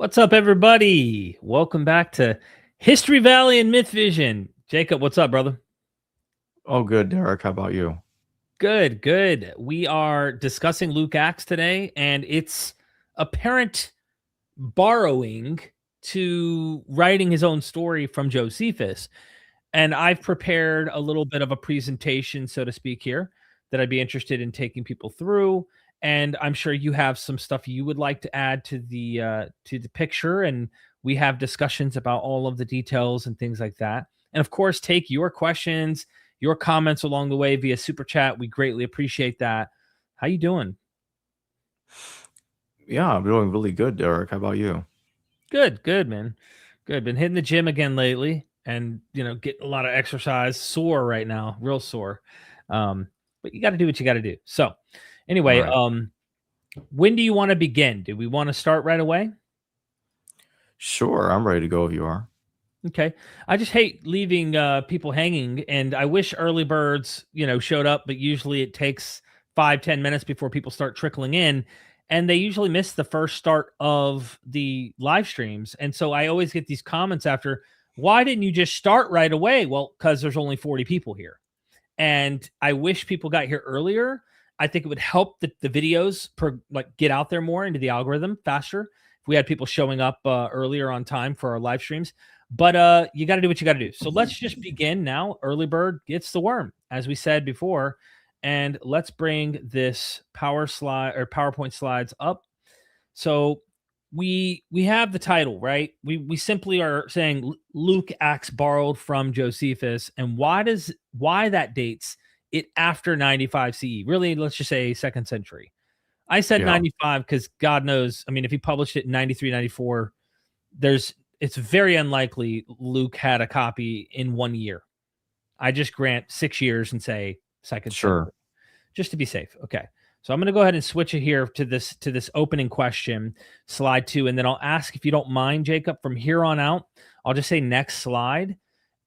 What's up, everybody? Welcome back to History Valley and MythVision. Jacob, what's up, brother? Oh, good, Derek. How about you? Good, good. We are discussing Luke Acts today, and it's apparent borrowing to writing his own story from Josephus. And I've prepared a little bit of a presentation, so to speak, here that I'd be interested in taking people through. And I'm sure you have some stuff you would like to add to the picture, and we have discussions about all of the details and things like that. And of course, take your questions, your comments along the way via super chat. We greatly appreciate that. How you doing? Yeah, I'm doing really good, Derek. How about you? Good, good, man. Good. Been hitting the gym again lately, and getting a lot of exercise. Sore right now, real sore. But you got to do what you got to do. So, anyway, Right. when do you want to begin? Do we want to start right away? Sure, I'm ready to go if you are. Okay. I just hate leaving people hanging, and I wish early birds, showed up, but usually it takes 5-10 minutes before people start trickling in, and they usually miss the first start of the live streams. And so I always get these comments after, why didn't you just start right away? Well, because there's only 40 people here. And I wish people got here earlier. I think it would help the videos get out there more into the algorithm faster if we had people showing up earlier on time for our live streams. But you got to do what you got to do. So let's just begin now. Early bird gets the worm, as we said before. And let's bring this PowerPoint slides up. So we have the title, right? We simply are saying Luke Acts borrowed from Josephus, and why that dates it after 95 CE. Really, let's just say 2nd century. I said Yeah, 95 because God knows, I mean, if he published it in 93, 94, it's very unlikely Luke had a copy in 1 year. I just grant 6 years and say 2nd century, sure. just to be safe. Okay. So I'm going to go ahead and switch it here to this opening question, slide 2, and then I'll ask, if you don't mind, Jacob, from here on out, I'll just say next slide,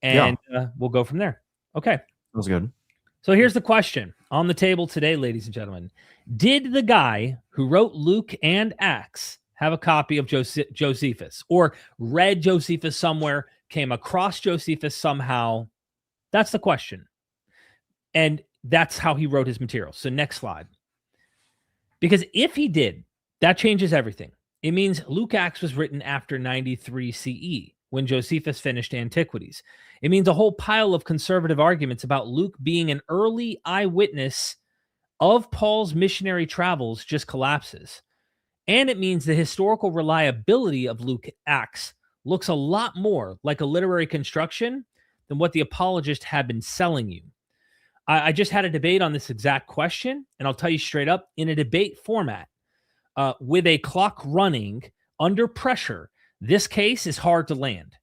Yeah, and we'll go from there. Okay. sounds good. So here's the question on the table today, ladies and gentlemen. Did the guy who wrote Luke and Acts have a copy of Josephus, or read Josephus somewhere, came across Josephus somehow? That's the question. And that's how he wrote his material. So next slide. Because if he did, that changes everything. It means Luke Acts was written after 93 CE, when Josephus finished Antiquities. It means a whole pile of conservative arguments about Luke being an early eyewitness of Paul's missionary travels just collapses. And it means the historical reliability of Luke Acts looks a lot more like a literary construction than what the apologist had been selling you. I just had a debate on this exact question, and I'll tell you straight up, in a debate format, with a clock running under pressure, this case is hard to land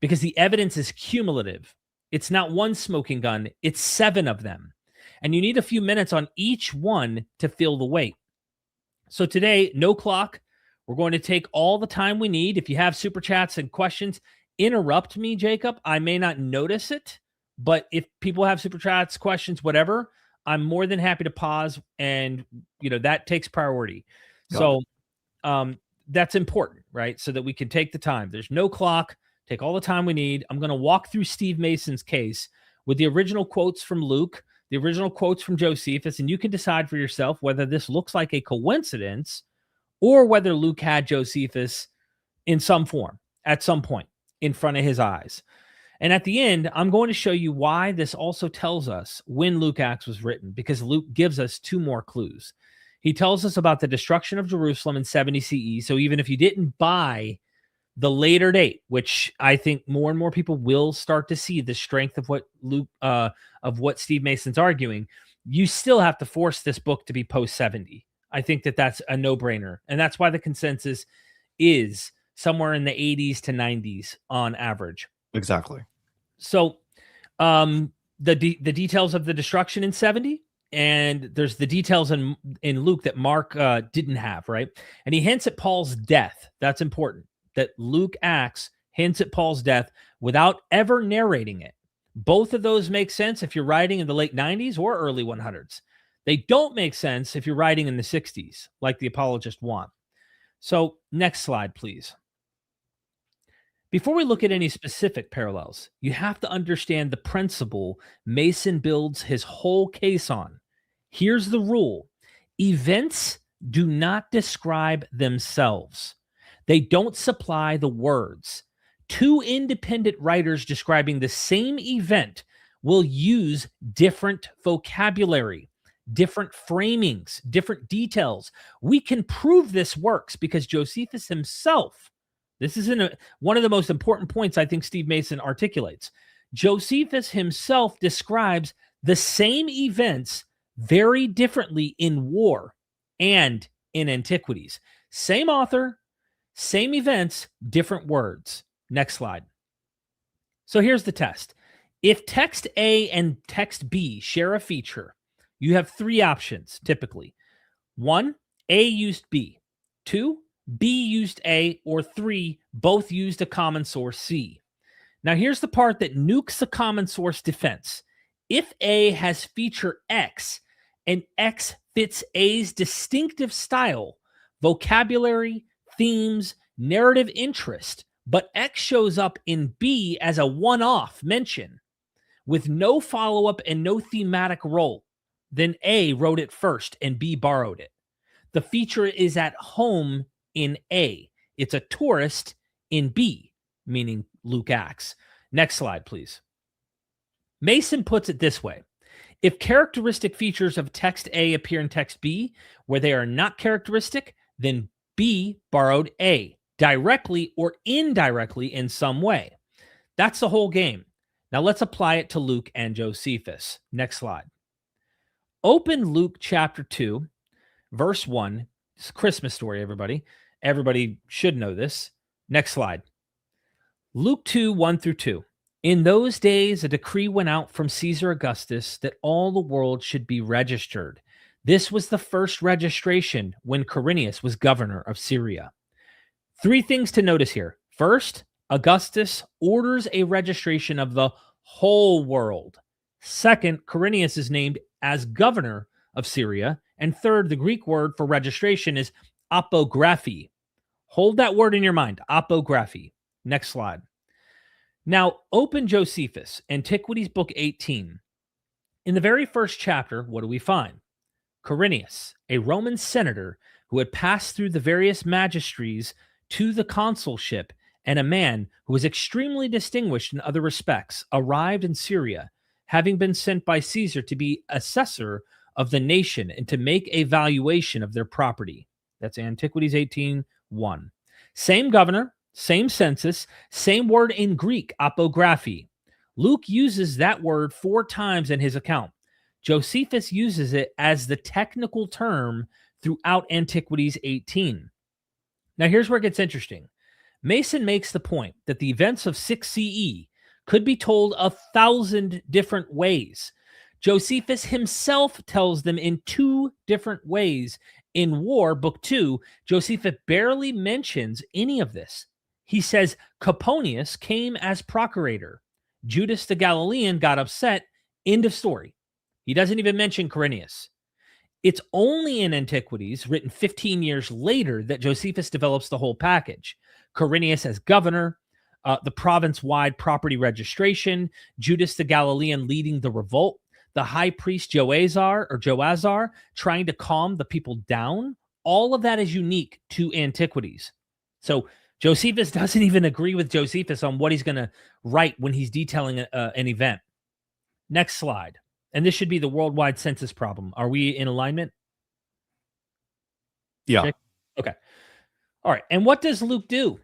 because the evidence is cumulative. It's not one smoking gun, it's 7 of them. And you need a few minutes on each one to feel the weight. So today, no clock. We're going to take all the time we need. If you have super chats and questions, interrupt me, Jacob. I may not notice it, but if people have super chats, questions, whatever, I'm more than happy to pause, and that takes priority. Got So that's important, right? So that we can take the time. There's no clock. Take all the time we need. I'm going to walk through Steve Mason's case with the original quotes from Luke, the original quotes from Josephus, and you can decide for yourself whether this looks like a coincidence or whether Luke had Josephus in some form at some point in front of his eyes. And at the end, I'm going to show you why this also tells us when Luke Acts was written, because Luke gives us 2 more clues. He tells us about the destruction of Jerusalem in 70 CE. So even if you didn't buy the later date, which I think more and more people will start to see the strength of what Steve Mason's arguing, you still have to force this book to be post 70. I think that's a no-brainer. And that's why the consensus is somewhere in the 80s to 90s on average. exactly. So the details of the destruction in 70, and there's the details in Luke that Mark didn't have, right? And he hints at Paul's death. That's important, that Luke Acts hints at Paul's death without ever narrating it. Both of those make sense if you're writing in the late 90s or early 100s. They don't make sense if you're writing in the 60s, like the apologists want. So next slide, please. Before we look at any specific parallels, you have to understand the principle Mason builds his whole case on. Here's the rule: events do not describe themselves, they don't supply the words. Two independent writers describing the same event will use different vocabulary, different framings, different details. We can prove this works because Josephus himself, this is one of the most important points I think Steve Mason articulates. Josephus himself describes the same events very differently in war and in antiquities. Same author, same events, different words. Next slide. So here's the test. If text A and text B share a feature, you have three options typically. 1, A used B. 2, B used A. Or 3, both used a common source C. Now here's the part that nukes the common source defense. If A has feature X and X fits A's distinctive style, vocabulary, themes, narrative interest, but X shows up in B as a one-off mention with no follow-up and no thematic role, then A wrote it first and B borrowed it. The feature is at home in A. It's a tourist in B, meaning Luke Acts. Next slide, please. Mason puts it this way. If characteristic features of text A appear in text B where they are not characteristic, then B borrowed A, directly or indirectly in some way. That's the whole game. Now let's apply it to Luke and Josephus. Next slide. Open Luke chapter 2, verse 1. It's a Christmas story, everybody. Everybody should know this. Next slide. Luke 2, 1 through 2. In those days, a decree went out from Caesar Augustus that all the world should be registered. This was the first registration when Quirinius was governor of Syria. Three things to notice here. First, Augustus orders a registration of the whole world. Second, Quirinius is named as governor of Syria. And third, the Greek word for registration is apography. Hold that word in your mind, apography. Next slide. Now, open Josephus, Antiquities, Book 18. In the very first chapter, what do we find? Quirinius, a Roman senator who had passed through the various magistries to the consulship, and a man who was extremely distinguished in other respects, arrived in Syria, having been sent by Caesar to be assessor of the nation and to make a valuation of their property. That's Antiquities 18:1. Same governor, same census, same word in Greek, apography. Luke uses that word 4 times in his account. Josephus uses it as the technical term throughout Antiquities 18. Now here's where it gets interesting. Mason makes the point that the events of 6 CE could be told 1,000 different ways. Josephus himself tells them in 2 different ways. In War, Book 2, Josephus barely mentions any of this. He says Coponius came as procurator. Judas the Galilean got upset. End of story. He doesn't even mention Quirinius. It's only in Antiquities, written 15 years later, that Josephus develops the whole package. Quirinius as governor, the province-wide property registration, Judas the Galilean leading the revolt, the high priest Joazar trying to calm the people down. All of that is unique to Antiquities. So Josephus doesn't even agree with Josephus on what he's going to write when he's detailing an event. Next slide. And this should be the worldwide census problem. Are we in alignment? Yeah. Okay. All right. And what does Luke do?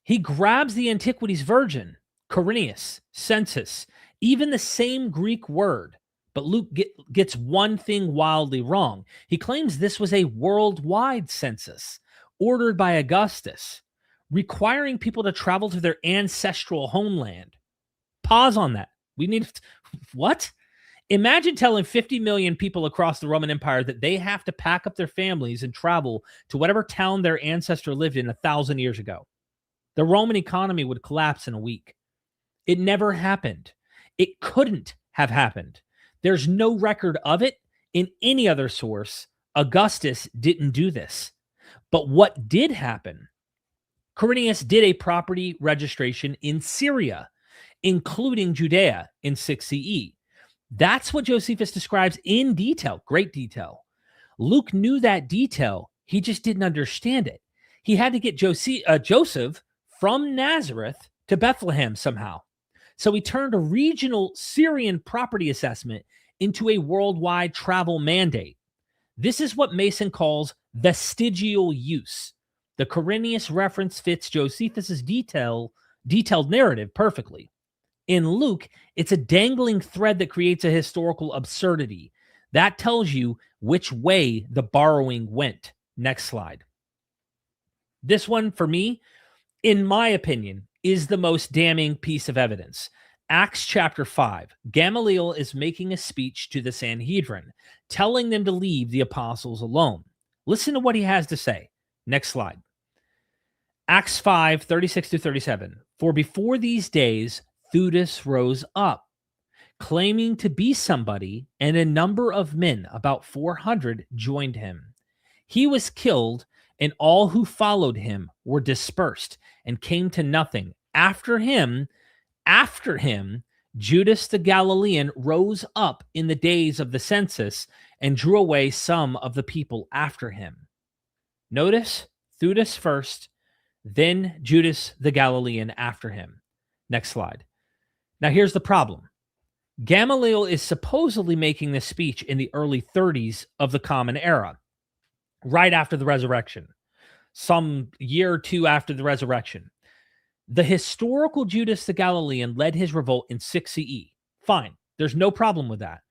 He grabs the Antiquities version, Quirinius, census, even the same Greek word. But Luke gets one thing wildly wrong. He claims this was a worldwide census ordered by Augustus, requiring people to travel to their ancestral homeland. Pause on that. We need what? Imagine telling 50 million people across the Roman Empire that they have to pack up their families and travel to whatever town their ancestor lived in 1,000 years ago. The Roman economy would collapse in a week. It never happened. It couldn't have happened. There's no record of it in any other source. Augustus didn't do this. But what did happen? Quirinius did a property registration in Syria, including Judea in 6 CE. That's what Josephus describes in detail, great detail. Luke knew that detail. He just didn't understand it. He had to get Joseph from Nazareth to Bethlehem somehow. So he turned a regional Syrian property assessment into a worldwide travel mandate. This is what Mason calls vestigial use. The Quirinius reference fits Josephus's detailed narrative perfectly. In Luke, it's a dangling thread that creates a historical absurdity. That tells you which way the borrowing went. Next slide. This one, for me, in my opinion, is the most damning piece of evidence. Acts chapter 5. Gamaliel is making a speech to the Sanhedrin, telling them to leave the apostles alone. Listen to what he has to say. Next slide. Acts 5, 36 to 37. For before these days, Theudas rose up, claiming to be somebody, and a number of men, about 400, joined him. He was killed, and all who followed him were dispersed and came to nothing. After him, Judas the Galilean rose up in the days of the census and drew away some of the people after him. Notice Theudas first, then Judas the Galilean after him. Next slide. Now here's the problem. Gamaliel is supposedly making this speech in the early 30s of the Common Era, right after the resurrection, some year or two after the resurrection. The historical Judas the Galilean led his revolt in 6 CE. Fine, there's no problem with that.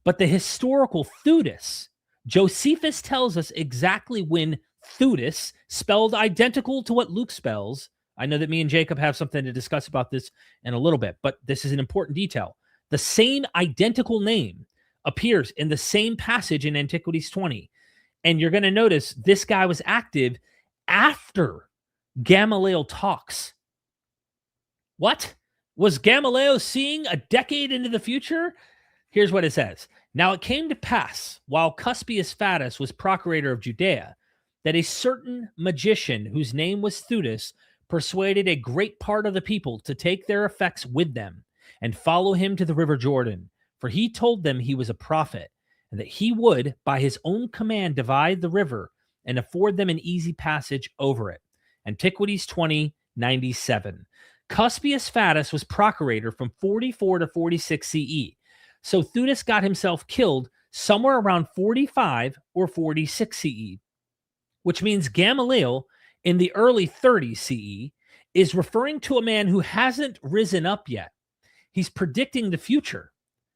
But the historical Theudas, Josephus tells us exactly when Theudas, spelled identical to what Luke spells. I know that me and Jacob have something to discuss about this in a little bit, but this is an important detail. The same identical name appears in the same passage in Antiquities 20. And you're going to notice this guy was active after Gamaliel talks. What? Was Gamaliel seeing a decade into the future? Here's what it says. Now it came to pass, while Cuspius Fadus was procurator of Judea, that a certain magician whose name was Theudas persuaded a great part of the people to take their effects with them and follow him to the river Jordan. For he told them he was a prophet, and that he would, by his own command, divide the river and afford them an easy passage over it. Antiquities 20:97. Cuspius Fadus was procurator from 44 to 46 CE. So Theudas got himself killed somewhere around 45 or 46 CE, which means Gamaliel in the early 30s CE is referring to a man who hasn't risen up yet. He's predicting the future,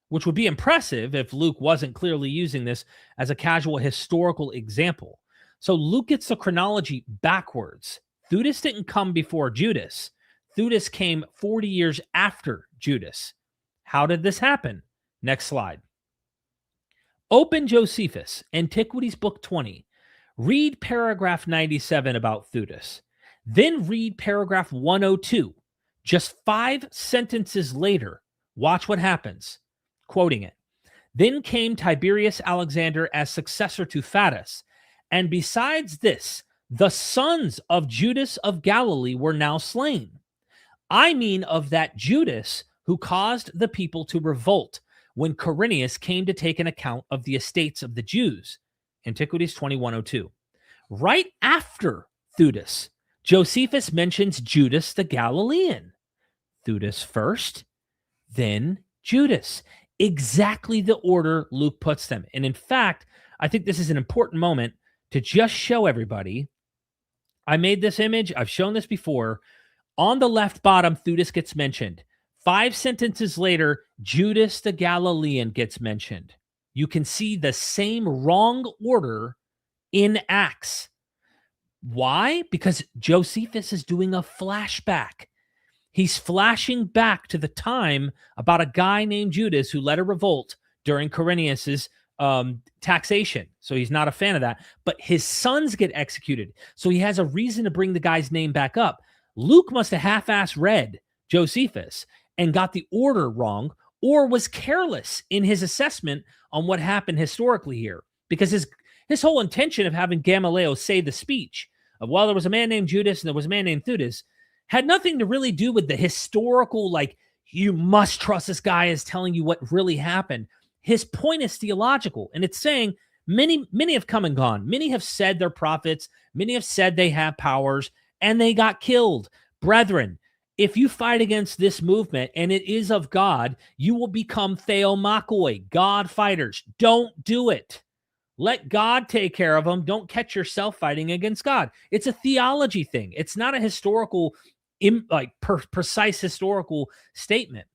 which would be impressive if Luke wasn't clearly using this as a casual historical example. So Luke gets the chronology backwards. Theudas didn't come before Judas. Theudas came 40 years after Judas. How did this happen? Next slide. Open Josephus, Antiquities Book 20. Read paragraph 97 about Theudas. Then read paragraph 102. Just 5 sentences later, watch what happens. Quoting it. Then came Tiberius Alexander as successor to Fadus. And besides this, the sons of Judas of Galilee were now slain. I mean of that Judas who caused the people to revolt when Quirinius came to take an account of the estates of the Jews. Antiquities 21:02. Right after Theudas, Josephus mentions Judas the Galilean. Theudas first, then Judas. Exactly the order Luke puts them. And in fact, I think this is an important moment to just show everybody. I made this image. I've shown this before. On the left bottom, Theudas gets mentioned. 5 sentences later, Judas the Galilean gets mentioned. You can see the same wrong order in Acts. Why? Because Josephus is doing a flashback. He's flashing back to the time about a guy named Judas who led a revolt during Quirinius's taxation. So he's not a fan of that. But his sons get executed. So he has a reason to bring the guy's name back up. Luke must have half-assed read Josephus and got the order wrong, or was careless in his assessment on what happened historically here. Because his whole intention of having Gamaliel say the speech of, well, there was a man named Judas and there was a man named Theudas, had nothing to really do with the historical, like, you must trust this guy as telling you what really happened. His point is theological, and it's saying many have come and gone. Many have said they're prophets. Many have said they have powers, and they got killed. Brethren, if you fight against this movement and it is of God, you will become theomakoi, God fighters. Don't do it. Let God take care of them. Don't catch yourself fighting against God. It's a theology thing. It's not a historical, precise historical statement.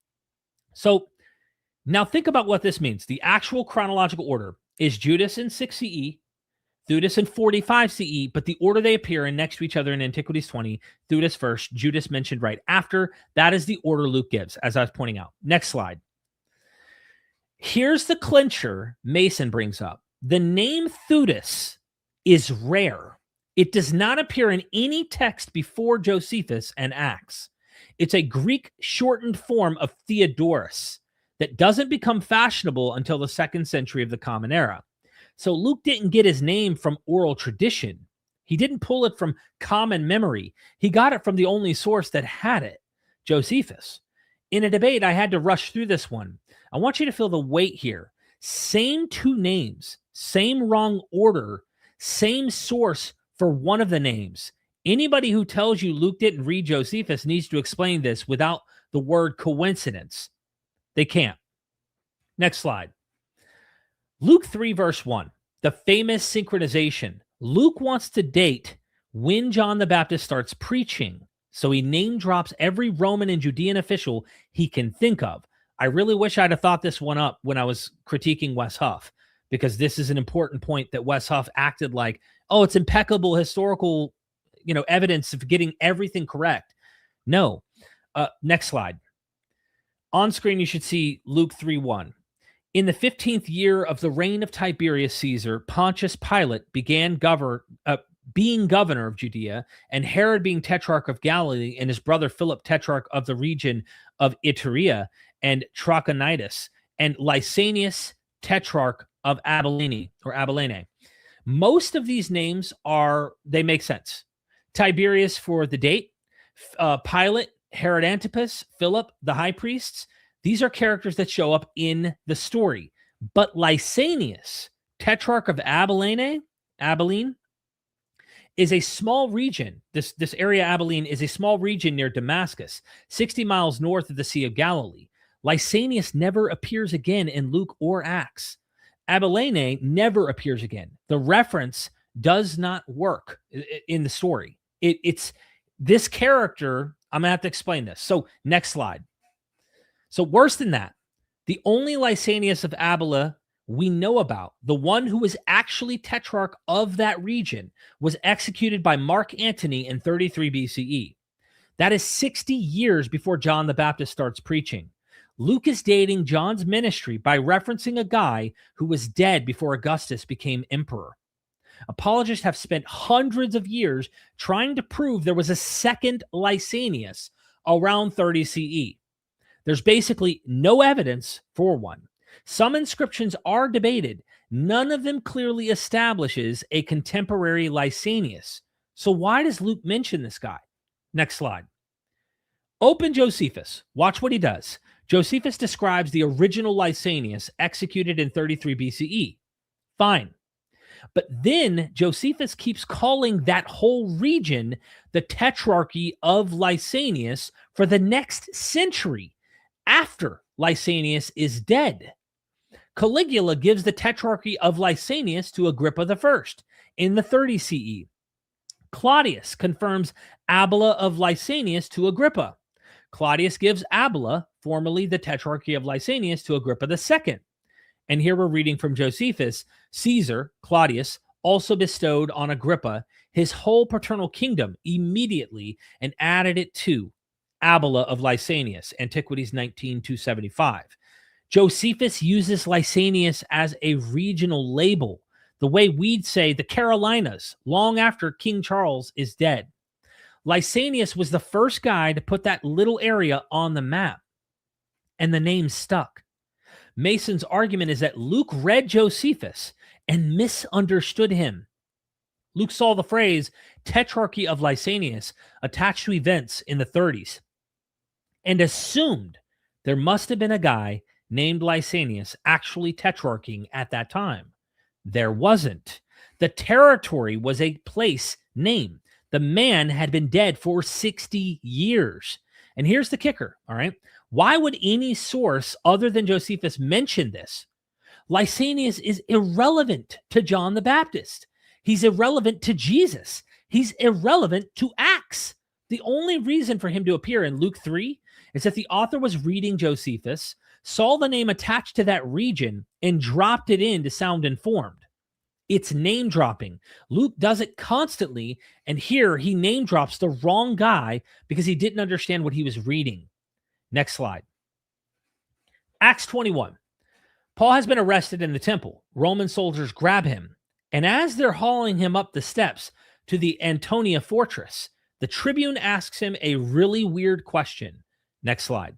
So now think about what this means. The actual chronological order is Judas in 6 CE, Theudas in 45 CE, but the order they appear in next to each other in Antiquities 20, Theudas first, Judas mentioned right after. That is the order Luke gives, as I was pointing out. Next slide. Here's the clincher Mason brings up. The name Theudas is rare. It does not appear in any text before Josephus and Acts. It's a Greek shortened form of Theodorus that doesn't become fashionable until the 2nd century of the Common Era. So Luke didn't get his name from oral tradition. He didn't pull it from common memory. He got it from the only source that had it, Josephus. In a debate, I had to rush through this one. I want you to feel the weight here. Same two names, same wrong order, same source for one of the names. Anybody who tells you Luke didn't read Josephus needs to explain this without the word coincidence. They can't. Next slide. Luke 3, verse 1, the famous synchronization. Luke wants to date when John the Baptist starts preaching, so he name drops every Roman and Judean official he can think of. I really wish I'd have thought this one up when I was critiquing Wes Huff, because this is an important point that Wes Huff acted like, oh, it's impeccable historical, evidence of getting everything correct. No. Next slide. On screen, you should see Luke 3:1. In the 15th year of the reign of Tiberius Caesar, Pontius Pilate began being governor of Judea, and Herod being tetrarch of Galilee, and his brother Philip tetrarch of the region of Iturea and Trachonitis, and Lysanias tetrarch of Abilene. Most of these names they make sense. Tiberius for the date, Pilate, Herod Antipas, Philip, the high priests. These are characters that show up in the story. But Lysanias, tetrarch of Abilene, is a small region. This area, Abilene, is a small region near Damascus, 60 miles north of the Sea of Galilee. Lysanias never appears again in Luke or Acts. Abilene never appears again. The reference does not work in the story. It's this character. I'm going to have to explain this. So next slide. So worse than that, the only Lysanias of Abilene we know about, the one who was actually tetrarch of that region, was executed by Mark Antony in 33 BCE. That is 60 years before John the Baptist starts preaching. Luke is dating John's ministry by referencing a guy who was dead before Augustus became emperor. Apologists have spent hundreds of years trying to prove there was a second Lysanias around 30 CE. There's basically no evidence for one. Some inscriptions are debated. None of them clearly establishes a contemporary Lysanias. So why does Luke mention this guy? Next slide. Open Josephus. Watch what he does. Josephus describes the original Lysanias executed in 33 BCE. Fine. But then Josephus keeps calling that whole region the Tetrarchy of Lysanias for the next century after Lysanias is dead. Caligula gives the Tetrarchy of Lysanias to Agrippa I in the 30 CE. Claudius confirms Abila of Lysanias to Agrippa. Claudius gives Abila, formerly the Tetrarchy of Lysanias, to Agrippa II. And here we're reading from Josephus. Caesar, Claudius, also bestowed on Agrippa his whole paternal kingdom immediately and added it to Abila of Lysanias, Antiquities 19:275. Josephus uses Lysanias as a regional label, the way we'd say the Carolinas, long after King Charles is dead. Lysanias was the first guy to put that little area on the map, and the name stuck. Mason's argument is that Luke read Josephus and misunderstood him. Luke saw the phrase Tetrarchy of Lysanias attached to events in the 30s and assumed there must have been a guy named Lysanias actually tetrarching at that time. There wasn't. The territory was a place name. The man had been dead for 60 years. And here's the kicker, all right? Why would any source other than Josephus mention this? Lysanias is irrelevant to John the Baptist. He's irrelevant to Jesus. He's irrelevant to Acts. The only reason for him to appear in Luke 3 is that the author was reading Josephus, saw the name attached to that region, and dropped it in to sound informed. It's name dropping. Luke does it constantly, and here he name drops the wrong guy because he didn't understand what he was reading. Next slide. Acts 21. Paul has been arrested in the temple. Roman soldiers grab him, and as they're hauling him up the steps to the Antonia fortress, the tribune asks him a really weird question. Next slide.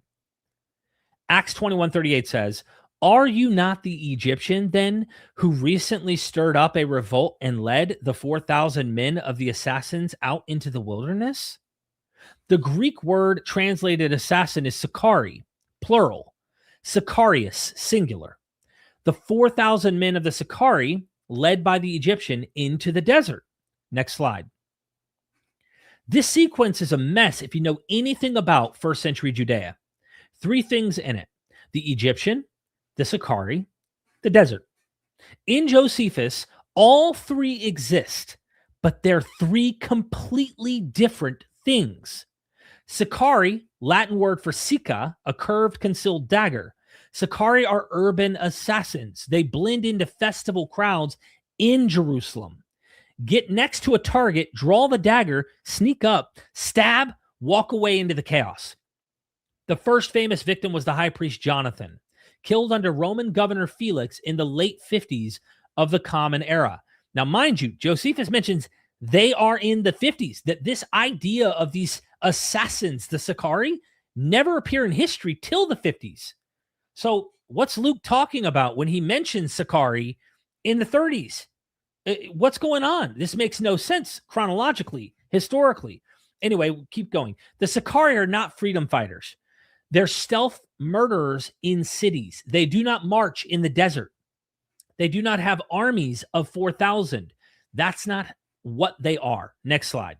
Acts 21:38 says, "Are you not the Egyptian then who recently stirred up a revolt and led the 4,000 men of the assassins out into the wilderness?" The Greek word translated assassin is Sicarii, plural. Sicarius, singular. The 4,000 men of the Sicarii led by the Egyptian into the desert. Next slide. This sequence is a mess if you know anything about first century Judea. 3 things in it: the Egyptian, the Sicarii, the desert. In Josephus, all 3 exist, but they're 3 completely different things. Sicarii, Latin word for sica, a curved concealed dagger. Sicarii are urban assassins. They blend into festival crowds in Jerusalem. Get next to a target, draw the dagger, sneak up, stab, walk away into the chaos. The first famous victim was the high priest Jonathan, killed under Roman governor Felix in the late 50s of the Common Era. Now, mind you, Josephus mentions they are in the 50s, that this idea of these assassins, the Sicarii, never appear in history till the 50s. So what's Luke talking about when he mentions Sicarii in the 30s? What's going on? This makes no sense chronologically, historically. Anyway, keep going. The Sicarii are not freedom fighters. They're stealth murderers in cities. They do not march in the desert. They do not have armies of 4,000. That's not what they are. Next slide.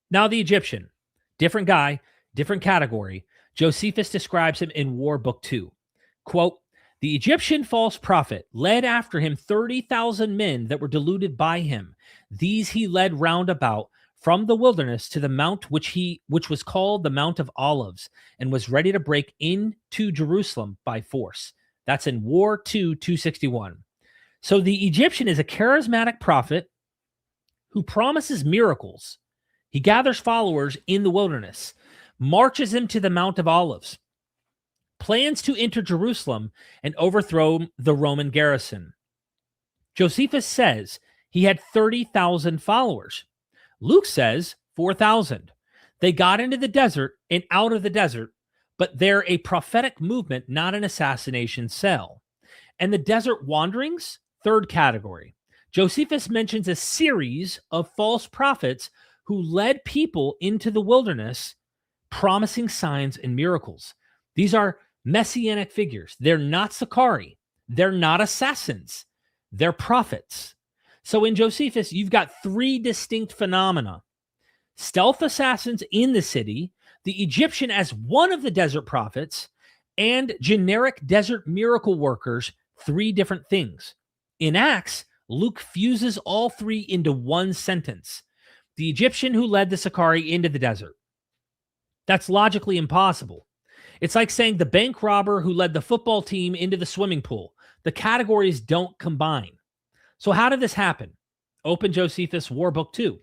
Now the Egyptian. Different guy, different category. Josephus describes him in War Book 2. Quote, "The Egyptian false prophet led after him 30,000 men that were deluded by him. These he led round about from the wilderness to the mount which was called the Mount of Olives, and was ready to break into Jerusalem by force." That's in War 2, 261. So the Egyptian is a charismatic prophet who promises miracles. He gathers followers in the wilderness, marches them to the Mount of Olives, plans to enter Jerusalem and overthrow the Roman garrison. Josephus says he had 30,000 followers. Luke says 4,000. They got into the desert and out of the desert, but they're a prophetic movement, not an assassination cell. And the desert wanderings, 3rd category. Josephus mentions a series of false prophets who led people into the wilderness, promising signs and miracles. These are messianic figures. They're not Sicarii. They're not assassins. They're prophets. So in Josephus, you've got 3 distinct phenomena: stealth assassins in the city, the Egyptian as one of the desert prophets, and generic desert miracle workers, 3 different things. In Acts, Luke fuses all 3 into one sentence: the Egyptian who led the Sicarii into the desert. That's logically impossible. It's like saying the bank robber who led the football team into the swimming pool. The categories don't combine. So how did this happen? Open Josephus War Book 2.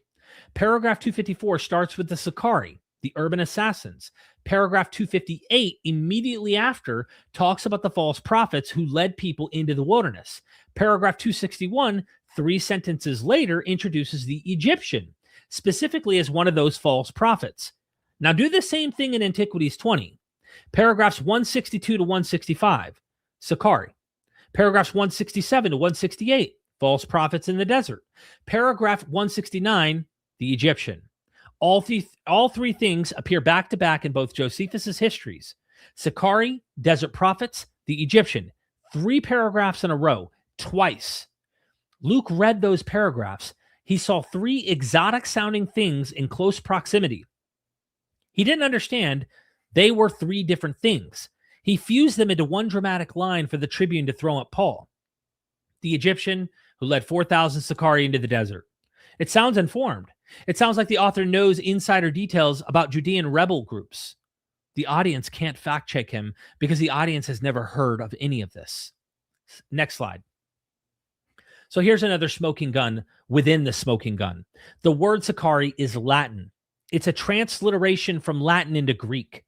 Paragraph 254 starts with the Sicarii, the urban assassins. Paragraph 258, immediately after, talks about the false prophets who led people into the wilderness. Paragraph 261, 3 sentences later, introduces the Egyptian, specifically as one of those false prophets. Now do the same thing in Antiquities 20. Paragraphs 162 to 165, Sicarii. Paragraphs 167 to 168, false prophets in the desert. Paragraph 169, the Egyptian. All three things appear back to back in both Josephus's histories. Sicarii, desert prophets, the Egyptian. 3 paragraphs in a row, twice. Luke read those paragraphs. He saw 3 exotic-sounding things in close proximity. He didn't understand they were 3 different things. He fused them into one dramatic line for the Tribune to throw at Paul. The Egyptian who led 4,000 Sicarii into the desert. It sounds informed. It sounds like the author knows insider details about Judean rebel groups. The audience can't fact check him because the audience has never heard of any of this. Next slide. So here's another smoking gun within the smoking gun. The word Sicarii is Latin. It's a transliteration from Latin into Greek.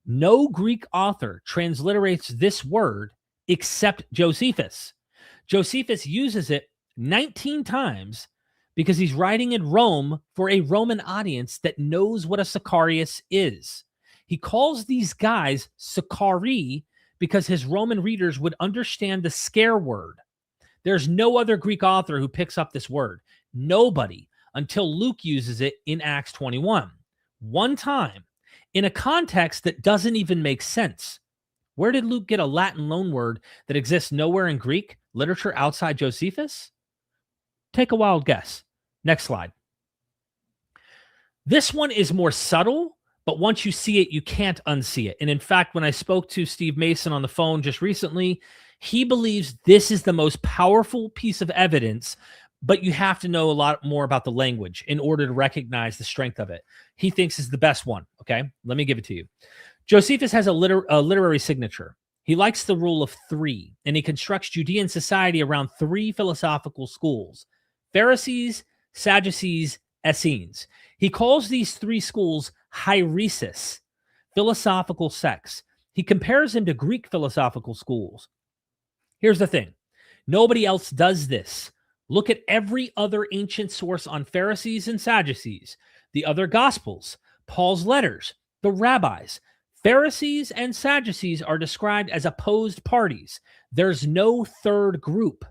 No Greek author transliterates this word except Josephus. Josephus uses it 19 times because he's writing in Rome for a Roman audience that knows what a Sicarius is. He calls these guys Sicarii because his Roman readers would understand the scare word. There's no other Greek author who picks up this word. Nobody, until Luke uses it in Acts 21. One time, in a context that doesn't even make sense. Where did Luke get a Latin loanword that exists nowhere in Greek literature outside Josephus? Take a wild guess. Next slide. This one is more subtle, but once you see it, you can't unsee it. And in fact, when I spoke to Steve Mason on the phone just recently, he believes this is the most powerful piece of evidence, but you have to know a lot more about the language in order to recognize the strength of it. He thinks is the best one. Okay, let me give it to you. Josephus has a literary signature. He likes the rule of 3, and he constructs Judean society around 3 philosophical schools: Pharisees, Sadducees, Essenes. He calls these 3 schools hieresis, philosophical sects. He compares them to Greek philosophical schools. Here's the thing. Nobody else does this. Look at every other ancient source on Pharisees and Sadducees, the other Gospels, Paul's letters, the rabbis. Pharisees and Sadducees are described as opposed parties. There's no third group.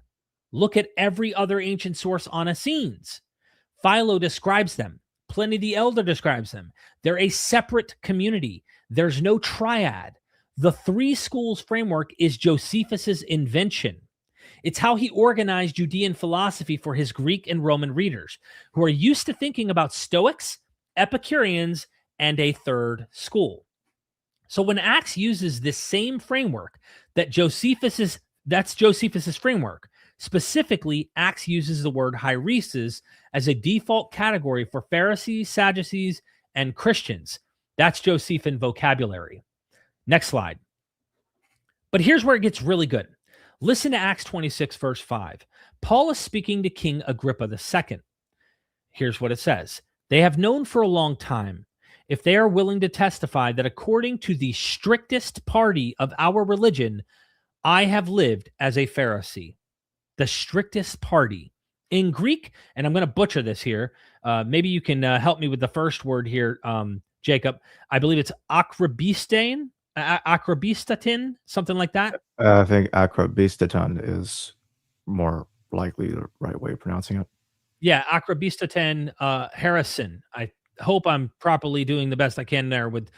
Look at every other ancient source on Essenes. Philo describes them. Pliny the Elder describes them. They're a separate community. There's no triad. The 3 schools framework is Josephus's invention. It's how he organized Judean philosophy for his Greek and Roman readers, who are used to thinking about Stoics, Epicureans, and a third school. So when Acts uses this same framework that's Josephus's framework. Specifically, Acts uses the word hieresis as a default category for Pharisees, Sadducees, and Christians. That's Josephine vocabulary. Next slide. But here's where it gets really good. Listen to Acts 26, verse 5. Paul is speaking to King Agrippa II. Here's what it says. They have known for a long time, if they are willing to testify, that according to the strictest party of our religion, I have lived as a Pharisee. The strictest party. In Greek, and I'm going to butcher this here, maybe you can help me with the first word here, Jacob. I believe it's akrabistatin, something like that. I think akrabistatin is more likely the right way of pronouncing it. Yeah, akrabistatin Harrison. I hope I'm properly doing the best I can there with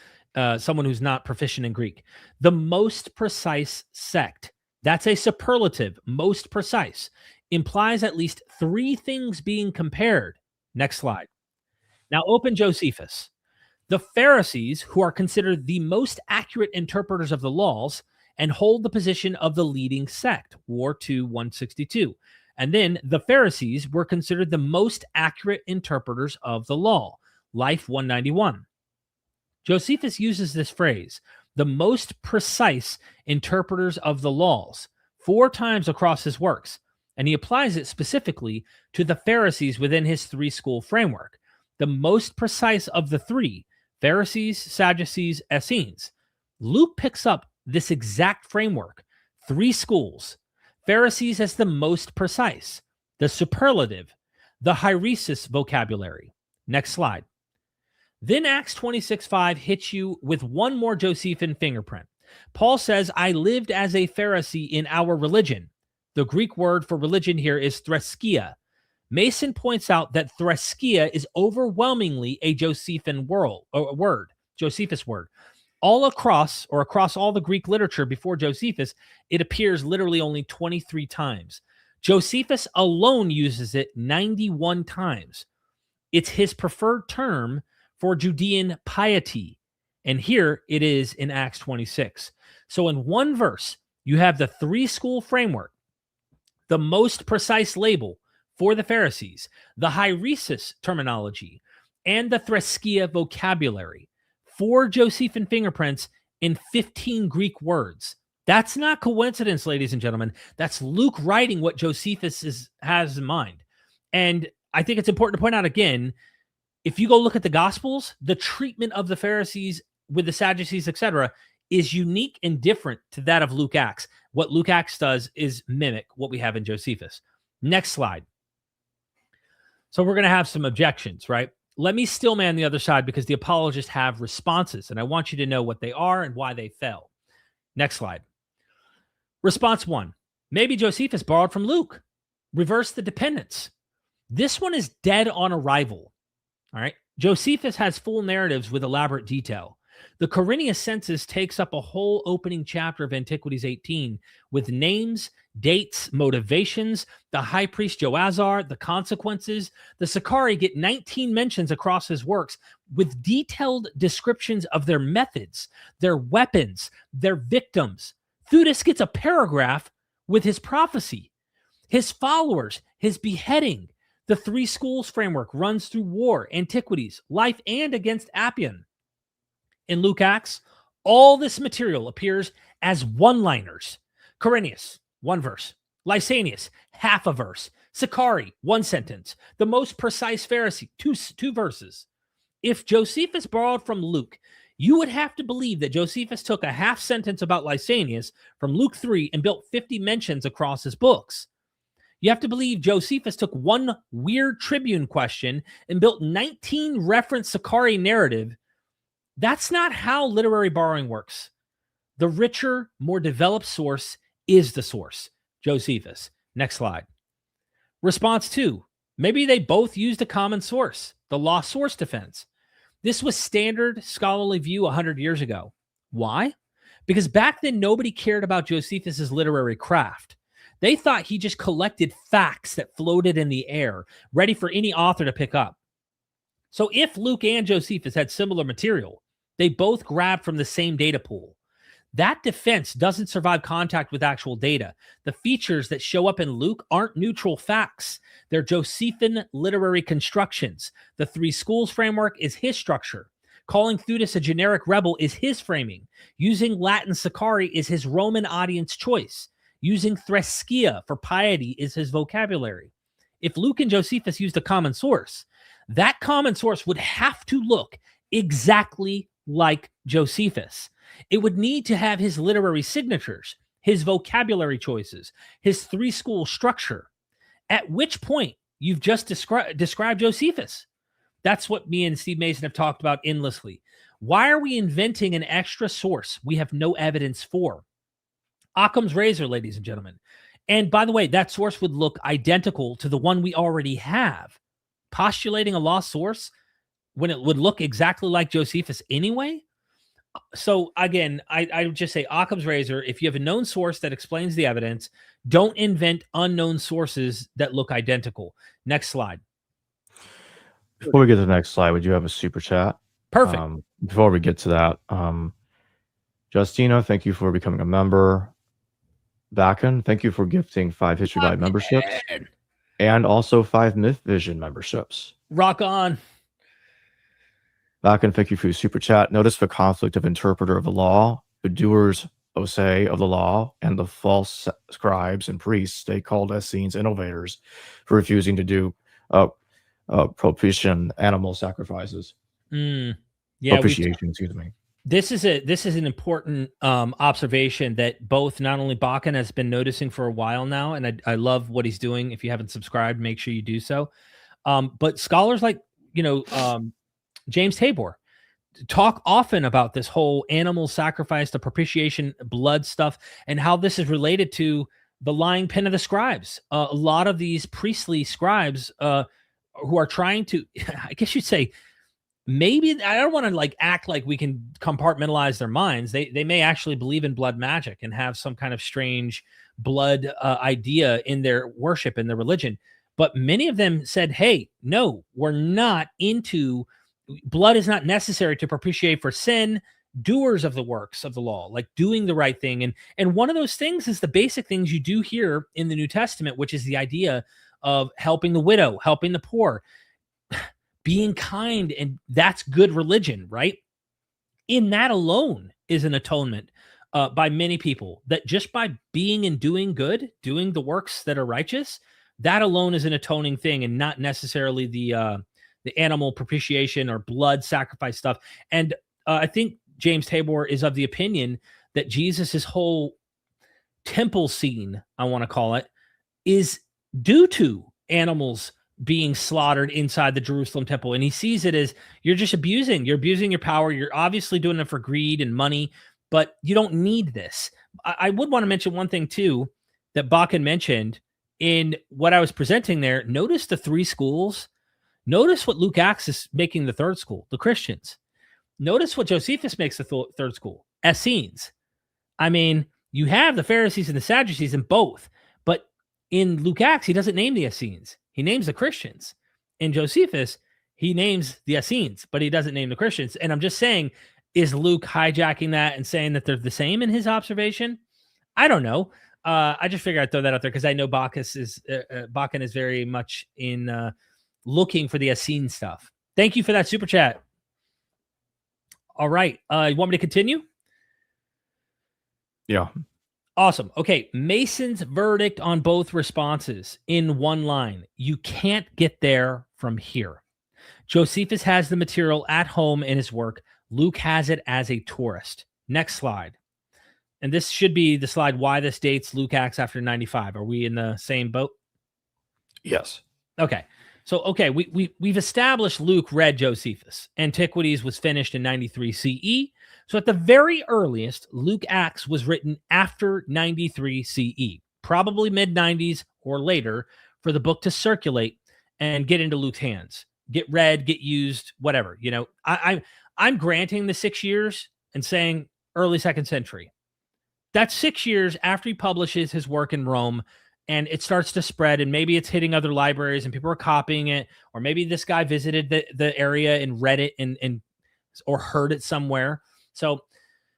someone who's not proficient in Greek. The most precise sect. That's a superlative, most precise. Implies at least 3 things being compared. Next slide. Now open Josephus. The Pharisees, who are considered the most accurate interpreters of the laws and hold the position of the leading sect, War 2, 162. And then the Pharisees were considered the most accurate interpreters of the law, Life 191. Josephus uses this phrase, the most precise interpreters of the laws, 4 times across his works, and he applies it specifically to the Pharisees within his 3-school framework. The most precise of the 3, Pharisees, Sadducees, Essenes. Luke picks up this exact framework, 3 schools. Pharisees as the most precise, the superlative, the hieresis vocabulary. Next slide. Then Acts 26:5 hits you with one more Josephine fingerprint. Paul says, I lived as a Pharisee in our religion. The Greek word for religion here is threskia. Mason points out that threskia is overwhelmingly a Josephus word. All across all the Greek literature before Josephus, it appears literally only 23 times. Josephus alone uses it 91 times. It's his preferred term for Judean piety. And here it is in Acts 26. So in one verse, you have the three-school framework, the most precise label for the Pharisees, the hieresis terminology, and the threskia vocabulary. 4 Josephine fingerprints in 15 Greek words. That's not coincidence, ladies and gentlemen. That's Luke writing what Josephus has in mind. And I think it's important to point out again, if you go look at the Gospels, the treatment of the Pharisees with the Sadducees, etc., is unique and different to that of Luke Acts. What Luke Acts does is mimic what we have in Josephus. Next slide. So we're going to have some objections, right? Let me still man the other side because the apologists have responses, and I want you to know what they are and why they fell. Next slide. Response 1. Maybe Josephus borrowed from Luke. Reverse the dependence. This one is dead on arrival. All right. Josephus has full narratives with elaborate detail. The Quirinius census takes up a whole opening chapter of Antiquities 18 with names, dates, motivations, the high priest Joazar, the consequences. The Sicarii get 19 mentions across his works with detailed descriptions of their methods, their weapons, their victims. Theudas gets a paragraph with his prophecy, his followers, his beheading. The 3 schools framework runs through war, antiquities, life, and against Appian. In Luke Acts, all this material appears as one-liners. Quirinius, 1 verse. Lysanias, half a verse. Sicarii, 1 sentence. The most precise Pharisee, two verses. If Josephus borrowed from Luke, you would have to believe that Josephus took a half sentence about Lysanias from Luke 3 and built 50 mentions across his books. You have to believe Josephus took one weird tribune question and built 19 reference Sicarii narrative. That's not how literary borrowing works. The richer, more developed source is the source. Josephus. Next slide. Response 2. Maybe they both used a common source, the lost source defense. This was standard scholarly view 100 years ago. Why? Because back then, nobody cared about Josephus's literary craft. They thought he just collected facts that floated in the air, ready for any author to pick up. So if Luke and Josephus had similar material, they both grabbed from the same data pool. That defense doesn't survive contact with actual data. The features that show up in Luke aren't neutral facts. They're Josephine literary constructions. The 3 schools framework is his structure. Calling Theudas a generic rebel is his framing. Using Latin Sicarii is his Roman audience choice. Using threskia for piety is his vocabulary. If Luke and Josephus used a common source, that common source would have to look exactly like Josephus. It would need to have his literary signatures, his vocabulary choices, his 3-school structure, at which point you've just described Josephus. That's what me and Steve Mason have talked about endlessly. Why are we inventing an extra source we have no evidence for? Occam's razor, ladies and gentlemen. And by the way, that source would look identical to the one we already have. Postulating a lost source when it would look exactly like Josephus anyway? So again, I would just say Occam's razor. If you have a known source that explains the evidence, don't invent unknown sources that look identical. Next slide. Before we get to the next slide, would you have a super chat? Perfect. Before we get to that, Justina, thank you for becoming a member. Bakken, thank you for gifting 5 History Guide memberships and also 5 MythVision memberships. Rock on. Bakken, thank you for your super chat. Notice the conflict of interpreter of the law, the doers, say, of the law, and the false scribes and priests they called Essenes innovators for refusing to do propitiation animal sacrifices. Propitiation, excuse me. This is an important observation that both not only Bakken has been noticing for a while now, and I love what he's doing. If you haven't subscribed, make sure you do so. But scholars like James Tabor talk often about this whole animal sacrifice, the propitiation blood stuff, and how this is related to the lying pen of the scribes. A lot of these priestly scribes who are trying to, I guess you'd say, maybe, I don't want to like act like we can compartmentalize their minds. They may actually believe in blood magic and have some kind of strange blood idea in their worship, in their religion. But many of them said, hey, no, we're not into, blood is not necessary to propitiate for sin, doers of the works of the law, like doing the right thing. And one of those things is the basic things you do here in the New Testament, which is the idea of helping the widow, helping the poor, being kind, and that's good religion, right? In that alone is an atonement by many people, that just by being and doing good, doing the works that are righteous, that alone is an atoning thing, and not necessarily the animal propitiation or blood sacrifice stuff. And I think James Tabor is of the opinion that Jesus's whole temple scene, I want to call it, is due to animals being slaughtered inside the Jerusalem temple. And he sees it as, you're abusing your power. You're obviously doing it for greed and money, but you don't need this. I would want to mention one thing too, that Bakken mentioned in what I was presenting there. Notice the three schools. Notice what Luke Acts is making the third school, the Christians. Notice what Josephus makes the third school, Essenes. I mean, you have the Pharisees and the Sadducees in both, but in Luke Acts, he doesn't name the Essenes. He names the Christians. In Josephus, he names the Essenes, but he doesn't name the Christians. And I'm just saying, is Luke hijacking that and saying that they're the same in his observation? I don't know. I just figured I'd throw that out there because I know Bakken is very much in looking for the Essene stuff. Thank you for that super chat. All right. You want me to continue? Yeah. Awesome. Okay. Mason's verdict on both responses in one line. You can't get there from here. Josephus has the material at home in his work. Luke has it as a tourist. Next slide. And this should be the slide, why this dates Luke Acts after 95. Are we in the same boat? Yes. Okay. So, okay, we've established Luke read Josephus. Antiquities was finished in 93 CE. So at the very earliest, Luke Acts was written after 93 CE, probably mid-90s or later, for the book to circulate and get into Luke's hands, get read, get used, whatever. You know, I'm granting the 6 years and saying early 2nd century. That's 6 years after he publishes his work in Rome, and it starts to spread, and maybe it's hitting other libraries and people are copying it, or maybe this guy visited the area and read it and or heard it somewhere. So,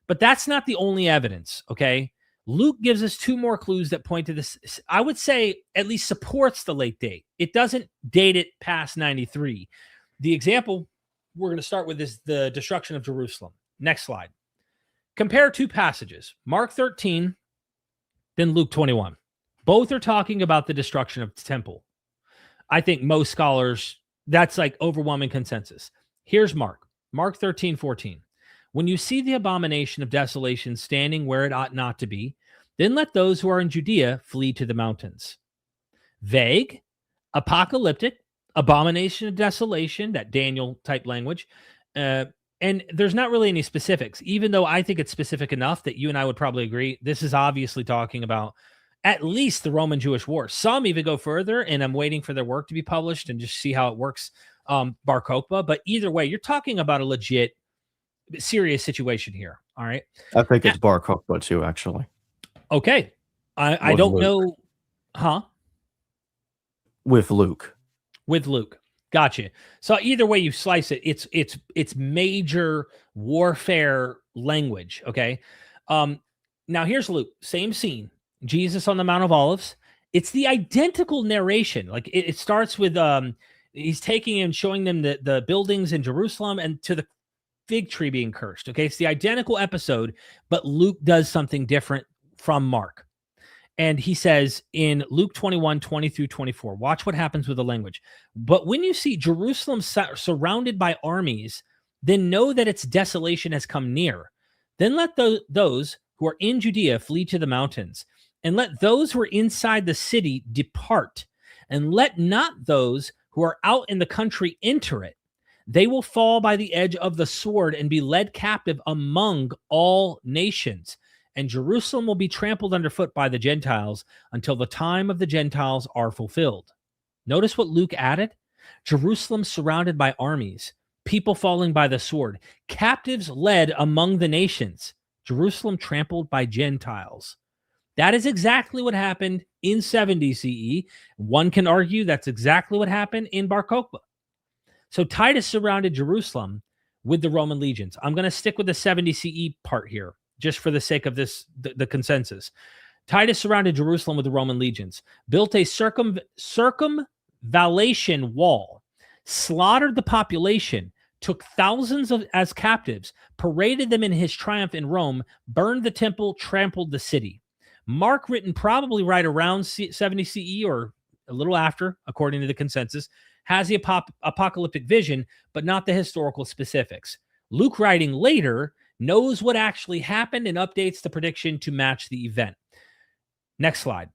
but that's not the only evidence, okay? Luke gives us two more clues that point to this. I would say at least supports the late date. It doesn't date it past 93. The example we're going to start with is the destruction of Jerusalem. Next slide. Compare two passages, Mark 13, then Luke 21. Both are talking about the destruction of the temple. I think most scholars, that's like overwhelming consensus. Here's Mark 13:14. When you see the abomination of desolation standing where it ought not to be, then let those who are in Judea flee to the mountains. Vague, apocalyptic, abomination of desolation, that Daniel type language. And there's not really any specifics, even though I think it's specific enough that you and I would probably agree. This is obviously talking about at least the Roman-Jewish War. Some even go further, and I'm waiting for their work to be published and just see how it works, Bar Kokhba. But either way, you're talking about a legit, serious situation here. All right. I think it's Bar Kokhba too, actually. Okay. I don't know. Huh? With Luke. Gotcha. So either way you slice it, it's major warfare language. Okay. Now here's Luke. Same scene. Jesus on the Mount of Olives. It's the identical narration. Like it starts with he's taking and showing them the buildings in Jerusalem and to the fig tree being cursed. Okay. It's the identical episode, but Luke does something different from Mark. And he says in Luke 21:20 through 24, watch what happens with the language. But when you see Jerusalem surrounded by armies, then know that its desolation has come near. Then let those who are in Judea flee to the mountains, and let those who are inside the city depart, and let not those who are out in the country enter it. They will fall by the edge of the sword and be led captive among all nations. and Jerusalem will be trampled underfoot by the Gentiles until the time of the Gentiles are fulfilled. Notice what Luke added. Jerusalem surrounded by armies, people falling by the sword, captives led among the nations, Jerusalem trampled by Gentiles. That is exactly what happened in 70 CE. One can argue that's exactly what happened in Bar Kokhba. So Titus surrounded Jerusalem with the Roman legions. I'm going to stick with the 70 CE part here, just for the sake of this, the consensus. Titus surrounded Jerusalem with the Roman legions, built a circumvallation wall, slaughtered the population, took thousands as captives, paraded them in his triumph in Rome, burned the temple, trampled the city. Mark, written probably right around 70 CE or a little after, according to the consensus, has the apocalyptic vision, but not the historical specifics. Luke, writing later, knows what actually happened and updates the prediction to match the event. Next slide.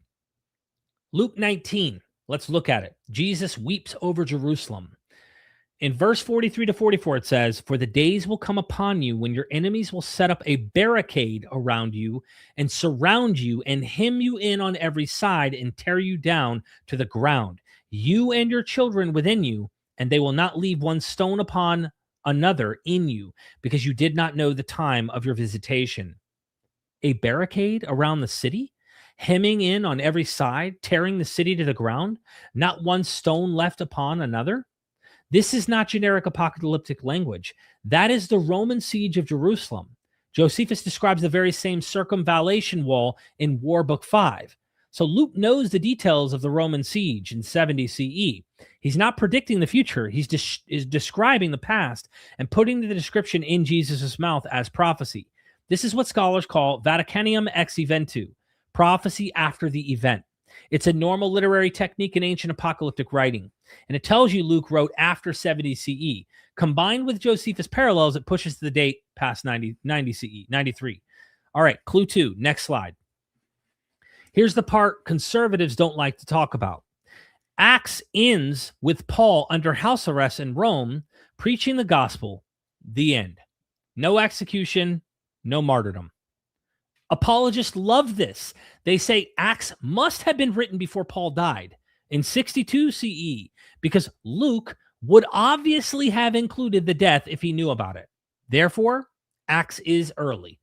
Luke 19. Let's look at it. Jesus weeps over Jerusalem. In verse 43 to 44, it says, "For the days will come upon you when your enemies will set up a barricade around you and surround you and hem you in on every side and tear you down to the ground, you and your children within you, and they will not leave one stone upon another in you, because you did not know the time of your visitation." A barricade around the city? Hemming in on every side, tearing the city to the ground? Not one stone left upon another? This is not generic apocalyptic language. That is the Roman siege of Jerusalem. Josephus describes the very same circumvallation wall in War Book 5. So Luke knows the details of the Roman siege in 70 CE. He's not predicting the future. He's describing the past and putting the description in Jesus' mouth as prophecy. This is what scholars call Vaticanum ex eventu, prophecy after the event. It's a normal literary technique in ancient apocalyptic writing, and it tells you Luke wrote after 70 CE. Combined with Josephus' parallels, it pushes the date past 90 CE, 93. All right, clue 2, next slide. Here's the part conservatives don't like to talk about. Acts ends with Paul under house arrest in Rome, preaching the gospel. The end. No execution, no martyrdom. Apologists love this. They say Acts must have been written before Paul died in 62 CE, because Luke would obviously have included the death if he knew about it. Therefore, Acts is early.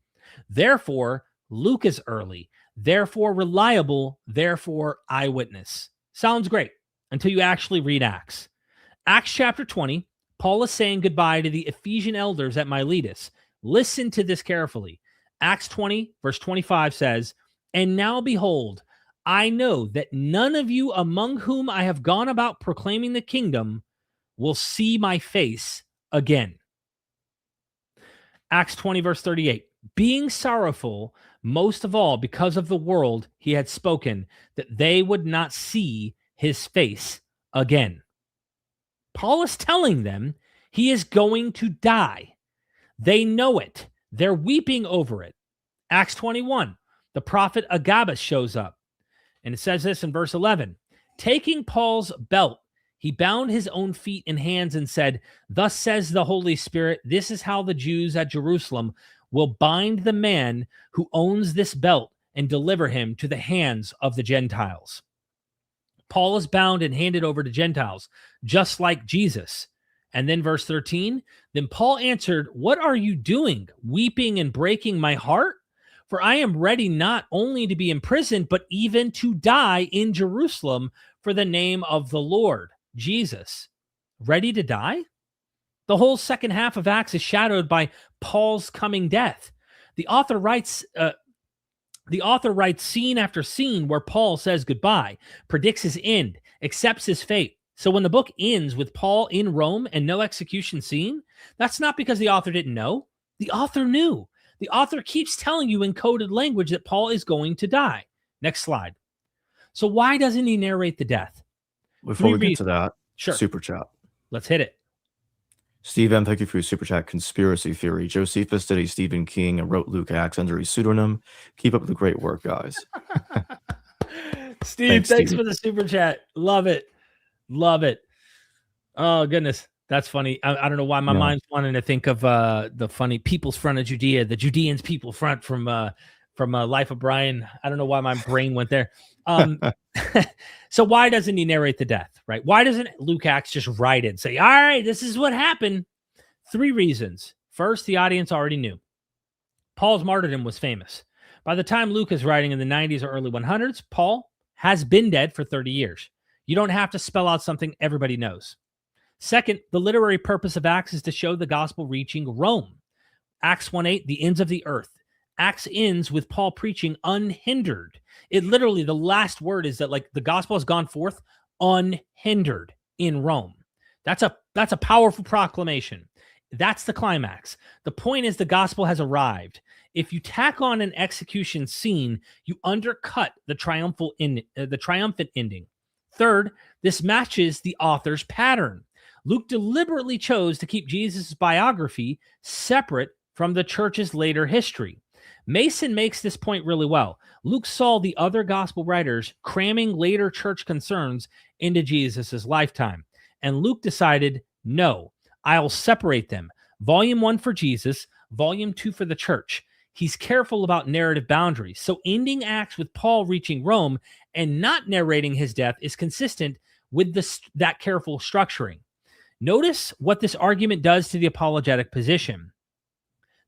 Therefore, Luke is early. Therefore, reliable. Therefore, eyewitness. Sounds great until you actually read Acts. Acts chapter 20, Paul is saying goodbye to the Ephesian elders at Miletus. Listen to this carefully. Acts 20, verse 25 says, "And now behold, I know that none of you among whom I have gone about proclaiming the kingdom will see my face again." Acts 20, verse 38, "Being sorrowful most of all because of the world he had spoken, that they would not see his face again." Paul is telling them he is going to die. They know it. They're weeping over it. Acts 21, the prophet Agabus shows up. And it says this in verse 11, "Taking Paul's belt, he bound his own feet and hands and said, 'Thus says the Holy Spirit, this is how the Jews at Jerusalem will bind the man who owns this belt and deliver him to the hands of the Gentiles.'" Paul is bound and handed over to Gentiles, just like Jesus. And then verse 13, "Then Paul answered, 'What are you doing, weeping and breaking my heart? For I am ready not only to be imprisoned, but even to die in Jerusalem for the name of the Lord Jesus.'" Ready to die? The whole second half of Acts is shadowed by Paul's coming death. The author writes scene after scene where Paul says goodbye, predicts his end, accepts his fate. So when the book ends with Paul in Rome and no execution scene, that's not because the author didn't know. The author knew. The author keeps telling you in coded language that Paul is going to die. Next slide. So why doesn't he narrate the death? Before we get to that, sure. Super chat. Let's hit it. Steve M., thank you for your super chat. Conspiracy theory. Josephus did a Stephen King and wrote Luke Acts under a pseudonym. Keep up the great work, guys. Steve, thanks for the super chat. Love it. Love it. Oh, goodness. That's funny. I don't know why my mind's wanting to think of the funny People's Front of Judea, the Judeans People Front from from Life of Brian. I don't know why my brain went there. So why doesn't he narrate the death, right? Why doesn't Luke Acts just write it and say, all right, this is what happened? 3 reasons. First, the audience already knew. Paul's martyrdom was famous. By the time Luke is writing in the 90s or early 100s, Paul has been dead for 30 years. You don't have to spell out something everybody knows. Second, the literary purpose of Acts is to show the gospel reaching Rome. Acts 1:8, the ends of the earth. Acts ends with Paul preaching unhindered. It literally, the last word is that like the gospel has gone forth unhindered in Rome. That's a powerful proclamation. That's the climax. The point is the gospel has arrived. If you tack on an execution scene, you undercut the triumphant ending. Third, this matches the author's pattern. Luke deliberately chose to keep Jesus' biography separate from the church's later history. Mason makes this point really well. Luke saw the other gospel writers cramming later church concerns into Jesus' lifetime. And Luke decided, no, I'll separate them. Volume 1 for Jesus, Volume 2 for the church. He's careful about narrative boundaries. So ending Acts with Paul reaching Rome and not narrating his death is consistent with that careful structuring. Notice what this argument does to the apologetic position.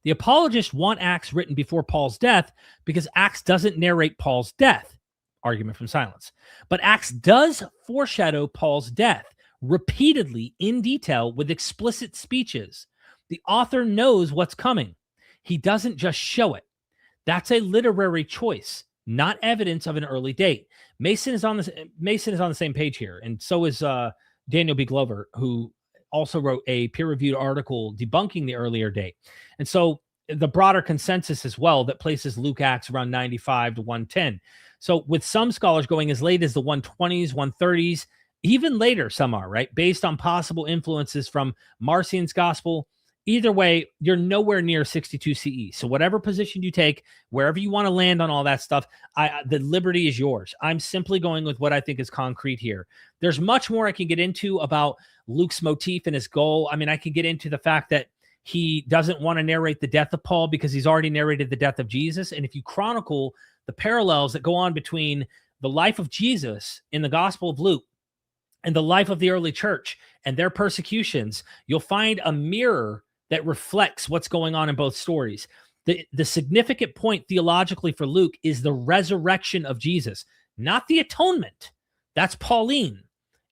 The apologists want Acts written before Paul's death because Acts doesn't narrate Paul's death. Argument from silence. But Acts does foreshadow Paul's death repeatedly in detail with explicit speeches. The author knows what's coming. He doesn't just show it. That's a literary choice, not evidence of an early date. Mason is on the same page here, and so is Daniel B. Glover, who also wrote a peer-reviewed article debunking the earlier date. And so the broader consensus as well that places Luke Acts around 95 to 110. So with some scholars going as late as the 120s, 130s, even later some are, right? Based on possible influences from Marcion's gospel. Either way, you're nowhere near 62 CE. So whatever position you take, wherever you want to land on all that stuff, the liberty is yours. I'm simply going with what I think is concrete here. There's much more I can get into about Luke's motif and his goal. I mean, I can get into the fact that he doesn't want to narrate the death of Paul because he's already narrated the death of Jesus. And if you chronicle the parallels that go on between the life of Jesus in the Gospel of Luke and the life of the early church and their persecutions, you'll find a mirror that reflects what's going on in both stories. The significant point theologically for Luke is the resurrection of Jesus, not the atonement. That's Pauline.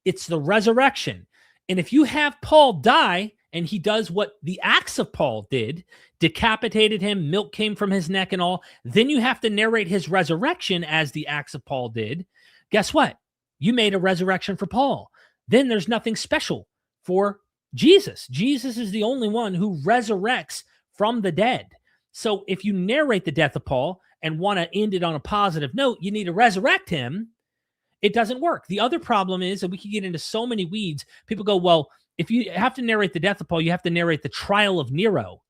It's the resurrection. And if you have Paul die, and he does what the Acts of Paul did, decapitated him, milk came from his neck and all, then you have to narrate his resurrection as the Acts of Paul did. Guess what? You made a resurrection for Paul. Then there's nothing special for Jesus. Jesus is the only one who resurrects from the dead. So if you narrate the death of Paul and want to end it on a positive note, you need to resurrect him. It doesn't work. The other problem is, and we can get into so many weeds, people go, well, if you have to narrate the death of Paul, you have to narrate the trial of Nero.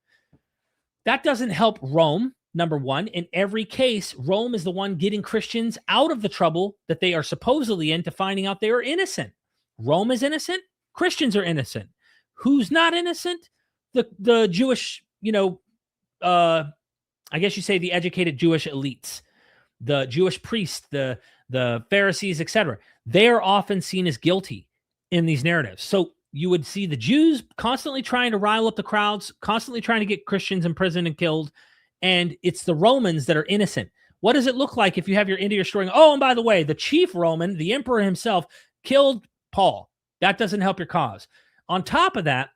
That doesn't help Rome, number one. In every case, Rome is the one getting Christians out of the trouble that they are supposedly in to finding out they are innocent. Rome is innocent. Christians are innocent. Who's not innocent? The Jewish, I guess you say the educated Jewish elites, the Jewish priests, the Pharisees, etc. They are often seen as guilty in these narratives. So you would see the Jews constantly trying to rile up the crowds, constantly trying to get Christians imprisoned and killed, and it's the Romans that are innocent. What does it look like if you have your end of your story? Oh, and by the way, the chief Roman, the emperor himself, killed Paul. That doesn't help your cause. On top of that,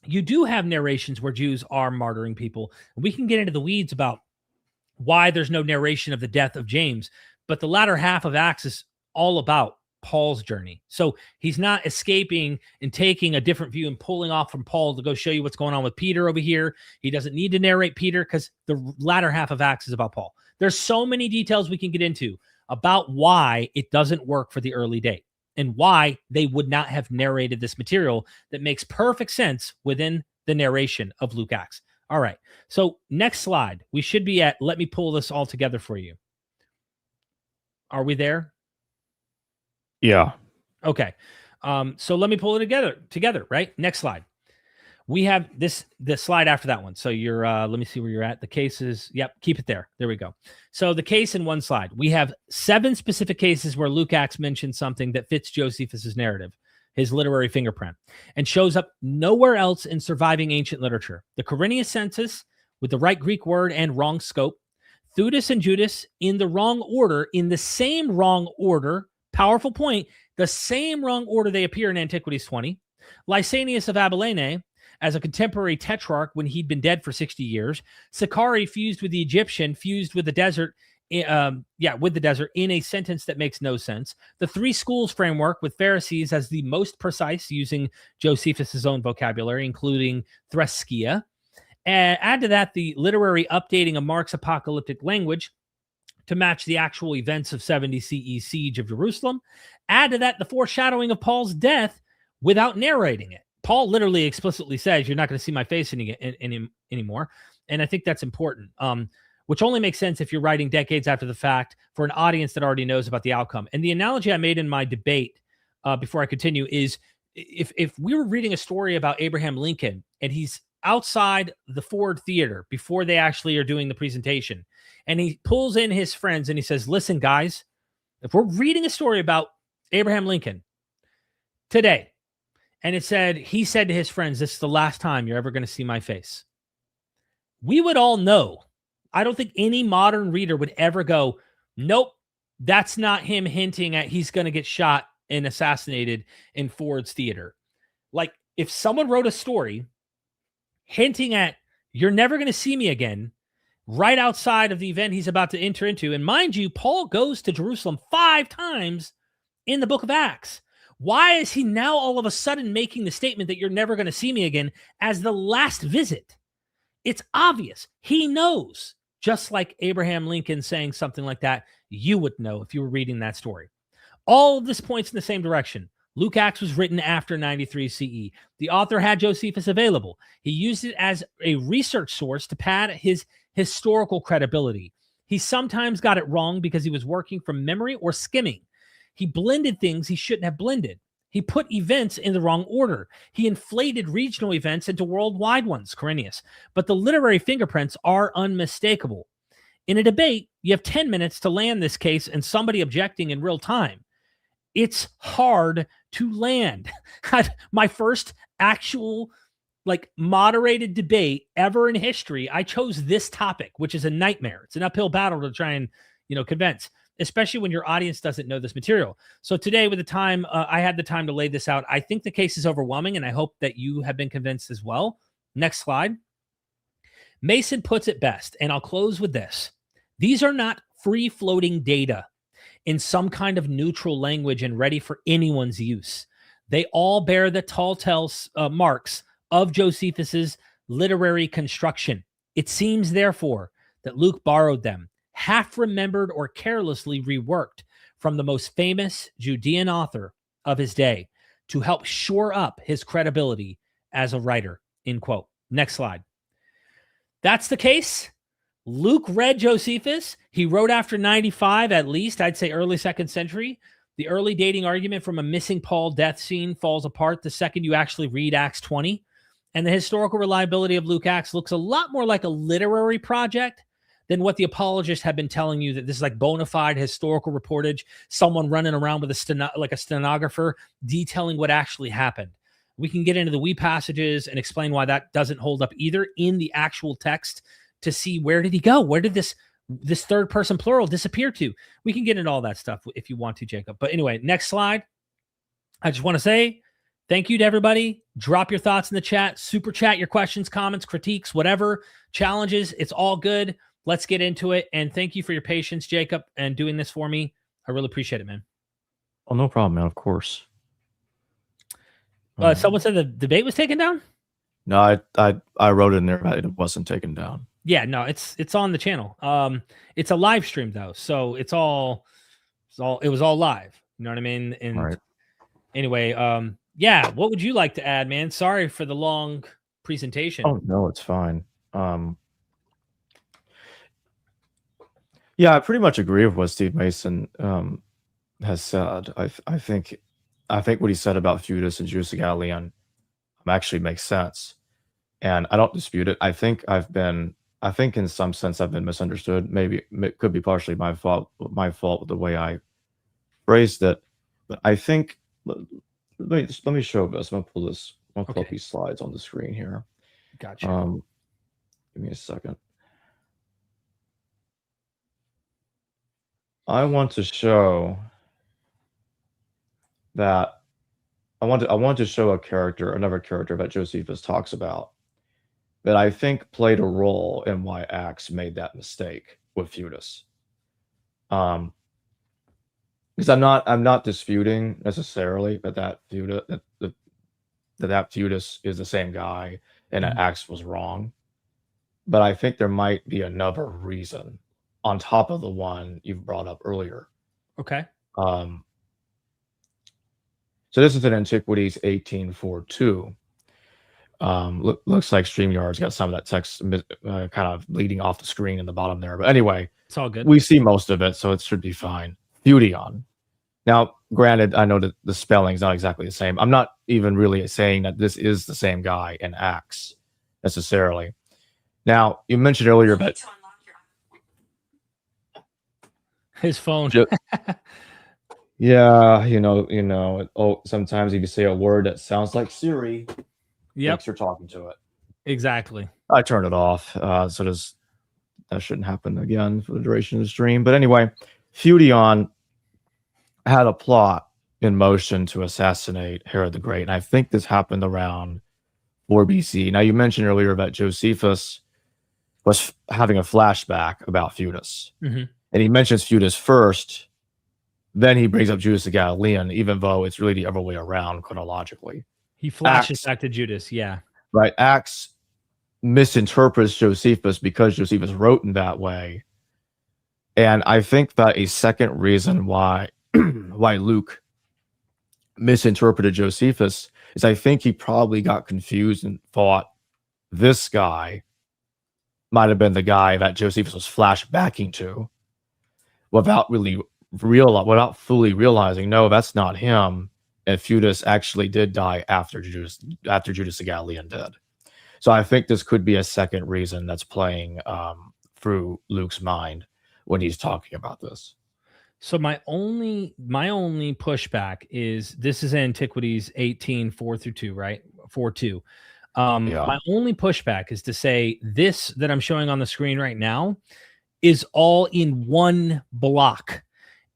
you do have narrations where Jews are martyring people. We can get into the weeds about why there's no narration of the death of James, but the latter half of Acts is all about Paul's journey. So he's not escaping and taking a different view and pulling off from Paul to go show you what's going on with Peter over here. He doesn't need to narrate Peter because the latter half of Acts is about Paul. There's so many details we can get into about why it doesn't work for the early date and why they would not have narrated this material that makes perfect sense within the narration of Luke Acts. All right. So next slide, we should be at, let me pull this all together for you. Are we there? Yeah. Okay. So let me pull it together, right? Next slide. we have the slide after that one. So you're let me see where you're at. The cases, yep, keep it there. There we go. So the case in one slide. We have 7 specific cases where Luke-Acts mentions something that fits Josephus's narrative, his literary fingerprint, and shows up nowhere else in surviving ancient literature. The Quirinius census with the right Greek word and wrong scope. Theudas and Judas in the wrong order, in the same wrong order. Powerful point. The same wrong order they appear in Antiquities 20. Lysanias of Abilene as a contemporary tetrarch when he'd been dead for 60 years. Sicarii fused with the Egyptian, fused with the desert, with the desert in a sentence that makes no sense. The 3 schools framework with Pharisees as the most precise, using Josephus' own vocabulary, including threskia. And add to that the literary updating of Mark's apocalyptic language to match the actual events of 70 CE siege of Jerusalem. Add to that the foreshadowing of Paul's death without narrating it. Paul literally explicitly says, you're not going to see my face anymore. And I think that's important, which only makes sense if you're writing decades after the fact for an audience that already knows about the outcome. And the analogy I made in my debate before I continue is if we were reading a story about Abraham Lincoln and he's outside the Ford Theater before they actually are doing the presentation, and he pulls in his friends and he says, listen, guys, if we're reading a story about Abraham Lincoln today, and he said to his friends, this is the last time you're ever going to see my face, we would all know. I don't think any modern reader would ever go, nope, that's not him hinting at he's going to get shot and assassinated in Ford's theater. Like, if someone wrote a story hinting at you're never going to see me again right outside of the event he's about to enter into, and mind you, Paul goes to Jerusalem 5 times in the book of Acts. Why is he now all of a sudden making the statement that you're never going to see me again as the last visit? It's obvious. He knows, just like Abraham Lincoln saying something like that, you would know if you were reading that story. All of this points in the same direction. Luke-Acts was written after 93 CE. The author had Josephus available. He used it as a research source to pad his historical credibility. He sometimes got it wrong because he was working from memory or skimming. He blended things he shouldn't have blended. He put events in the wrong order. He inflated regional events into worldwide ones, Quirinius. But the literary fingerprints are unmistakable. In a debate, you have 10 minutes to land this case and somebody objecting in real time. It's hard to land. My first actual moderated debate ever in history, I chose this topic, which is a nightmare. It's an uphill battle to try and, convince, especially when your audience doesn't know this material. So today, with the time, I had the time to lay this out. I think the case is overwhelming, and I hope that you have been convinced as well. Next slide. Mason puts it best, and I'll close with this. These are not free-floating data in some kind of neutral language and ready for anyone's use. They all bear the telltale marks of Josephus's literary construction. It seems, therefore, that Luke borrowed them, half-remembered or carelessly reworked from the most famous Judean author of his day to help shore up his credibility as a writer, end quote. Next slide. That's the case. Luke read Josephus. He wrote after 95, at least, I'd say early 2nd century. The early dating argument from a missing Paul death scene falls apart the second you actually read Acts 20. And the historical reliability of Luke-Acts looks a lot more like a literary project than what the apologists have been telling you, that this is like bona fide historical reportage, someone running around with a stenographer detailing what actually happened. We can get into the wee passages and explain why that doesn't hold up either in the actual text to see where did he go? Where did this third person plural disappear to? We can get into all that stuff if you want to, Jacob. But anyway, next slide. I just want to say thank you to everybody. Drop your thoughts in the chat, super chat your questions, comments, critiques, whatever, challenges. It's all good. Let's get into it. And thank you for your patience, Jacob, and doing this for me. I really appreciate it, man. Oh, no problem, man. Of course. Someone said the debate was taken down? No, I wrote in there that it wasn't taken down. Yeah, no, it's on the channel. It's a live stream though, so it was all live. You know what I mean? And all right. Anyway, yeah, what would you like to add, man? Sorry for the long presentation. Oh no, it's fine. Yeah, I pretty much agree with what Steve Mason has said. I think what he said about Theudas and Judas of Abilene actually makes sense. and I don't dispute it. I think in some sense I've been misunderstood. Maybe it could be partially my fault with the way I phrased it. But I think let me show this. I'm gonna pull this. I'll pull up these slides on the screen here. Gotcha. Give me a second. I want to show that I want to show another character that Josephus talks about that I think played a role in why Acts made that mistake with Theudas. Because I'm not disputing necessarily that Theudas is the same guy and that Acts was wrong, but I think there might be another reason on top of the one you've brought up earlier. Okay. So this is in Antiquities 18:4-2. Looks like StreamYard's got some of that text kind of leading off the screen in the bottom there. But anyway, it's all good. We see most of it, so it should be fine. Fution. Now, granted, I know that the spelling is not exactly the same. I'm not even really saying that this is the same guy in Acts necessarily. Now, you mentioned earlier that his phone. Yeah, sometimes if you say a word that sounds like Siri, thinks you're talking to it. Exactly. I turned it off, so that shouldn't happen again for the duration of the stream. But anyway, Fution had a plot in motion to assassinate Herod the Great, and I think this happened around 4 BC. Now, you mentioned earlier that Josephus was having a flashback about Theudas, and he mentions Theudas first. Then he brings up Judas the Galilean, even though it's really the other way around chronologically. He flashes back to Judas, yeah. Right. Acts misinterprets Josephus because Josephus wrote in that way. And I think that a second reason why Luke misinterpreted Josephus is I think he probably got confused and thought this guy might have been the guy that Josephus was flashbacking to without fully realizing, no, that's not him. And Theudas actually did die after Judas the Galilean did. So I think this could be a second reason that's playing through Luke's mind when he's talking about this. So my only pushback is this is Antiquities 18:4-2, right? 4:2. My only pushback is to say this that I'm showing on the screen right now is all in one block.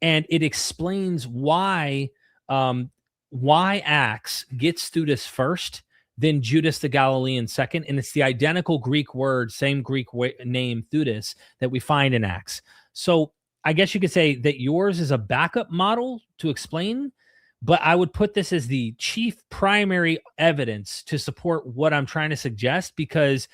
And it explains why Acts gets Theudas first, then Judas the Galilean second, and it's the identical Greek word, same Greek name Theudas that we find in Acts. So I guess you could say that yours is a backup model to explain, but I would put this as the chief primary evidence to support what I'm trying to suggest, because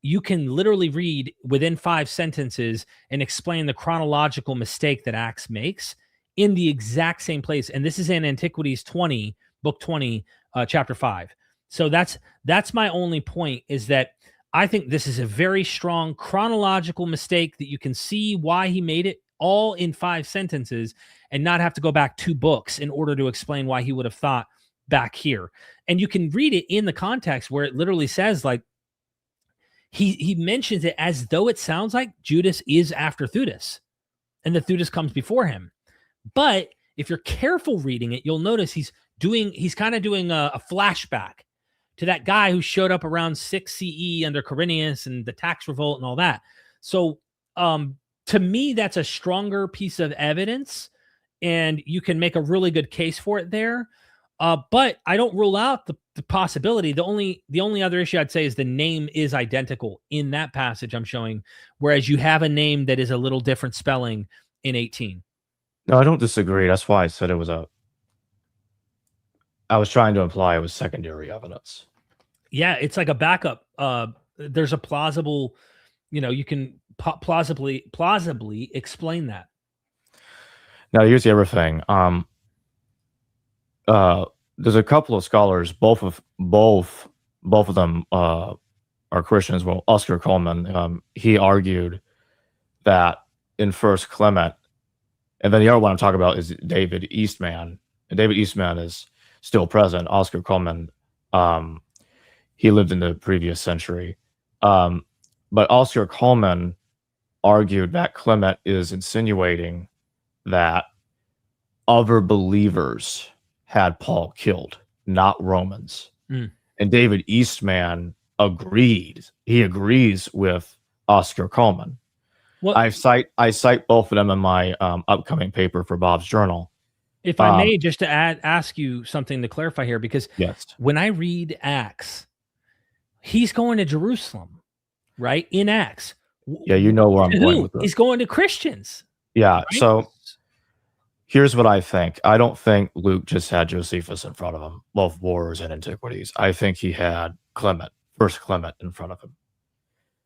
you can literally read within 5 sentences and explain the chronological mistake that Acts makes in the exact same place. And this is in Antiquities 20, book 20, chapter 5. So that's my only point, is that I think this is a very strong chronological mistake that you can see why he made it all in 5 sentences and not have to go back 2 books in order to explain why he would have thought back here. And you can read it in the context where it literally says, like, he mentions it as though it sounds like Judas is after Theudas and that Theudas comes before him. But if you're careful reading it, you'll notice he's kind of doing a flashback to that guy who showed up around 6 CE under Quirinius and the tax revolt and all that. So to me, that's a stronger piece of evidence, and you can make a really good case for it there. But I don't rule out the possibility. The only other issue I'd say is the name is identical in that passage I'm showing, whereas you have a name that is a little different spelling in 18. No, I don't disagree. That's why I said I was trying to imply it was secondary evidence. Yeah, it's like a backup. There's a plausible, you can plausibly explain that. Now, here's the other thing. There's a couple of scholars, both of them are Christians. Well, Oscar Coleman, he argued that in First Clement, and then the other one I'm talking about is David Eastman, and David Eastman is still present. Oscar Coleman, He lived in the previous century. But Oscar Coleman argued that Clement is insinuating that other believers had Paul killed, not Romans. And David Eastman agreed. He agrees with Oscar Coleman. Well, I cite both of them in my upcoming paper for Bob's Journal. If I may, just to ask you something to clarify here, because when I read Acts, he's going to Jerusalem, right? In Acts. Yeah, you know where I'm going with this. He's going to Christians. Yeah, right? So here's what I think. I don't think Luke just had Josephus in front of him, both wars and antiquities. I think he had Clement, first Clement, in front of him.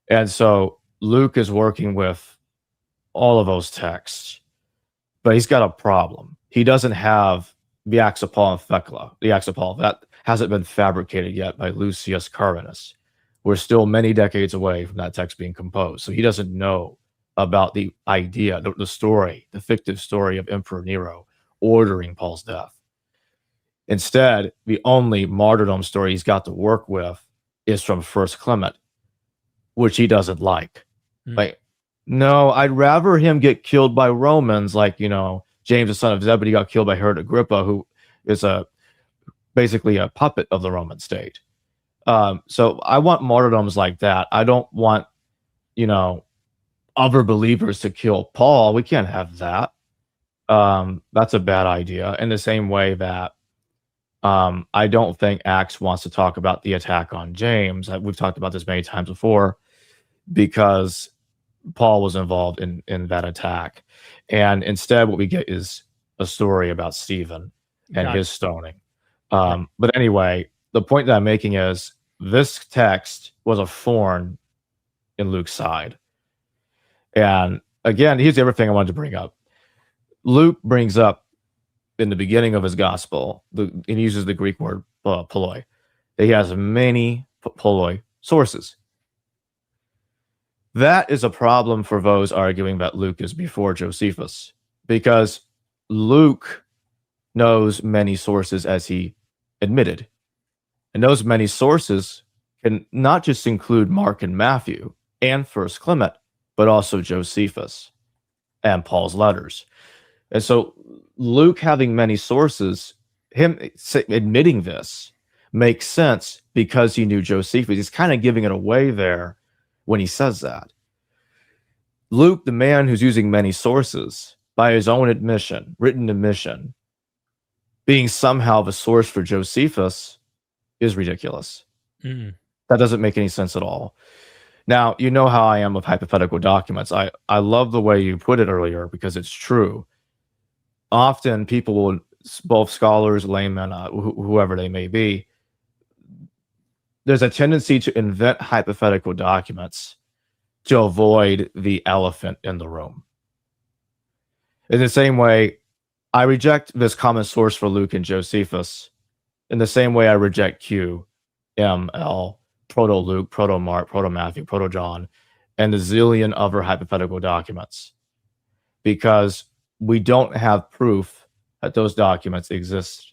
And so Luke is working with all of those texts, but he's got a problem. He doesn't have the Acts of Paul and Thecla. The Acts of Paul, that hasn't been fabricated yet by Lucius Carvinus. We're still many decades away from that text being composed. So he doesn't know about the idea, the story, the fictive story of Emperor Nero ordering Paul's death. Instead, the only martyrdom story he's got to work with is from First Clement, which he doesn't like. Like, no, I'd rather him get killed by Romans, like, James, the son of Zebedee, got killed by Herod Agrippa, who is basically a puppet of the Roman state. So I want martyrdoms like that. I don't want, other believers to kill Paul. We can't have that. That's a bad idea. In the same way that I don't think Acts wants to talk about the attack on James. We've talked about this many times before, because Paul was involved in that attack. And instead, what we get is a story about Stephen and his stoning. But anyway, the point that I'm making is this text was a thorn in Luke's side. And again, here's the other thing I wanted to bring up. Luke brings up in the beginning of his gospel, he uses the Greek word poloi. He has many poloi sources. That is a problem for those arguing that Luke is before Josephus, because Luke knows many sources, as he admitted. And those many sources can not just include Mark and Matthew and First Clement, but also Josephus and Paul's letters. And so Luke having many sources, him admitting this, makes sense because he knew Josephus. He's kind of giving it away there when he says that. Luke, the man who's using many sources, by his own admission, written admission, being somehow the source for Josephus is ridiculous. That doesn't make any sense at all. Now, you know how I am with hypothetical documents. I love the way you put it earlier, because it's true. Often people will, both scholars, laymen, whoever they may be, there's a tendency to invent hypothetical documents to avoid the elephant in the room. In the same way, I reject this common source for Luke and Josephus in the same way I reject Q, M, L, Proto-Luke, Proto-Mark, Proto-Matthew, Proto-John, and the zillion other hypothetical documents, because we don't have proof that those documents exist.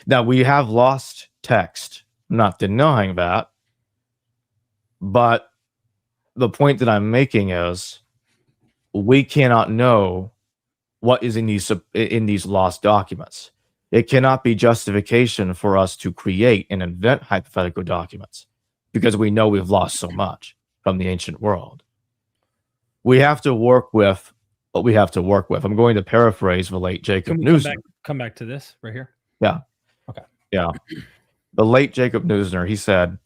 Now, we have lost text. I'm not denying that, but the point that I'm making is we cannot know what is in these lost documents. It cannot be justification for us to create and invent hypothetical documents, because we know we've lost so much from the ancient world. We have to work with what we have to work with. I'm going to paraphrase the late Jacob Neusner. Come back to this right here? Yeah. Okay. Yeah. The late Jacob Neusner, he said,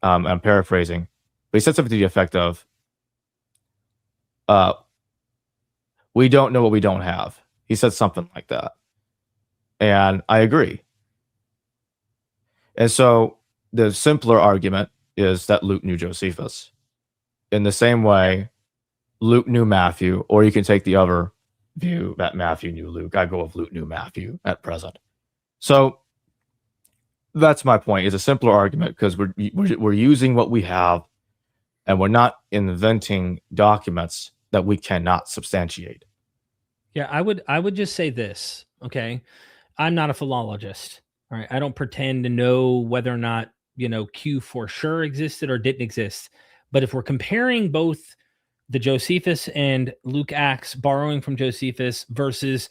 I'm paraphrasing, but he said something to the effect of, we don't know what we don't have. He said something like that. And I agree. And so the simpler argument is that Luke knew Josephus. In the same way, Luke knew Matthew, or you can take the other view that Matthew knew Luke. I go with Luke knew Matthew at present. So that's my point. It's a simpler argument because we're using what we have, and we're not inventing documents that we cannot substantiate. Yeah, I would just say this, okay? I'm not a philologist, all right? I don't pretend to know whether or not Q for sure existed or didn't exist. But if we're comparing both the Josephus and Luke Acts borrowing from Josephus versus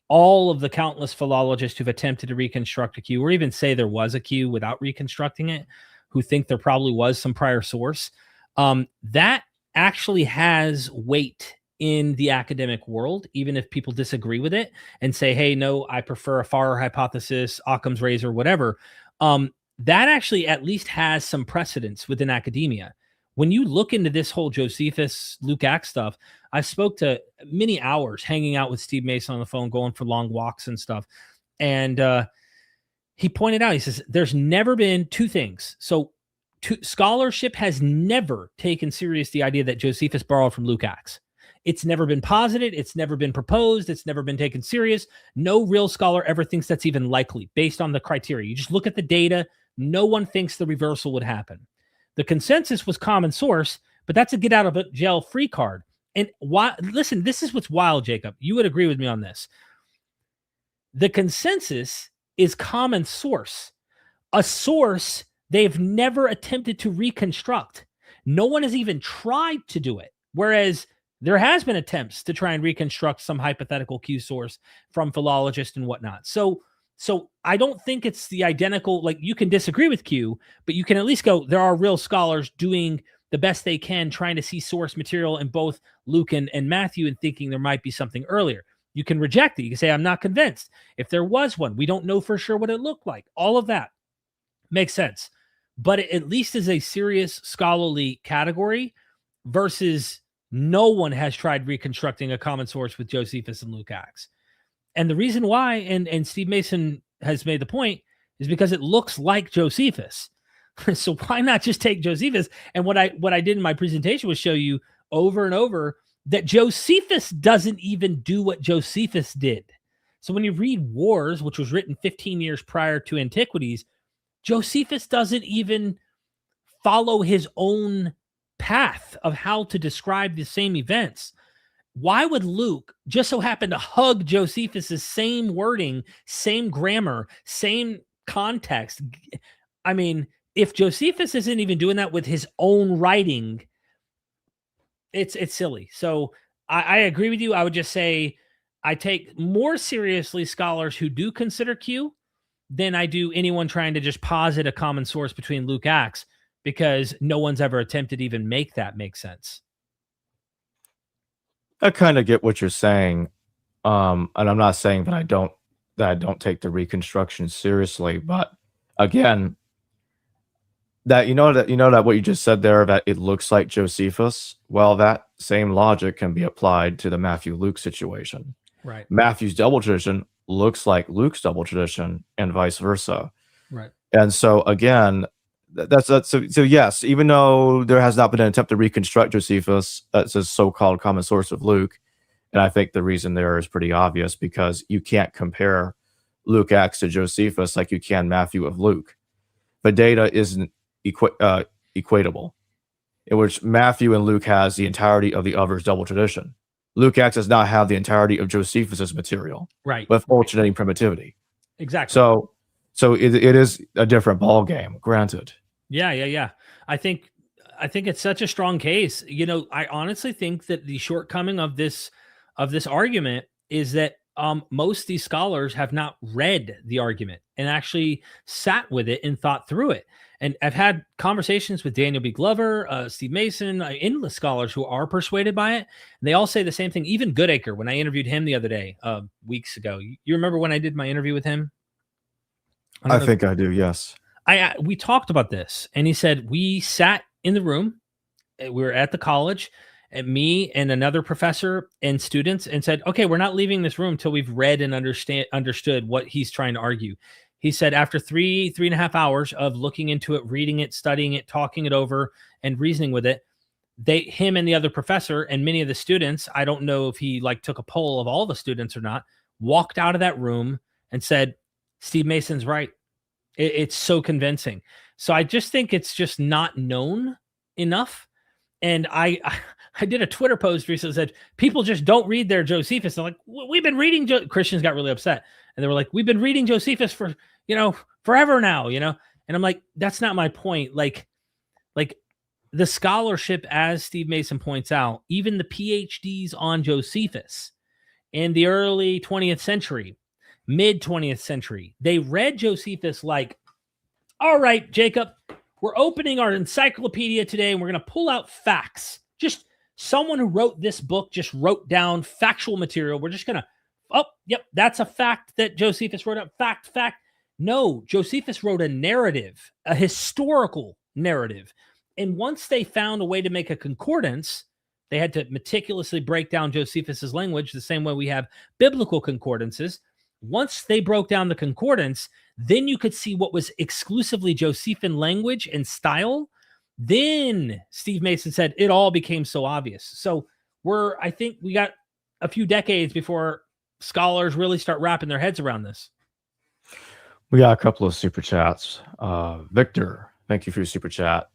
all of the countless philologists who've attempted to reconstruct a Q, or even say there was a Q without reconstructing it, who think there probably was some prior source, that actually has weight in the academic world, even if people disagree with it and say, hey, no, I prefer a Farrer hypothesis, Occam's razor, whatever. That actually at least has some precedence within academia. When you look into this whole Josephus, Luke Acts stuff, I spoke to many hours hanging out with Steve Mason on the phone, going for long walks and stuff. And he pointed out, he says, there's never been two things. So scholarship has never taken serious the idea that Josephus borrowed from Luke Acts. It's never been posited. It's never been proposed. It's never been taken serious. No real scholar ever thinks that's even likely based on the criteria. You just look at the data. No one thinks the reversal would happen. The consensus was common source, but that's a get out of jail free card. And why? Listen, this is what's wild, Jacob. You would agree with me on this. The consensus is common source, a source they've never attempted to reconstruct. No one has even tried to do it. Whereas there has been attempts to try and reconstruct some hypothetical Q source from philologists and whatnot. So I don't think it's the identical, like you can disagree with Q, but you can at least go, there are real scholars doing the best they can, trying to see source material in both Luke and Matthew and thinking there might be something earlier. You can reject it. You can say, I'm not convinced. If there was one, we don't know for sure what it looked like. All of that makes sense. But it at least is a serious scholarly category versus no one has tried reconstructing a common source with Josephus and Luke Acts. And the reason why, and Steve Mason has made the point, is because it looks like Josephus. So why not just take Josephus? And what I did in my presentation was show you over and over that Josephus doesn't even do what Josephus did. So when you read Wars, which was written 15 years prior to Antiquities, Josephus doesn't even follow his own path of how to describe the same events. Why would Luke just so happen to hug Josephus's same wording, same grammar, same context? I mean, if Josephus isn't even doing that with his own writing, it's silly. So I agree with you. I would just say I take more seriously scholars who do consider Q than I do anyone trying to just posit a common source between Luke Acts, because no one's ever attempted to even make that make sense. I kind of get what you're saying. And I'm not saying that I don't take the reconstruction seriously, but again, that what you just said there, that it looks like Josephus, well, that same logic can be applied to the Matthew-Luke situation. Right. Matthew's double tradition looks like Luke's double tradition and vice versa. Right. And so again, so yes, even though there has not been an attempt to reconstruct Josephus as a so-called common source of Luke, and I think the reason there is pretty obvious, because you can't compare Luke Acts to Josephus like you can Matthew of Luke. The data isn't equatable, in which Matthew and Luke has the entirety of the other's double tradition. Luke Acts does not have the entirety of Josephus's material, right, with alternating primitivity. Exactly. So it is a different ball game, granted. Yeah. I think it's such a strong case. I honestly think that the shortcoming of this argument is that most of these scholars have not read the argument and actually sat with it and thought through it. And I've had conversations with Daniel B. Glover, Steve Mason, endless scholars who are persuaded by it. And they all say the same thing. Even Goodacre, when I interviewed him the other day, weeks ago. You remember when I did my interview with him? I think I do, yes. We talked about this, and he said, we sat in the room, we were at the college, and me and another professor and students, and said, okay, we're not leaving this room till we've read and understood what he's trying to argue. He said after 3.5 hours of looking into it, reading it, studying it, talking it over, and reasoning with it, him and the other professor and many of the students, I don't know if he took a poll of all the students or not, walked out of that room and said, Steve Mason's right. It's so convincing. So I just think it's just not known enough. And I did a Twitter post recently that said, people just don't read their Josephus. They're like, we've been reading, Christians got really upset. And they were like, we've been reading Josephus for, forever now, And I'm like, that's not my point. Like the scholarship, as Steve Mason points out, even the PhDs on Josephus in the early 20th century, mid 20th century, they read Josephus like, all right, Jacob, we're opening our encyclopedia today and we're going to pull out facts. Just someone who wrote this book just wrote down factual material. We're just going to, oh, yep, that's a fact that Josephus wrote up. Fact. No, Josephus wrote a narrative, a historical narrative. And once they found a way to make a concordance, they had to meticulously break down Josephus's language the same way we have biblical concordances. Once they broke down the concordance, then you could see what was exclusively Josephine language and style. Then Steve Mason said it all became so obvious. So I think we got a few decades before scholars really start wrapping their heads around this. We got a couple of super chats. Victor, thank you for your super chat.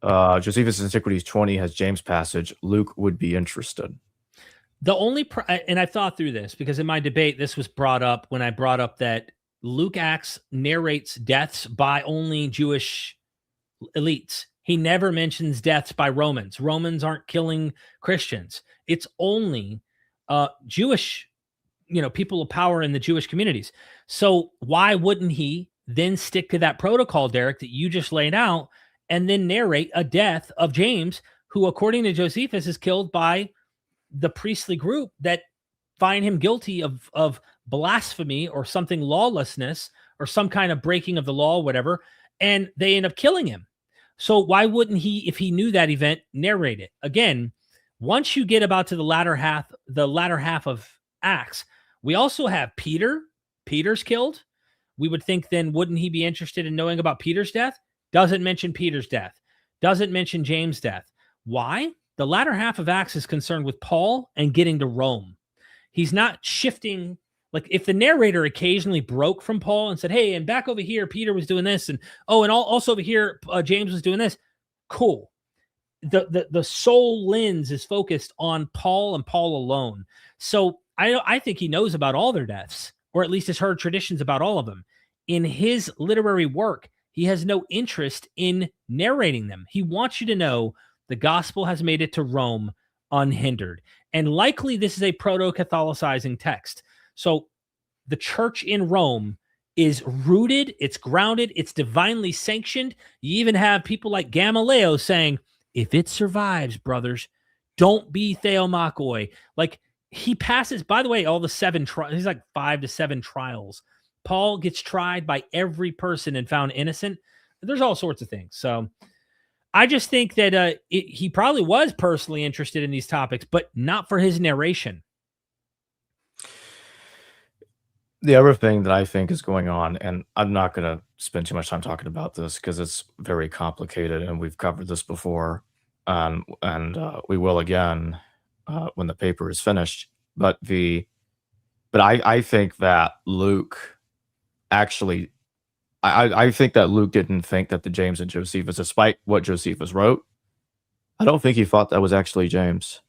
Josephus Antiquities 20 has James passage. Luke would be interested. The only, and I thought through this because in my debate, this was brought up when I brought up that Luke Acts narrates deaths by only Jewish elites. He never mentions deaths by Romans. Romans aren't killing Christians. It's only Jewish, people of power in the Jewish communities. So why wouldn't he then stick to that protocol, Derek, that you just laid out, and then narrate a death of James, who, according to Josephus, is killed by the priestly group that find him guilty of blasphemy or something, lawlessness, or some kind of breaking of the law, whatever, and they end up killing him. So why wouldn't he, if he knew that event, narrate it? Again, once you get about to the latter half of Acts, we also have Peter. Peter's killed. We would think then, wouldn't he be interested in knowing about Peter's death? Doesn't mention Peter's death. Doesn't mention James' death. Why? The latter half of Acts is concerned with Paul and getting to Rome. He's not shifting. Like if the narrator occasionally broke from Paul and said, hey, and back over here, Peter was doing this. And also over here, James was doing this. Cool. The sole lens is focused on Paul and Paul alone. So I think he knows about all their deaths, or at least has heard traditions about all of them. In his literary work, he has no interest in narrating them. He wants you to know the gospel has made it to Rome unhindered. And likely this is a proto-Catholicizing text. So the church in Rome is rooted, it's grounded, it's divinely sanctioned. You even have people like Gamaliel saying, if it survives, brothers, don't be theomachoi. Like he passes, by the way, all the 7 trials, he's like 5 to 7 trials. Paul gets tried by every person and found innocent. There's all sorts of things. So I just think that he probably was personally interested in these topics, but not for his narration. The other thing that I think is going on, and I'm not going to spend too much time talking about this because it's very complicated and we've covered this before, and we will again when the paper is finished. But I think that Luke actually, I think that Luke didn't think that the James and Josephus, despite what Josephus wrote, I don't think he thought that was actually James.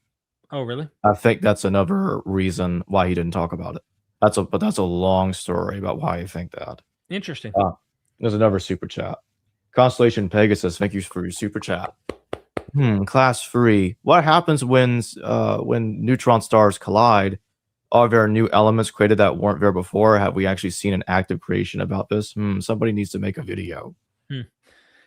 Oh, really? I think that's another reason why he didn't talk about it. But that's a long story about why I think that. Interesting. There's another super chat. Constellation Pegasus, thank you for your super chat. Class 3. What happens when neutron stars collide? Are there new elements created that weren't there before? Have we actually seen an active creation about this? Somebody needs to make a video.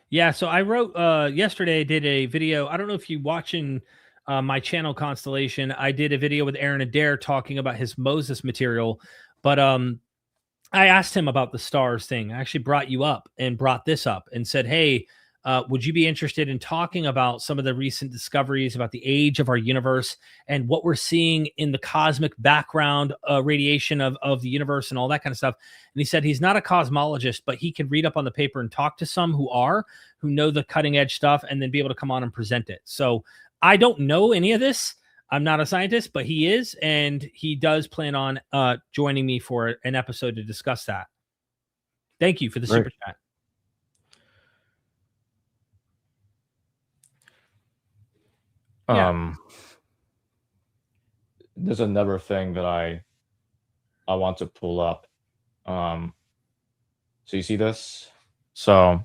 Yeah, so I wrote yesterday, I did a video. I don't know if you're watching my channel Constellation. I did a video with Aaron Adair talking about his Moses material, but I asked him about the stars thing. I actually brought you up and brought this up and said, hey, would you be interested in talking about some of the recent discoveries about the age of our universe and what we're seeing in the cosmic background radiation of the universe and all that kind of stuff? And he said he's not a cosmologist, but he can read up on the paper and talk to some who know the cutting edge stuff and then be able to come on and present it. So I don't know any of this. I'm not a scientist, but he is, and he does plan on joining me for an episode to discuss that. Thank you for the super chat. There's another thing that I want to pull up. So you see this? So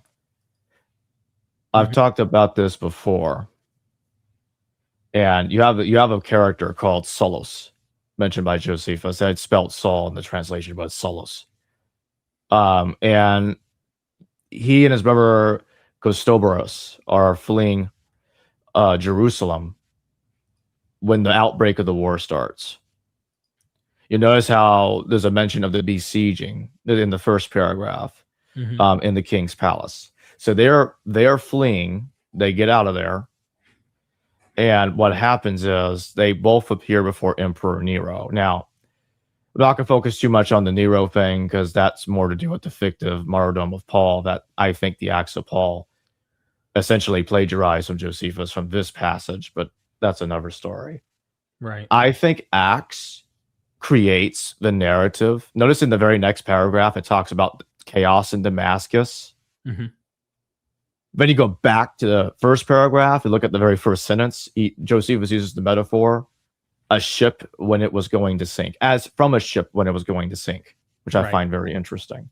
I've talked about this before. And you have a character called Solos, mentioned by Josephus. It's spelled Saul in the translation, but it's Solos. And he and his brother Costoboros are fleeing Jerusalem when the outbreak of the war starts. You notice how there's a mention of the besieging in the first paragraph in the king's palace. So they're fleeing. They get out of there. And what happens is they both appear before Emperor Nero. Now, I'm not going to focus too much on the Nero thing because that's more to do with the fictive martyrdom of Paul, that I think the Acts of Paul essentially plagiarized from Josephus from this passage, but that's another story. Right. I think Acts creates the narrative. Notice in the very next paragraph, it talks about chaos in Damascus. Then you go back to the first paragraph and look at the very first sentence. Josephus uses the metaphor, a ship when it was going to sink, as from a ship when it was going to sink, which I find very interesting.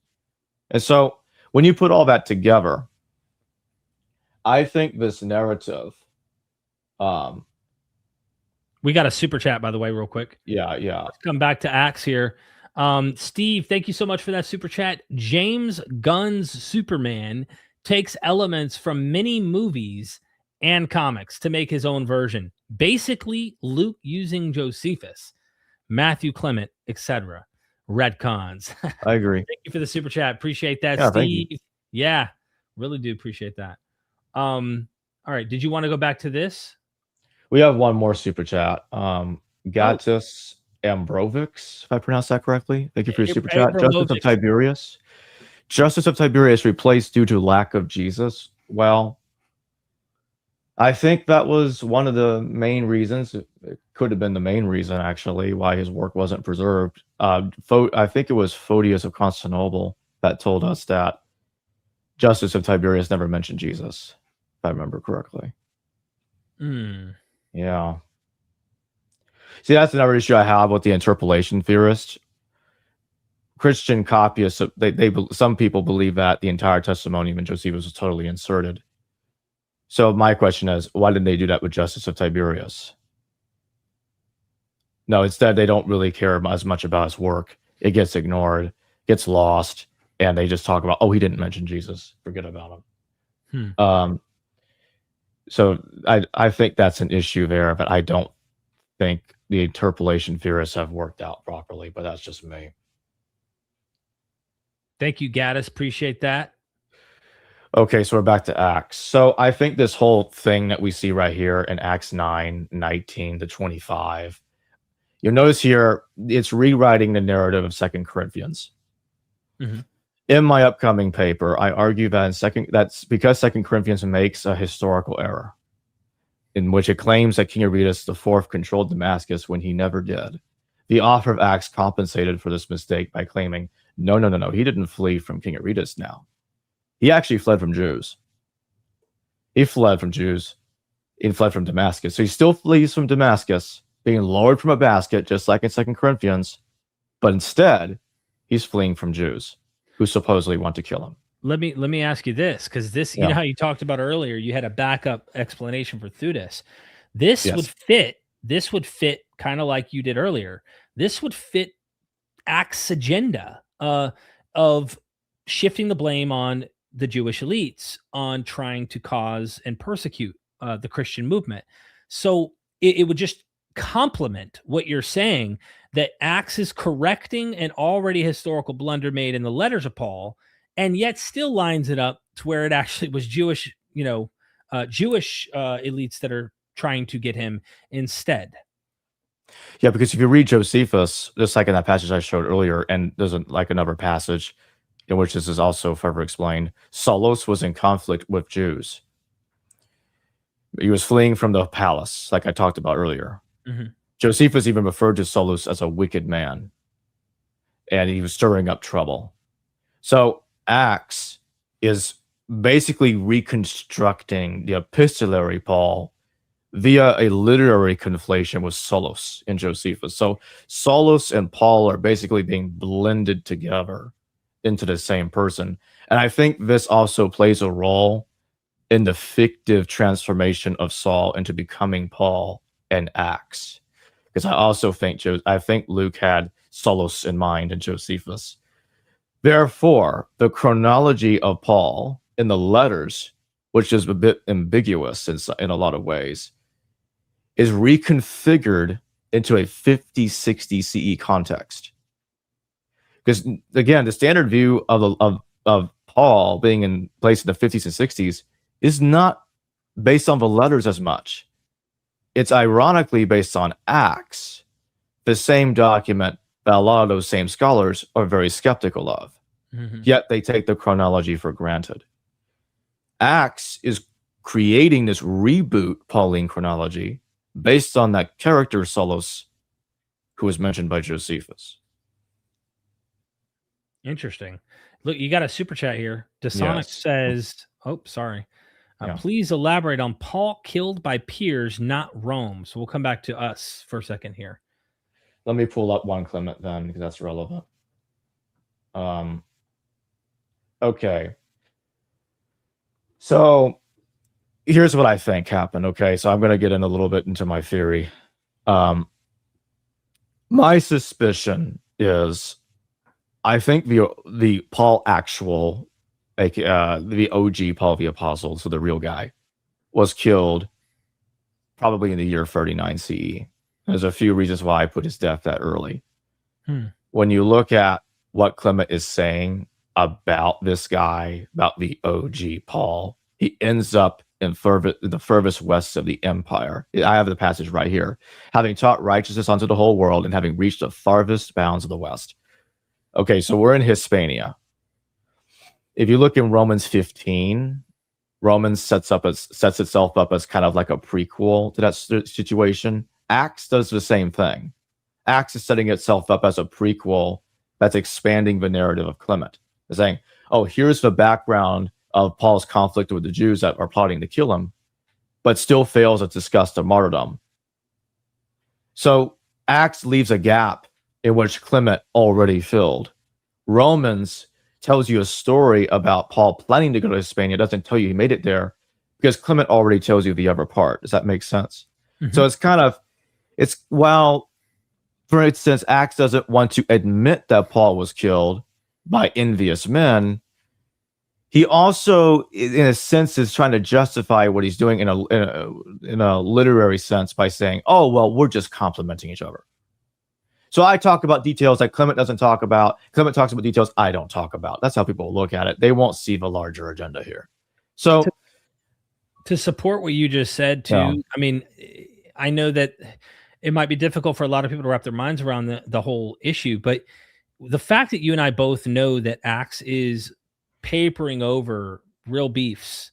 And so when you put all that together, I think this narrative... we got a super chat, by the way, real quick. Yeah. Let's come back to Acts here. Steve, thank you so much for that super chat. James Gunn's Superman takes elements from many movies and comics to make his own version. Basically, Luke using Josephus, Matthew Clement, etc. Retcons. I agree. Thank you for the super chat. Appreciate that, Yeah, Steve. Yeah, really do appreciate that. All right. Did you want to go back to this? We have one more super chat. Gatus Ambrovics, if I pronounce that correctly. Thank you for your super chat. Justice of Tiberius. Justice of Tiberius replaced due to lack of Jesus. Well, I think that was one of the main reasons. It could have been the main reason, actually, why his work wasn't preserved. I think it was Photius of Constantinople that told us that Justice of Tiberius never mentioned Jesus, if I remember correctly. Yeah. See, that's another issue I have with the interpolation theorists. Christian copyists, some people believe that the entire testimonium in Josephus was totally inserted. So my question is, why didn't they do that with Justice of Tiberius? No, instead they don't really care as much about his work. It gets ignored, gets lost, and they just talk about, oh, he didn't mention Jesus. Forget about him. So I think that's an issue there, but I don't think the interpolation theorists have worked out properly, but that's just me. Thank you, Gaddis. Appreciate that. Okay, so we're back to Acts. So I think this whole thing that we see right here in Acts 9:19 to 25, you'll notice here, it's rewriting the narrative of 2 Corinthians. In my upcoming paper, I argue that that's because 2 Corinthians makes a historical error in which it claims that King Aretas IV controlled Damascus when he never did. The author of Acts compensated for this mistake by claiming, no, he didn't flee from King Aretas now. He actually fled from Jews. He fled from Jews. He fled from Damascus. So he still flees from Damascus, being lowered from a basket, just like in 2 Corinthians, but instead, he's fleeing from Jews who supposedly want to kill him. Let me ask you this, because this, you know how you talked about earlier, you had a backup explanation for Theudas. This would fit kind of like you did earlier. This would fit Acts' agenda of shifting the blame on the Jewish elites, on trying to cause and persecute the Christian movement. So it would just complement what you're saying, that Acts is correcting an already historical blunder made in the letters of Paul, and yet still lines it up to where it actually was Jewish, Jewish elites that are trying to get him instead. Yeah, because if you read Josephus, just like in that passage I showed earlier, and there's another passage in which this is also further explained, Solos was in conflict with Jews. He was fleeing from the palace, like I talked about earlier. Josephus even referred to Solos as a wicked man, and he was stirring up trouble. So Acts is basically reconstructing the epistolary Paul via a literary conflation with Solos in Josephus. So Solos and Paul are basically being blended together into the same person. And I think this also plays a role in the fictive transformation of Saul into becoming Paul in Acts. Because I think Luke had Solus in mind and Josephus. Therefore, the chronology of Paul in the letters, which is a bit ambiguous in a lot of ways, is reconfigured into a 50-60 CE context. Because again, the standard view of Paul being in place in the 50s and 60s is not based on the letters as much. It's ironically based on Acts, the same document that a lot of those same scholars are very skeptical of. Mm-hmm. Yet they take the chronology for granted. Acts is creating this reboot Pauline chronology based on that character Solus who was mentioned by Josephus. Interesting. Look, you got a super chat here. Desonic says, oh, sorry. Please elaborate on Paul killed by peers, not Rome. So we'll come back to us for a second here. Let me pull up 1 Clement then, because that's relevant. Okay. So here's what I think happened. Okay. So I'm going to get in a little bit into my theory. My suspicion is I think the Paul actual, like the OG Paul the Apostle, so the real guy, was killed probably in the year 39 CE. There's a few reasons why I put his death that early. When you look at what Clement is saying about this guy, about the OG Paul, he ends up in the furthest west of the empire. I have the passage right here. Having taught righteousness unto the whole world and having reached the farthest bounds of the west. Okay, so we're in Hispania. If you look in Romans 15, Romans sets itself up as kind of like a prequel to that situation. Acts does the same thing. Acts is setting itself up as a prequel that's expanding the narrative of Clement. It's saying, oh, here's the background of Paul's conflict with the Jews that are plotting to kill him, but still fails to discuss the martyrdom. So Acts leaves a gap in which Clement already filled. Romans tells you a story about Paul planning to go to Hispania. It doesn't tell you he made it there because Clement already tells you the other part. Does that make sense? Mm-hmm. So while, for instance, Acts doesn't want to admit that Paul was killed by envious men, he also, in a sense, is trying to justify what he's doing in a literary sense by saying, oh, well, we're just complimenting each other. So I talk about details that Clement doesn't talk about. Clement talks about details I don't talk about. That's how people look at it. They won't see the larger agenda here. So to support what you just said, too, I mean, I know that it might be difficult for a lot of people to wrap their minds around the whole issue, but the fact that you and I both know that Acts is papering over real beefs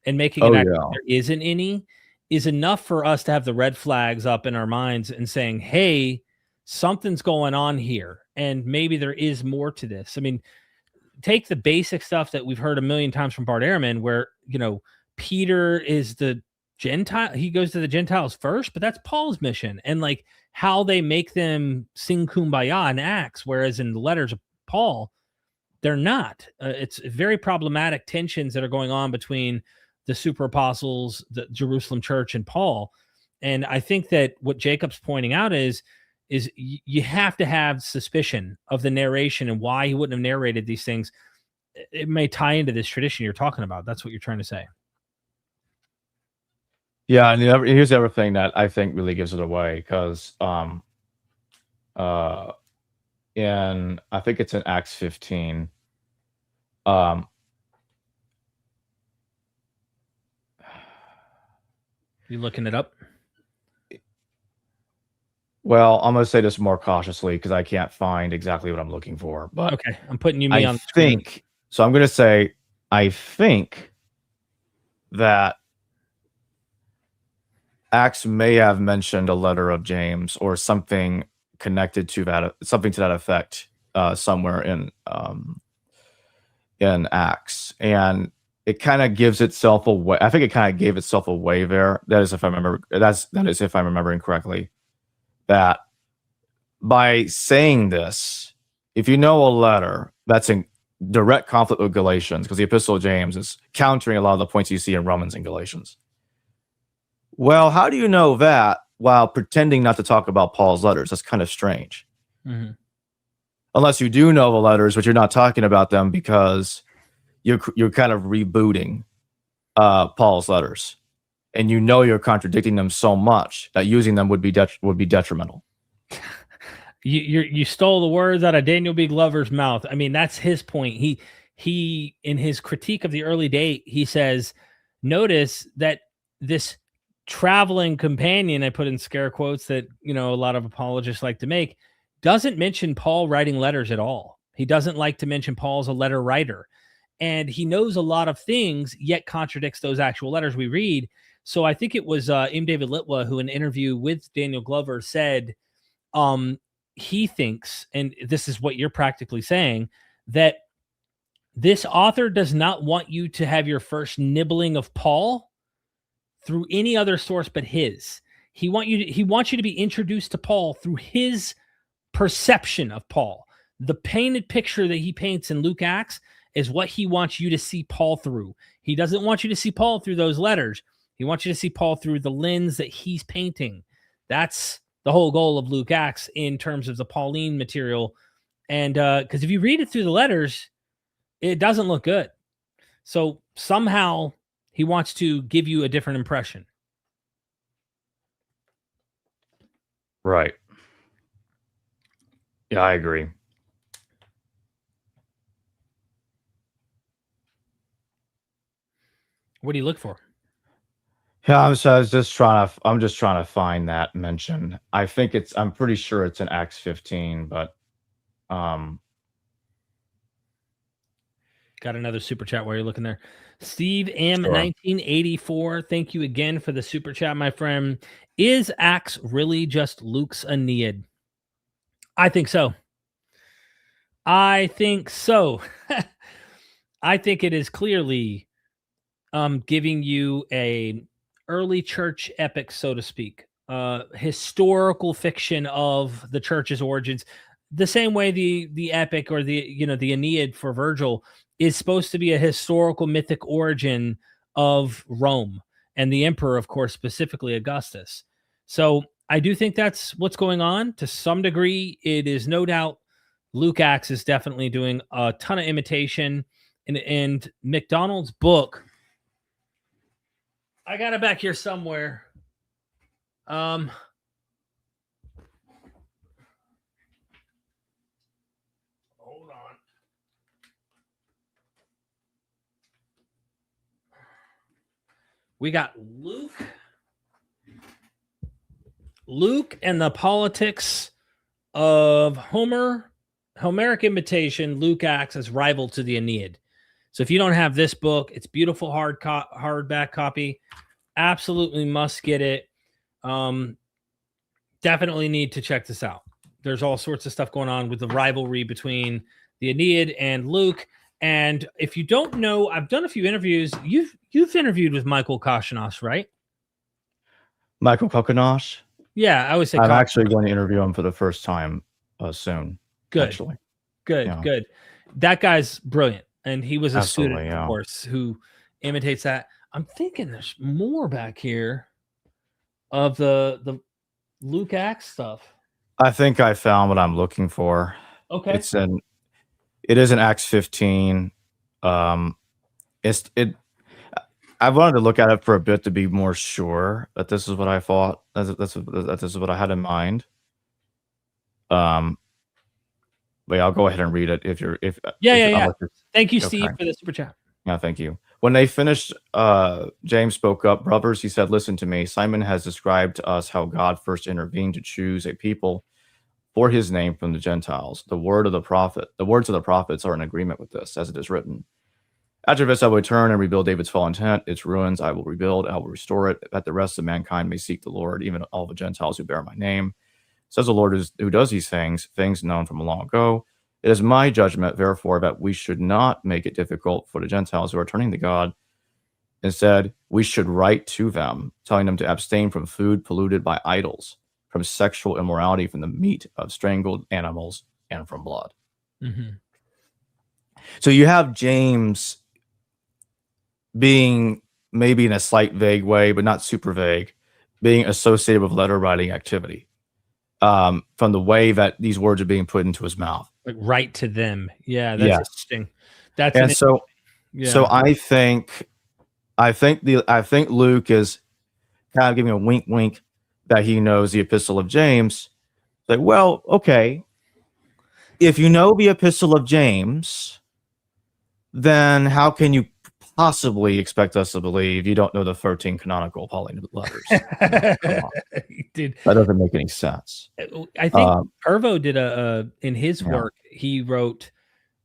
and making it act like there isn't any is enough for us to have the red flags up in our minds and saying, hey, something's going on here, and maybe there is more to this. I mean, take the basic stuff that we've heard a million times from Bart Ehrman, where, Peter is the Gentile. He goes to the Gentiles first, but that's Paul's mission. And like how they make them sing Kumbaya in Acts, whereas in the letters of Paul, they're not. It's very problematic tensions that are going on between the super apostles, the Jerusalem church, and Paul. And I think that what Jacob's pointing out is you have to have suspicion of the narration and why he wouldn't have narrated these things. It may tie into this tradition you're talking about. That's what you're trying to say. Yeah, and here's the other thing that I think really gives it away, because I think it's in Acts 15. You looking it up? Well, I'm going to say this more cautiously because I can't find exactly what I'm looking for. But okay, I'm putting me on the screen. So I'm going to say, I think that Acts may have mentioned a letter of James or something connected to that, something to that effect, somewhere in Acts, and it kind of gives itself away. I think it kind of gave itself away there. That is if I remember. That is if I'm remembering correctly. That by saying this, if you know a letter that's direct conflict with Galatians, because the Epistle of James is countering a lot of the points you see in Romans and Galatians. Well, how do you know that while pretending not to talk about Paul's letters? That's kind of strange. Mm-hmm. Unless you do know the letters, but you're not talking about them because you're kind of rebooting Paul's letters, and you know you're contradicting them so much that using them would be detrimental. You stole the words out of Daniel B. Glover's mouth. I mean, that's his point. He in his critique of the early date, he says, notice that this traveling companion, I put in scare quotes that, a lot of apologists like to make, doesn't mention Paul writing letters at all. He doesn't like to mention Paul's a letter writer. And he knows a lot of things, yet contradicts those actual letters we read. So I think it was M. David Litwa who in an interview with Daniel Glover said, he thinks, and this is what you're practically saying, that this author does not want you to have your first nibbling of Paul through any other source but his. He wants you to be introduced to Paul through his perception of Paul. The painted picture that he paints in Luke Acts is what he wants you to see Paul through. He doesn't want you to see Paul through those letters. He wants you to see Paul through the lens that he's painting. That's the whole goal of Luke Acts in terms of the Pauline material. And because if you read it through the letters, it doesn't look good. So somehow he wants to give you a different impression. Right. Yeah, I agree. What do you look for? Yeah, I'm just trying to find that mention. I'm pretty sure it's in Acts 15, but got another super chat while you're looking there. Steve M. Sure. 1984. Thank you again for the super chat, my friend. Is Acts really just Luke's Aeneid? I think so. I think it is clearly giving you a early church epic, so to speak, historical fiction of the church's origins, the same way the epic or the Aeneid for Virgil is supposed to be a historical mythic origin of Rome and the emperor, of course, specifically Augustus. So I do think that's what's going on to some degree. It is no doubt Luke Acts is definitely doing a ton of imitation, and McDonald's book, I got it back here somewhere. Hold on. We got Luke and the Politics of Homeric Imitation. Luke Acts as rival to the Aeneid. So if you don't have this book, it's beautiful hardback copy. Absolutely must get it. Definitely need to check this out. There's all sorts of stuff going on with the rivalry between the Aeneid and Luke. And if you don't know, I've done a few interviews. You've interviewed with Michael Koshinosh, right? Michael Koshinosh? Yeah, I would say I'm actually going to interview him for the first time soon. Good. Actually. Good, yeah. Good. That guy's brilliant. And he was a Absolutely, student, of course, who imitates that. I'm thinking there's more back here of the Luke Acts stuff. I think I found what I'm looking for. Okay. It is in Acts 15. I wanted to look at it for a bit to be more sure that this is what I thought. That this is what I had in mind. But yeah, I'll go ahead and read it Yeah. Thank you, Steve, for the super chat. Yeah, thank you. When they finished, James spoke up. Brothers, he said, listen to me. Simon has described to us how God first intervened to choose a people for his name from the Gentiles. The words of the prophets are in agreement with this, as it is written. After this, I will return and rebuild David's fallen tent. Its ruins I will rebuild. I will restore it, that the rest of mankind may seek the Lord, even all the Gentiles who bear my name. Says the Lord who does these things known from long ago. It is my judgment, therefore, that we should not make it difficult for the Gentiles who are turning to God. Instead, we should write to them, telling them to abstain from food polluted by idols, from sexual immorality, from the meat of strangled animals, and from blood. Mm-hmm. So you have James being, maybe in a slight vague way, but not super vague, being associated with letter writing activity, from the way that these words are being put into his mouth. Like right to them. Yeah, that's Yes. interesting. That's And so I think Luke is kind of giving a wink wink that he knows the Epistle of James. Like, well, okay, if you know the Epistle of James, then how can you possibly expect us to believe you don't know the 13 canonical Pauline letters? Dude, that doesn't make any sense. I think Pervo did in his work, he wrote,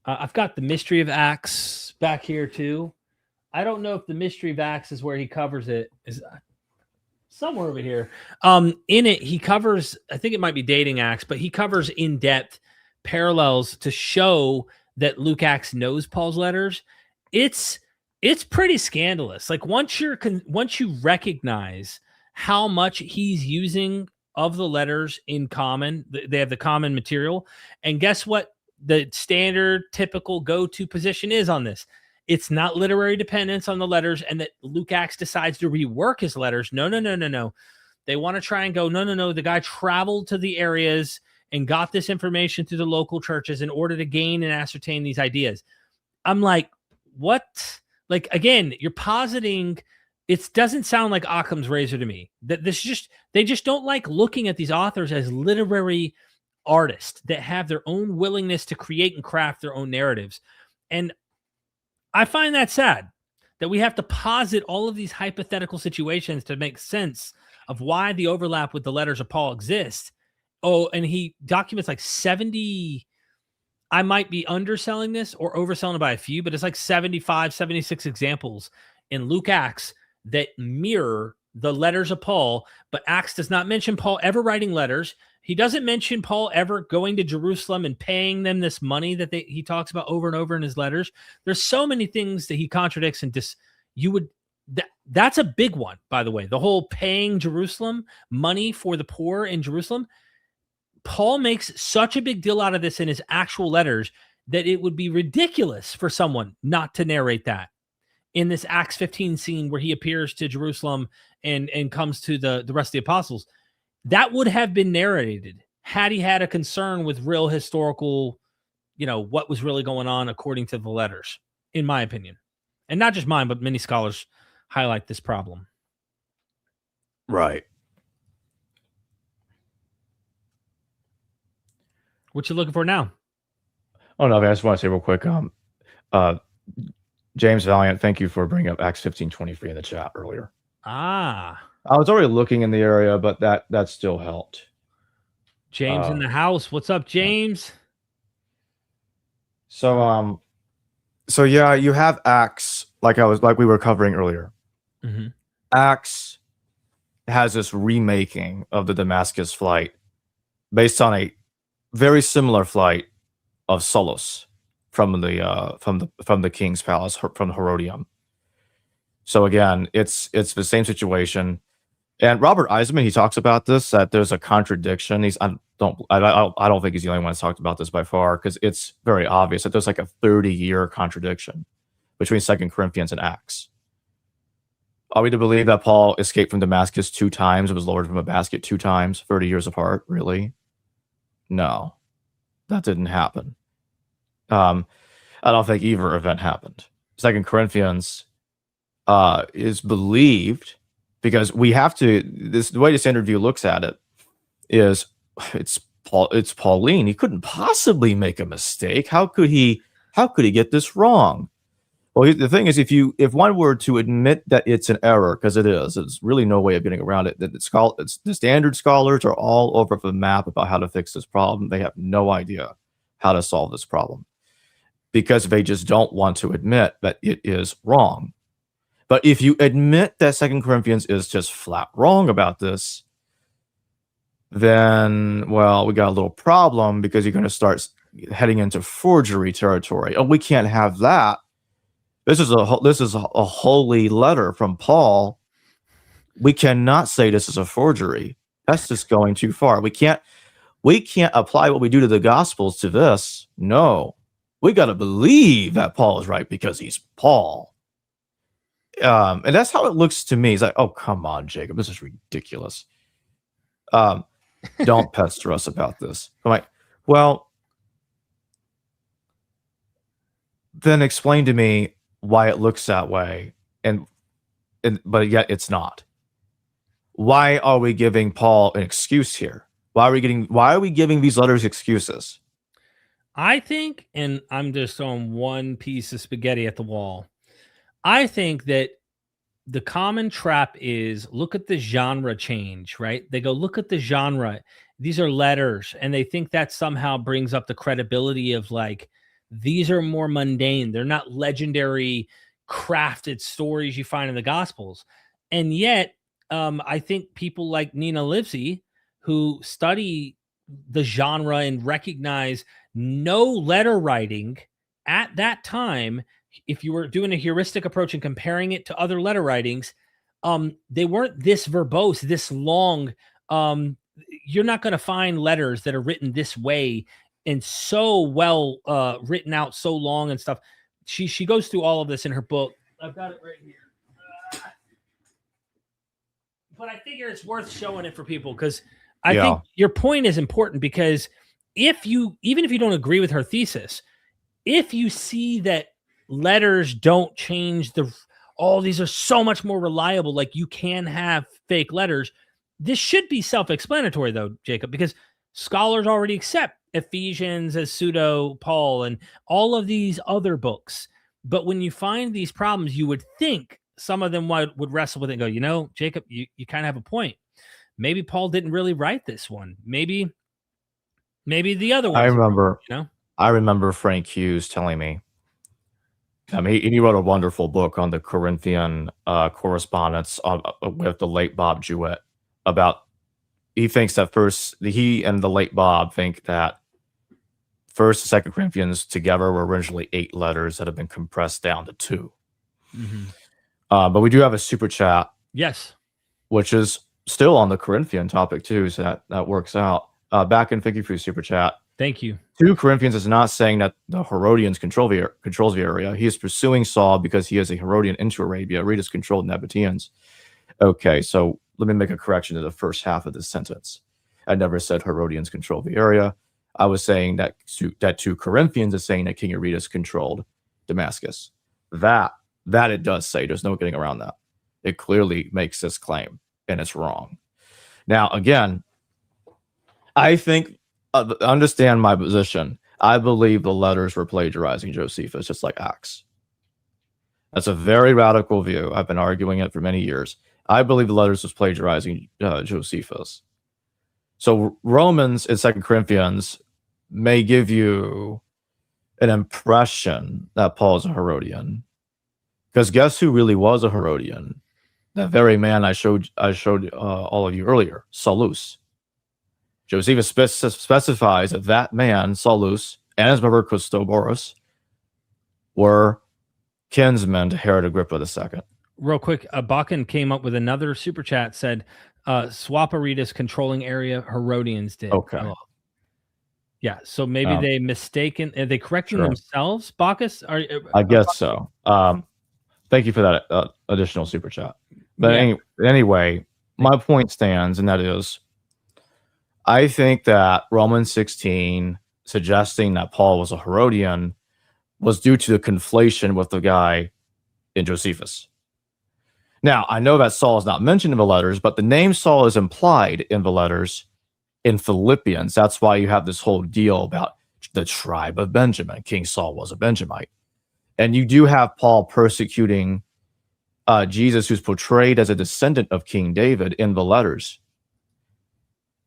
I've got the Mystery of Acts back here too. I don't know if the Mystery of Acts is where he covers it. Is somewhere over here. In it, he covers, I think it might be dating Acts, but he covers in depth parallels to show that Luke Acts knows Paul's letters. It's pretty scandalous. Like once you recognize how much he's using of the letters in common, they have the common material. And guess what the standard typical go-to position is on this? It's not literary dependence on the letters, and that Luke Acts decides to rework his letters. No. They want to try and go, no. The guy traveled to the areas and got this information through the local churches in order to gain and ascertain these ideas. I'm like, what? Like, again, you're positing, it doesn't sound like Occam's razor to me. That they just don't like looking at these authors as literary artists that have their own willingness to create and craft their own narratives. And I find that sad that we have to posit all of these hypothetical situations to make sense of why the overlap with the letters of Paul exists. Oh, and he documents like 70, I might be underselling this or overselling it by a few, but it's like 75, 76 examples in Luke Acts that mirror the letters of Paul, but Acts does not mention Paul ever writing letters. He doesn't mention Paul ever going to Jerusalem and paying them this money that he talks about over and over in his letters. There's so many things that he contradicts, and that's a big one, by the way. The whole paying Jerusalem money for the poor in Jerusalem. Paul makes such a big deal out of this in his actual letters that it would be ridiculous for someone not to narrate that in this Acts 15 scene where he appears to Jerusalem and comes to the rest of the apostles. That would have been narrated had he had a concern with real historical, what was really going on according to the letters, in my opinion. And not just mine, but many scholars highlight this problem. Right. What you looking for now? Oh, no, I just want to say real quick, James Valiant, thank you for bringing up Acts 15:23 in the chat earlier. I was already looking in the area, but that still helped. James in the house. What's up, James? So yeah, you have Acts like we were covering earlier. Mm-hmm. Acts has this remaking of the Damascus flight based on a very similar flight of Solus from the king's palace, from Herodium. So again, it's the same situation. And Robert Eisman, he talks about this, that there's a contradiction. I don't think he's the only one that's talked about this by far, because it's very obvious that there's like a 30-year contradiction between 2 Corinthians and Acts. Are we to believe that Paul escaped from Damascus 2 times and was lowered from a basket 2 times, 30 years apart? Really? No, that didn't happen. I don't think either event happened. 2 Corinthians is believed, because we have to, the way the standard view looks at it is it's Pauline. He couldn't possibly make a mistake. How could he get this wrong? Well, the thing is, if one were to admit that it's an error, because there's really no way of getting around it. The standard scholars are all over the map about how to fix this problem. They have no idea how to solve this problem, because they just don't want to admit that it is wrong. But if you admit that 2 Corinthians is just flat wrong about this, then, well, we got a little problem, because you're going to start heading into forgery territory. Oh, we can't have that. This is a holy letter from Paul. We cannot say this is a forgery. That's just going too far. We can't apply what we do to the Gospels to this. No, we got to believe that Paul is right because he's Paul. And that's how it looks to me. It's like, oh, come on, Jacob, this is ridiculous. Don't pester us about this. I'm like, well, then explain to me why it looks that way, but yet it's not. Why are we giving Paul an excuse here? Why are we giving these letters excuses? I think, and I'm just throwing one piece of spaghetti at the wall, I think that the common trap is look at the genre change, right? They go, look at the genre. These are letters, and they think that somehow brings up the credibility of like, these are more mundane. They're not legendary, crafted stories you find in the Gospels. And yet, I think people like Nina Livesey, who study the genre and recognize no letter writing at that time, if you were doing a heuristic approach and comparing it to other letter writings, they weren't this verbose, this long. You're not going to find letters that are written this way and so well written out, so long and stuff. She goes through all of this in her book. I've got it right here. But I figure it's worth showing it for people because I think your point is important, because even if you don't agree with her thesis, if you see that letters don't change these are so much more reliable, like you can have fake letters. This should be self-explanatory though, Jacob, because scholars already accept Ephesians as pseudo Paul and all of these other books. But when you find these problems, you would think some of them would wrestle with it and go, Jacob, you kind of have a point. Maybe Paul didn't really write this one. Maybe the other one. I remember Frank Hughes telling me, he wrote a wonderful book on the Corinthian correspondence with the late Bob Jewett about, he thinks that he and the late Bob think that 1st and 2nd Corinthians together were originally 8 letters that have been compressed down to 2. Mm-hmm. But we do have a super chat. Yes. Which is still on the Corinthian topic too, so that works out. Back in, thank you for your super chat. Thank you. 2 Corinthians is not saying that the Herodians controls the area. He is pursuing Saul because he is a Herodian into Arabia. Read is controlled Nabateans. Okay, so let me make a correction to the first half of this sentence. I never said Herodians control the area. I was saying that 2 Corinthians is saying that King Aretas controlled Damascus. That it does say. There's no getting around that. It clearly makes this claim, and it's wrong. Now, again, I think, understand my position. I believe the letters were plagiarizing Josephus, just like Acts. That's a very radical view. I've been arguing it for many years. I believe the letters was plagiarizing Josephus. So Romans and 2 Corinthians may give you an impression that Paul is a Herodian. Because guess who really was a Herodian? That very man I showed all of you earlier, Saulus. Josephus specifies that man, Saulus, and his brother Christoborus were kinsmen to Herod Agrippa II. Real quick, Bakken came up with another super chat, said, Swaparitas controlling area, Herodians did. Okay. Oh. Yeah, so maybe they mistaken, are they correcting themselves, Bacchus? I guess so. Thank you for that additional super chat. But anyway, my point stands, and that is, I think that Romans 16 suggesting that Paul was a Herodian was due to the conflation with the guy in Josephus. Now, I know that Saul is not mentioned in the letters, but the name Saul is implied in the letters in Philippians. That's why you have this whole deal about the tribe of Benjamin. King Saul was a Benjamite. And you do have Paul persecuting Jesus, who's portrayed as a descendant of King David in the letters.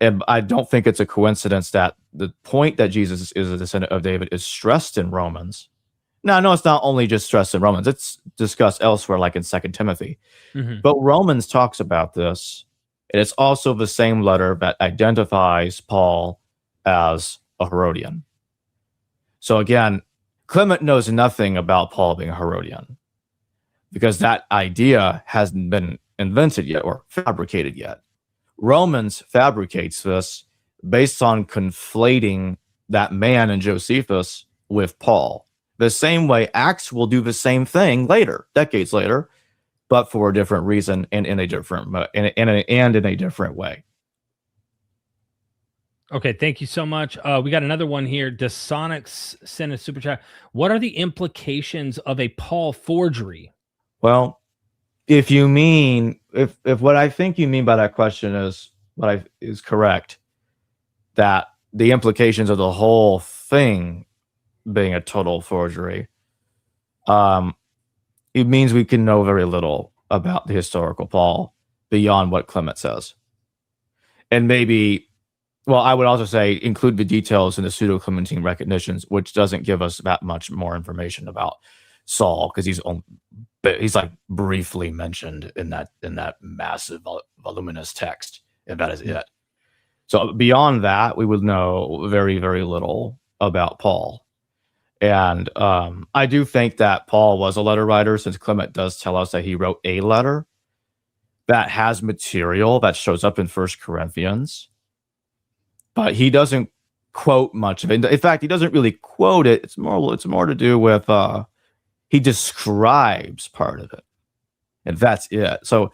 And I don't think it's a coincidence that the point that Jesus is a descendant of David is stressed in Romans. Now, I know it's not only just stressed in Romans. It's discussed elsewhere, like in 2 Timothy. Mm-hmm. But Romans talks about this. And it's also the same letter that identifies Paul as a Herodian. So again, Clement knows nothing about Paul being a Herodian, because that idea hasn't been invented yet or fabricated yet. Romans fabricates this based on conflating that man in Josephus with Paul. The same way Acts will do the same thing later, decades later, but for a different reason and in a different in a different way. Okay, thank you so much. We got another one here. Desonics sent a super chat. What are the implications of a Paul forgery? Well, if you mean if what I think you mean by that question is correct, that the implications of the whole thing being a total forgery, it means we can know very little about the historical Paul beyond what Clement says. And maybe, well, I would also say include the details in the pseudo-Clementine recognitions, which doesn't give us that much more information about Saul, because he's like briefly mentioned in that massive voluminous text, and that is it. So beyond that, we would know very, very little about Paul. And I do think that Paul was a letter writer, since Clement does tell us that he wrote a letter that has material that shows up in 1 Corinthians, but he doesn't quote much of it. In fact, he doesn't really quote it. It's more to do with he describes part of it, and that's it. So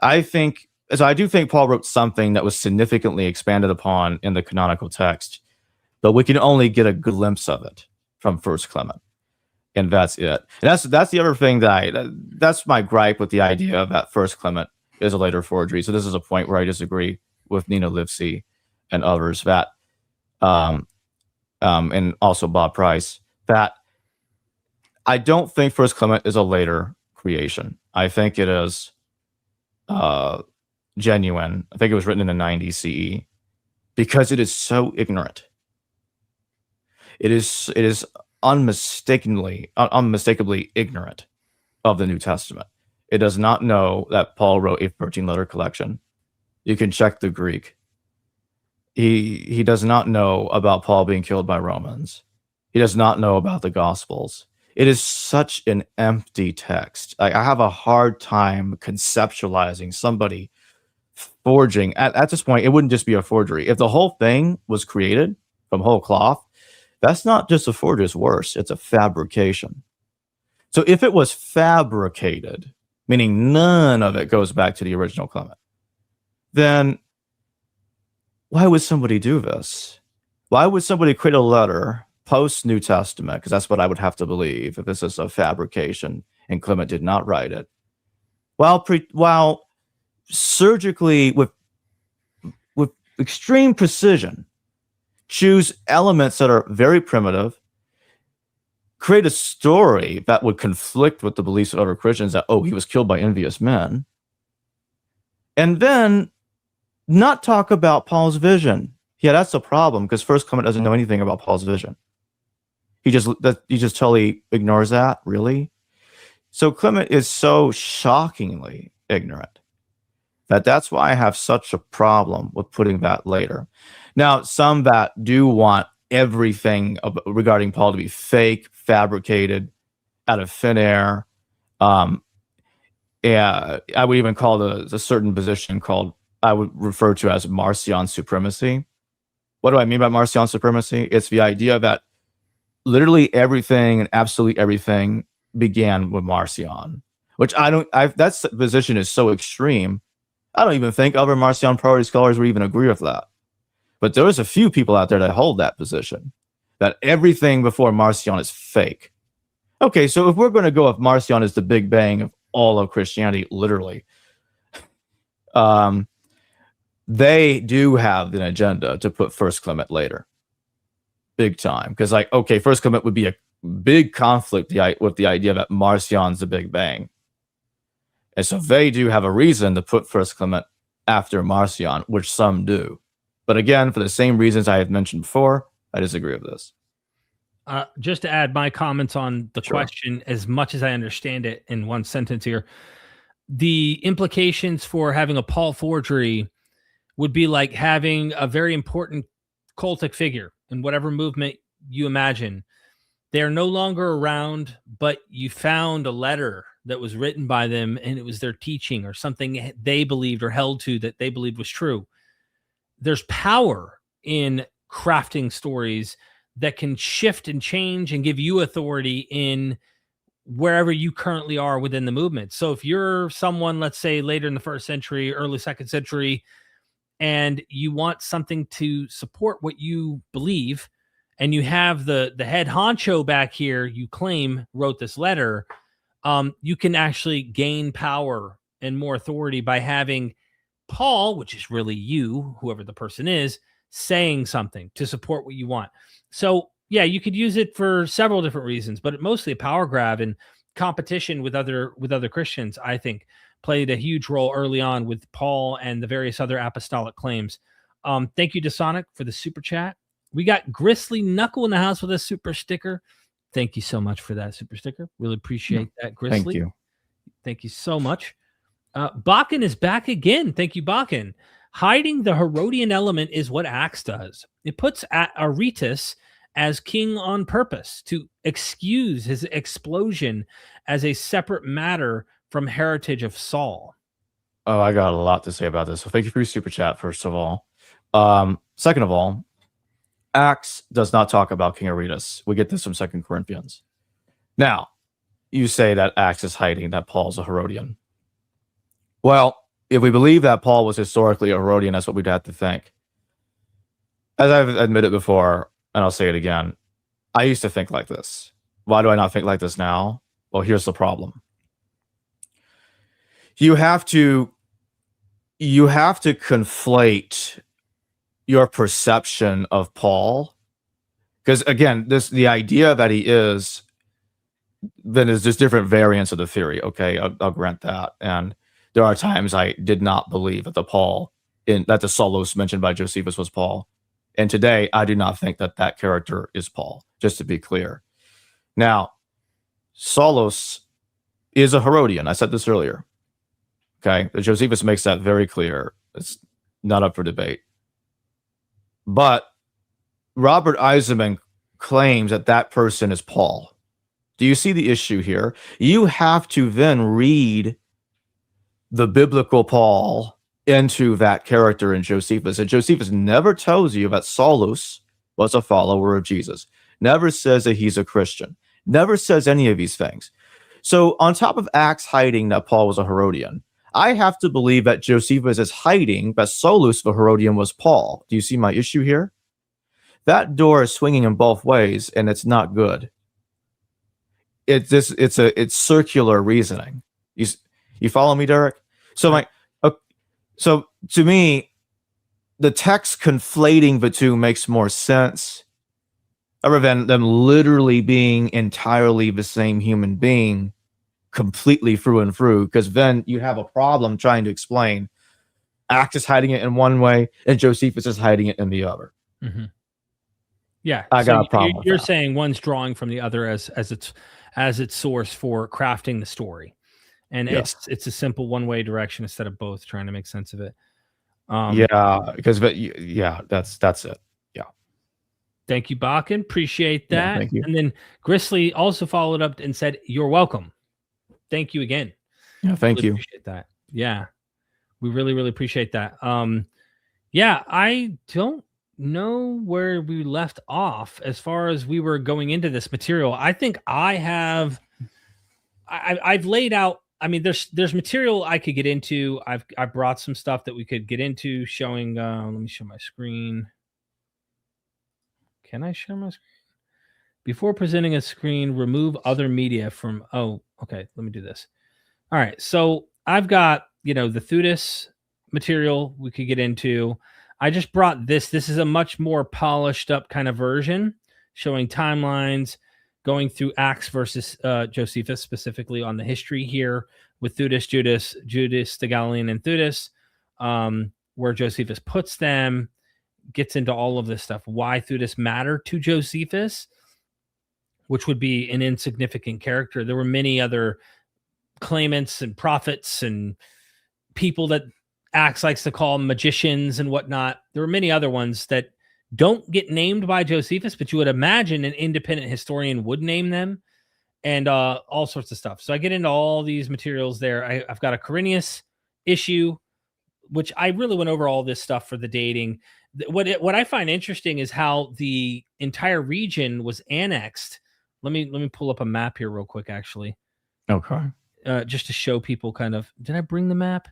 I do think Paul wrote something that was significantly expanded upon in the canonical text, but we can only get a glimpse of it from First Clement, and that's it. And that's the other thing that's my gripe with the idea that First Clement is a later forgery. So this is a point where I disagree with Nina Livesey and others, that and also Bob Price, that I don't think First Clement is a later creation. I think it is genuine. I think it was written in the 90s CE, because it is so ignorant. It is unmistakably ignorant of the New Testament. It does not know that Paul wrote a 13-letter collection. You can check the Greek. He does not know about Paul being killed by Romans. He does not know about the Gospels. It is such an empty text. I have a hard time conceptualizing somebody forging. At this point, it wouldn't just be a forgery. If the whole thing was created from whole cloth, that's not just a forgery, it's worse. It's a fabrication. So if it was fabricated, meaning none of it goes back to the original Clement, then why would somebody do this? Why would somebody create a letter post-New Testament, because that's what I would have to believe if this is a fabrication and Clement did not write it, while surgically, with extreme precision, choose elements that are very primitive, create a story that would conflict with the beliefs of other Christians, that, oh, he was killed by envious men, and then not talk about Paul's vision. Yeah, that's the problem, because First Clement doesn't know anything about Paul's vision. He just totally ignores that, really. So Clement is so shockingly ignorant that's why I have such a problem with putting that later. Now, some that do want everything regarding Paul to be fake, fabricated, out of thin air. Yeah, I would even call the certain position I would refer to as Marcion supremacy. What do I mean by Marcion supremacy? It's the idea that literally everything and absolutely everything began with Marcion, which that position is so extreme. I don't even think other Marcion priority scholars would even agree with that. But there's a few people out there that hold that position, that everything before Marcion is fake. Okay, so if we're going to go with Marcion as the Big Bang of all of Christianity, literally, they do have an agenda to put First Clement later. Big time. Because, okay, First Clement would be a big conflict with the idea that Marcion's the Big Bang. And so they do have a reason to put First Clement after Marcion, which some do. But again, for the same reasons I had mentioned before, I disagree with this. Just to add my comments on the question, as much as I understand it in one sentence here, the implications for having a Paul forgery would be like having a very important cultic figure in whatever movement you imagine. They're no longer around, but you found a letter that was written by them, and it was their teaching or something they believed or held to that they believed was true. There's power in crafting stories that can shift and change and give you authority in wherever you currently are within the movement. So if you're someone, let's say later in the 1st century, early 2nd century, and you want something to support what you believe, and you have the head honcho back here, you claim wrote this letter, you can actually gain power and more authority by having Paul, which is really you, whoever the person is, saying something to support what you want. So yeah, you could use it for several different reasons, but mostly a power grab and competition with other Christians, I think, played a huge role early on with Paul and the various other apostolic claims. Thank you to Sonic for the super chat. We got Grizzly Knuckle in the house with a super sticker. Thank you so much for that super sticker. Really appreciate that, Grizzly. Thank you. Thank you so much. Bakken is back again. Thank you, Bakken. Hiding the Herodian element is what Acts does. It puts Aretas as king on purpose to excuse his explosion as a separate matter from heritage of Saul. Oh, I got a lot to say about this. So thank you for your super chat, first of all. Second of all, Acts does not talk about King Aretas. We get this from 2 Corinthians. Now, you say that Acts is hiding that Paul's a Herodian. Well, if we believe that Paul was historically a Herodian, that's what we'd have to think. As I've admitted before, and I'll say it again, I used to think like this. Why do I not think like this now? Well, here's the problem. You have to conflate your perception of Paul, because again, the idea that he is, then there's just different variants of the theory. Okay, I'll grant that, and there are times I did not believe that the Saulos mentioned by Josephus was Paul, and today I do not think that character is Paul. Just to be clear, now Saulos is a Herodian. I said this earlier. Okay, Josephus makes that very clear. It's not up for debate. But Robert Eisenman claims that person is Paul. Do you see the issue here? You have to then read the biblical Paul into that character in Josephus. And Josephus never tells you that Saulos was a follower of Jesus. Never says that he's a Christian. Never says any of these things. So on top of Acts hiding that Paul was a Herodian, I have to believe that Josephus is hiding that Saulos the Herodian was Paul. Do you see my issue here? That door is swinging in both ways, and it's not good. It's circular reasoning. You follow me, Derek? So so to me, the text conflating the two makes more sense, other than them literally being entirely the same human being, completely through and through, because then you have a problem trying to explain Acts is hiding it in one way and Josephus is hiding it in the other. Mm-hmm. Yeah, I got a problem. You're saying one's drawing from the other as its source for crafting the story, and yes. it's a simple one-way direction instead of both trying to make sense of it. Because that's it. Yeah. Thank you, Bakken. Appreciate that. Yeah, thank you. And then Grizzly also followed up and said, "You're welcome." Thank you again. Yeah, thank you. Appreciate that. Yeah, we really, really appreciate that. Yeah, I don't know where we left off as far as we were going into this material. I think I've laid out. I mean, there's material I could get into. I brought some stuff that we could get into showing. Let me show my screen. Can I share my screen? Before presenting a screen, remove other media from. Oh, okay. Let me do this. All right. So I've got, the Theudas material we could get into. I just brought this. This is a much more polished up kind of version showing timelines, going through Acts versus Josephus, specifically on the history here with Theudas, Judas the Galilean, and Theudas, where Josephus puts them, gets into all of this stuff. Why Theudas mattered to Josephus, which would be an insignificant character. There were many other claimants and prophets and people that Acts likes to call magicians and whatnot. There were many other ones that don't get named by Josephus, but you would imagine an independent historian would name them, and all sorts of stuff. So I get into all these materials there. I've got a Quirinius issue, which I really went over all this stuff for the dating. What I find interesting is how the entire region was annexed. Let me pull up a map here real quick, actually. Okay. Just to show people kind of. Did I bring the map?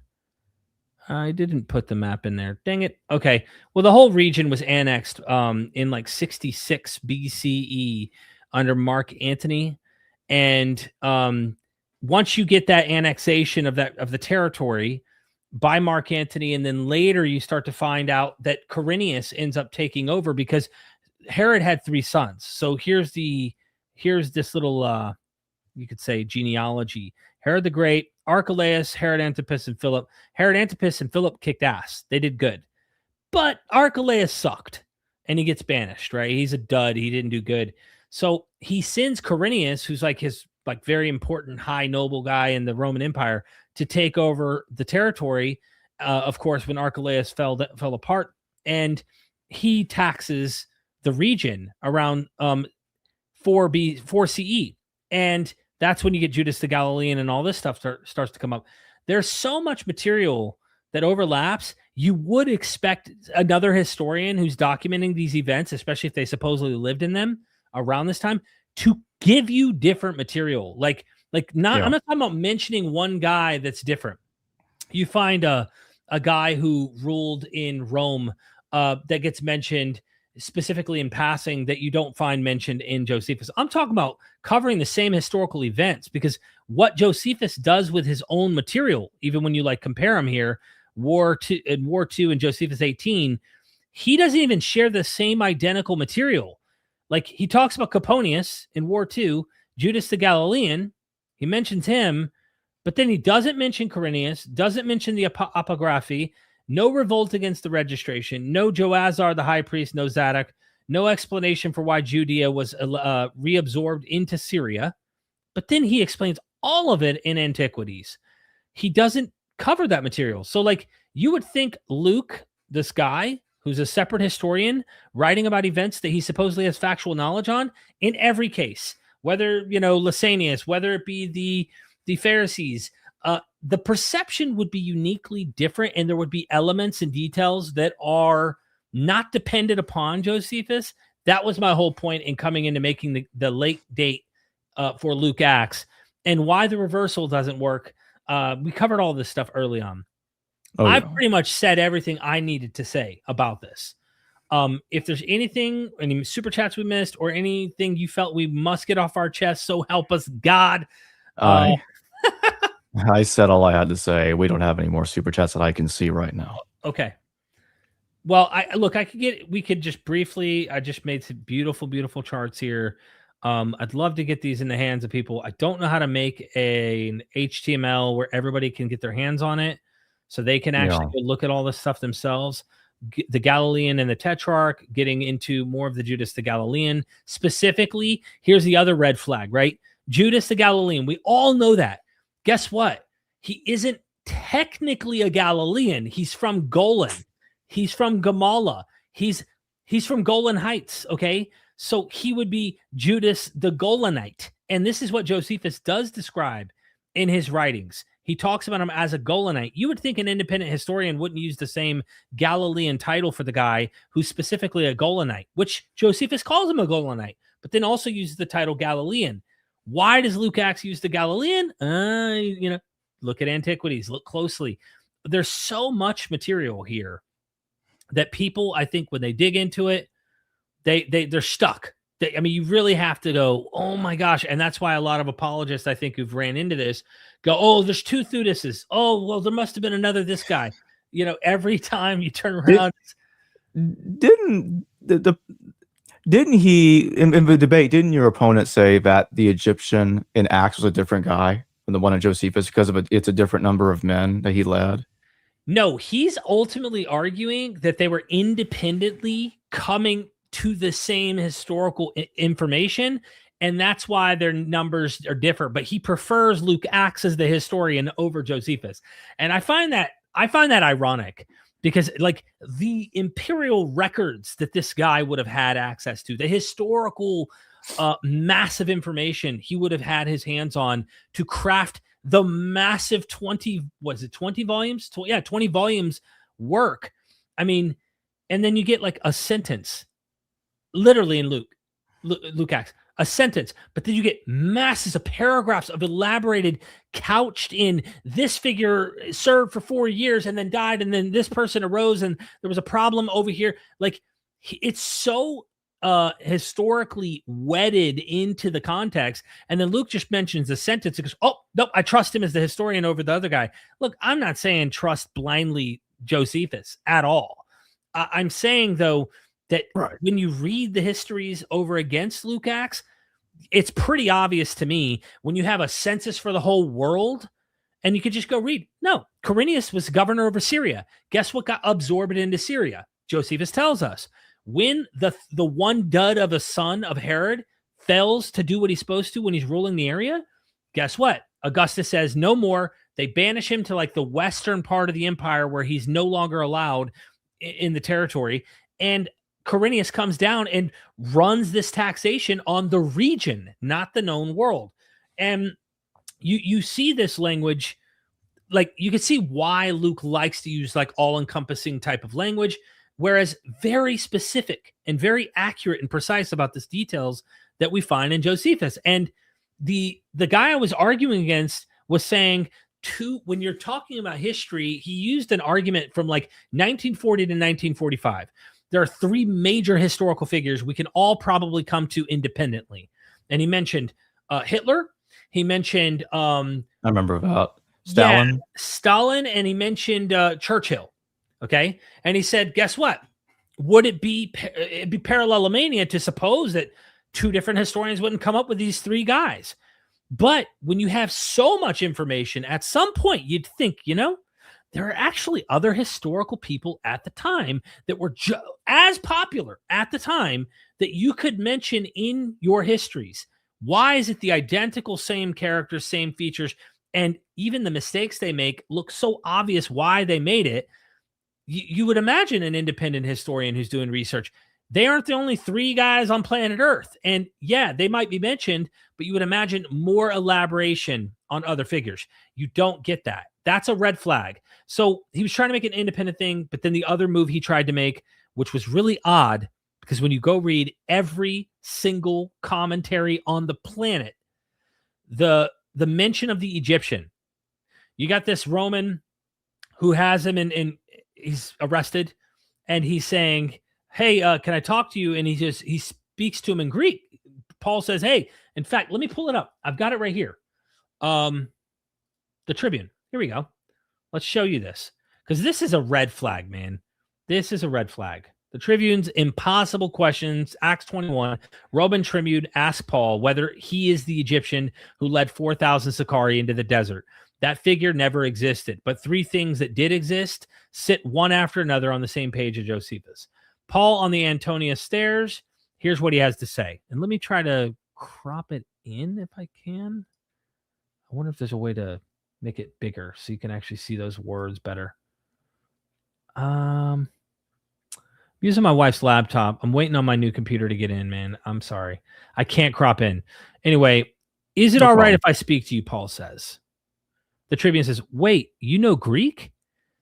I didn't put the map in there. Dang it. Okay. Well, the whole region was annexed in like 66 BCE under Mark Antony. And once you get that annexation of the territory by Mark Antony, and then later you start to find out that Quirinius ends up taking over because Herod had 3 sons. So here's this little you could say genealogy. Herod the Great, Archelaus, Herod Antipas, and Philip. Herod Antipas and Philip kicked ass. They did good. But Archelaus sucked, and he gets banished, right? He's a dud. He didn't do good. So he sends Quirinius, who's like his like very important high noble guy in the Roman Empire, to take over the territory, of course, when Archelaus fell apart. And he taxes the region around 4 CE. And that's when you get Judas the Galilean and all this stuff starts to come up. There's so much material that overlaps. You would expect another historian who's documenting these events, especially if they supposedly lived in them around this time, to give you different material. I'm not talking about mentioning one guy that's different. You find a guy who ruled in Rome that gets mentioned specifically in passing that you don't find mentioned in Josephus. I'm talking about covering the same historical events, because what Josephus does with his own material, even when you like compare him here, War 2 and Josephus 18, he doesn't even share the same identical material. Like he talks about Coponius in War 2, Judas the Galilean, he mentions him, but then he doesn't mention Quirinius, doesn't mention the apography, no revolt against the registration, no Joazar the high priest, no Zadok, no explanation for why Judea was reabsorbed into Syria. But then he explains all of it in Antiquities. He doesn't cover that material. So like you would think Luke, this guy who's a separate historian writing about events that he supposedly has factual knowledge on, in every case, whether, Lysanias, whether it be the Pharisees, the perception would be uniquely different, and there would be elements and details that are not dependent upon Josephus. That was my whole point in coming into making the late date for Luke Acts, and why the reversal doesn't work. We covered all this stuff early on. I've pretty much said everything I needed to say about this. If there's anything, any super chats we missed, or anything you felt we must get off our chest, so help us God. I said all I had to say. We don't have any more super chats that I can see right now. Okay. Well, we could just briefly, I just made some beautiful, beautiful charts here. I'd love to get these in the hands of people. I don't know how to make an HTML where everybody can get their hands on it, so they can actually go look at all this stuff themselves. The Galilean and the Tetrarch, getting into more of the Judas the Galilean. Specifically, here's the other red flag, right? Judas the Galilean. We all know that. Guess what? He isn't technically a Galilean. He's from Golan. He's from Gamala. He's from Golan Heights, okay? So he would be Judas the Golanite. And this is what Josephus does describe in his writings. He talks about him as a Golanite. You would think an independent historian wouldn't use the same Galilean title for the guy who's specifically a Golanite, which Josephus calls him a Golanite, but then also uses the title Galilean. Why does Luke Acts use the Galilean? Look at Antiquities, look closely. There's so much material here that people, I think, when they dig into it, they're stuck. You really have to go, oh my gosh. And that's why a lot of apologists, I think, who've ran into this go, oh, there's 2 Theudases. Oh, well, there must have been another this guy. Every time you turn around. Didn't he, in the debate, didn't your opponent say that the Egyptian in Acts was a different guy than the one in Josephus because of it's a different number of men that he led? No, he's ultimately arguing that they were independently coming to the same historical information, and that's why their numbers are different. But he prefers Luke Acts as the historian over Josephus, and I find that ironic, because like the imperial records that this guy would have had access to, the historical massive information he would have had his hands on to craft the massive 20 volumes? 20 volumes work. I mean, And then you get like a sentence, literally in Luke Acts, a sentence, but then you get masses of paragraphs of elaborated, couched in this figure served for 4 years and then died, and then this person arose and there was a problem over here. Like, it's so historically wedded into the context. And then Luke just mentions a sentence and goes, oh, nope, I trust him as the historian over the other guy. Look, I'm not saying trust blindly Josephus at all. I'm saying, though, that when you read the histories over against Luke Acts, it's pretty obvious to me when you have a census for the whole world and you could just go read. No, Quirinius was governor over Syria. Guess what got absorbed into Syria? Josephus tells us when the one dud of a son of Herod fails to do what he's supposed to when he's ruling the area, guess what? Augustus says no more. They banish him to like the western part of the empire where he's no longer allowed in the territory. And Quirinius comes down and runs this taxation on the region, not the known world. And you see this language, like you can see why Luke likes to use like all-encompassing type of language, whereas very specific and very accurate and precise about these details that we find in Josephus. And the guy I was arguing against was saying, when you're talking about history, he used an argument from like 1940 to 1945. There are 3 major historical figures we can all probably come to independently. And he mentioned Hitler. He mentioned... I remember about Stalin. Yeah, Stalin, and he mentioned Churchill. Okay? And he said, guess what? Would it be parallelomania to suppose that 2 different historians wouldn't come up with these 3 guys? But when you have so much information, at some point you'd think, there are actually other historical people at the time that were as popular at the time that you could mention in your histories. Why is it the identical same characters, same features, and even the mistakes they make look so obvious why they made it? You would imagine an independent historian who's doing research. They aren't the only 3 guys on planet Earth. And yeah, they might be mentioned, but you would imagine more elaboration on other figures. You don't get that. That's a red flag. So he was trying to make an independent thing, but then the other move he tried to make, which was really odd, because when you go read every single commentary on the planet, the mention of the Egyptian, you got this Roman who has him and he's arrested, and he's saying, hey, can I talk to you? And he speaks to him in Greek. Paul says, hey, in fact, let me pull it up. I've got it right here. The Tribune. Here we go. Let's show you this, because this is a red flag, man. This is a red flag. The Tribune's impossible questions, Acts 21. Robyn Tribune asked Paul whether he is the Egyptian who led 4,000 Sicarii into the desert. That figure never existed, but 3 things that did exist sit one after another on the same page of Josephus. Paul on the Antonia stairs. Here's what he has to say. And let me try to crop it in if I can. I wonder if there's a way to make it bigger so you can actually see those words better. Using my wife's laptop. I'm waiting on my new computer to get in, man. I'm sorry. I can't crop in. Anyway, is it all right if I speak to you, Paul says. The Tribune says, wait, you know Greek?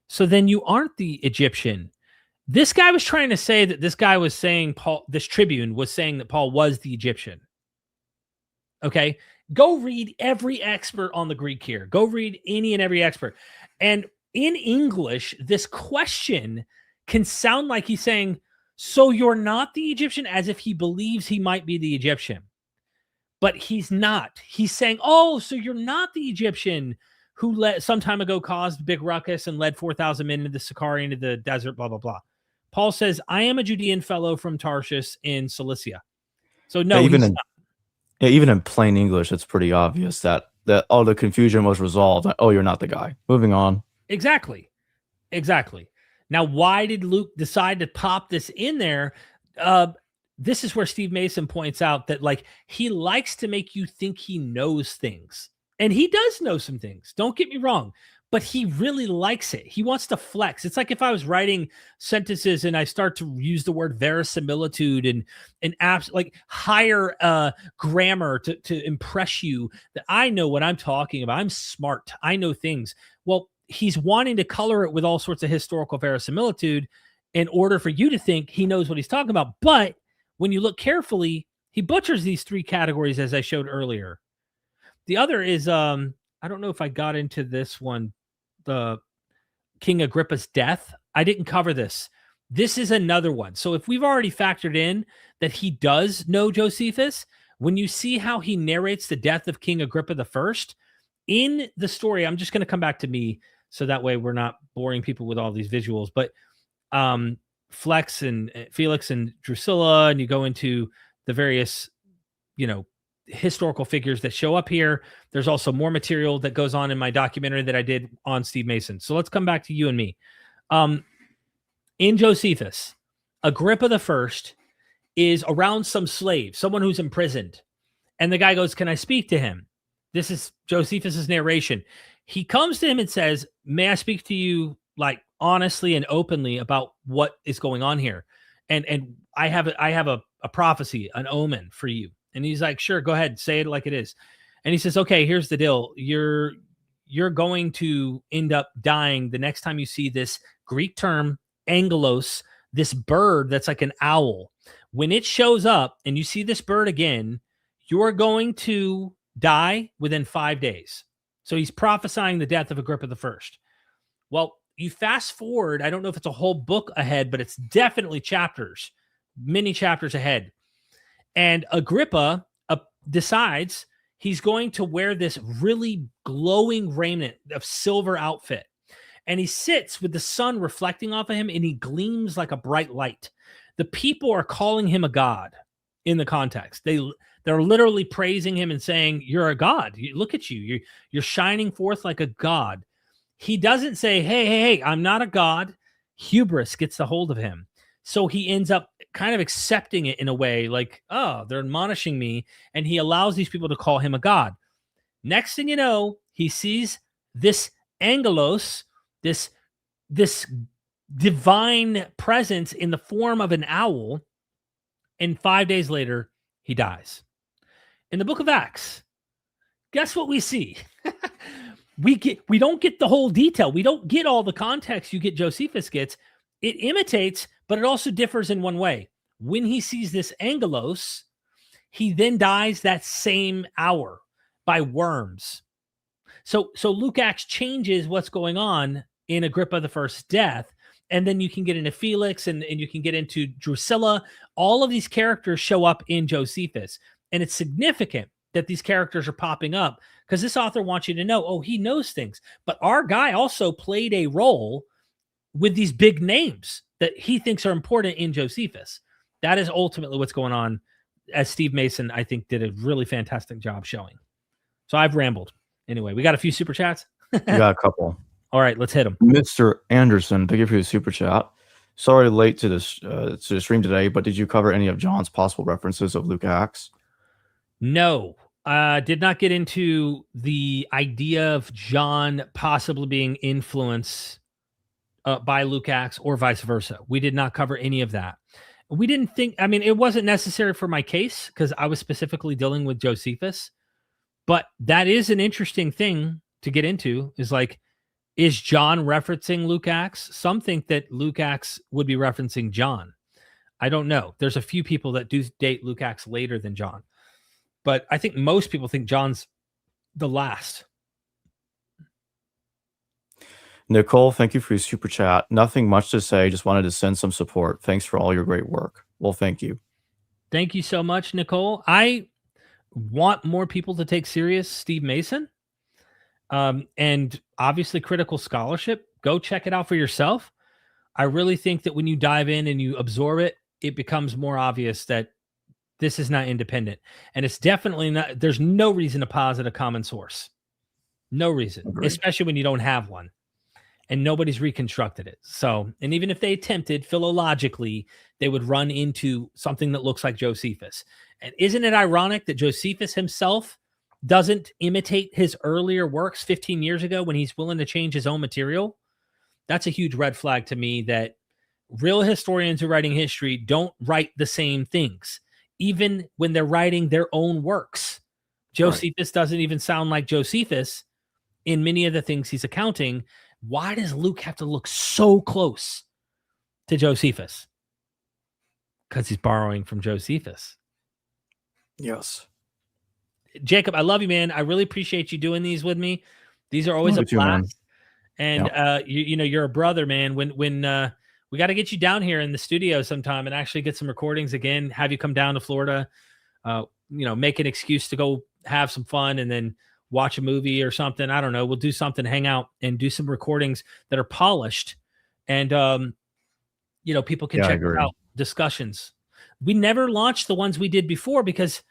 So then you aren't the Egyptian. This guy was trying to say that this guy was saying this Tribune was saying that Paul was the Egyptian. Okay? Go read every expert on the Greek here. Go read any and every expert. And in English, this question can sound like he's saying, so you're not the Egyptian, as if he believes he might be the Egyptian. But he's not. He's saying, oh, so you're not the Egyptian who some time ago caused a big ruckus and led 4,000 men into the Sicarii, into the desert, blah, blah, blah. Paul says, I am a Judean fellow from Tarshish in Cilicia. So no, even in plain English, it's pretty obvious that all the confusion was resolved. Oh, you're not the guy. Moving on. Exactly. Now, why did Luke decide to pop this in there? This is where Steve Mason points out that like he likes to make you think he knows things. And he does know some things. Don't get me wrong. But he really likes it. He wants to flex. It's like if I was writing sentences and I start to use the word verisimilitude and apps like higher grammar to impress you that I know what I'm talking about. I'm smart. I know things. Well, he's wanting to color it with all sorts of historical verisimilitude. in order for you to think he knows what he's talking about. But when you look carefully, he butchers these three categories, as I showed earlier. The other is, I don't know if I got into this one, the King Agrippa's death. I didn't cover this. This is another one. So if we've already factored in that he does know Josephus, when you see how he narrates the death of King Agrippa I in the story, I'm just going to come back to me so that way we're not boring people with all these visuals. But Felix and Drusilla, and you go into the various, historical figures that show up here. There's also more material that goes on in my documentary that I did on Steve Mason. So let's come back to you and me. In Josephus, Agrippa I is around some slave, someone who's imprisoned. And the guy goes, "Can I speak to him?" This is Josephus's narration. He comes to him and says, "May I speak to you like honestly and openly about what is going on here? And I have a prophecy, an omen for you." And he's like, "Sure, go ahead, say it like it is." And he says, "Okay, here's the deal. You're going to end up dying the next time you see this Greek term, angelos, this bird that's like an owl. When it shows up and you see this bird again, you're going to die within 5 days." So he's prophesying the death of Agrippa I. Well, you fast forward, I don't know if it's a whole book ahead, but it's definitely chapters, many chapters ahead. And Agrippa decides he's going to wear this really glowing raiment of silver outfit. And he sits with the sun reflecting off of him, and he gleams like a bright light. The people are calling him a god in the context. They're literally praising him and saying, "You're a god. Look at you. You're shining forth like a god." He doesn't say, hey, I'm not a god. Hubris gets the hold of him. So he ends up kind of accepting it in a way like, oh, they're admonishing me. And he allows these people to call him a god. Next thing you know, he sees this angelos, this divine presence in the form of an owl. And 5 days later, he dies. In the book of Acts, guess what we see? We don't get the whole detail. We don't get all the context you get Josephus gets. It imitates, but it also differs in one way. When he sees this angelos, he then dies that same hour by worms. So Luke Acts changes what's going on in Agrippa I's death, and then you can get into Felix and you can get into Drusilla. All of these characters show up in Josephus, and it's significant that these characters are popping up because this author wants you to know, oh, he knows things. But our guy also played a role with these big names that he thinks are important in Josephus. That is ultimately what's going on, as Steve Mason, I think, did a really fantastic job showing. So I've rambled. Anyway, we got a few super chats. We got a couple. All right, let's hit them. Mr. Anderson, thank you for your super chat. Sorry late to the stream today, but did you cover any of John's possible references of Luke Acts? No, did not get into the idea of John possibly being influenced by Luke Acts or vice versa. We did not cover any of that. We didn't think, it wasn't necessary for my case because I was specifically dealing with Josephus, but that is an interesting thing to get into is like, is John referencing Luke Acts? Some think that Luke Acts would be referencing John. I don't know. There's a few people that do date Luke Acts later than John, but I think most people think John's the last. Nicole, thank you for your super chat. Nothing much to say. Just wanted to send some support. Thanks for all your great work. Well, thank you. Thank you so much, Nicole. I want more people to take serious Steve Mason. And obviously critical scholarship. Go check it out for yourself. I really think that when you dive in and you absorb it, it becomes more obvious that this is not independent. And it's definitely not, there's no reason to posit a common source. No reason, Agreed. Especially when you don't have one and nobody's reconstructed it. So, and even if they attempted philologically, they would run into something that looks like Josephus. And isn't it ironic that Josephus himself doesn't imitate his earlier works 15 years ago when he's willing to change his own material? That's a huge red flag to me that real historians who are writing history don't write the same things, even when they're writing their own works. Josephus doesn't even sound like Josephus in many of the things he's accounting. Why does Luke have to look so close to Josephus? Because he's borrowing from Josephus. Yes. Jacob, I love you, man. I really appreciate you doing these with me. These are always a blast. And you're a brother, man. When we got to get you down here in the studio sometime and actually get some recordings again, have you come down to Florida, make an excuse to go have some fun and then watch a movie or something. I don't know. We'll do something, hang out and do some recordings that are polished and, people can check out discussions. We never launched the ones we did before because,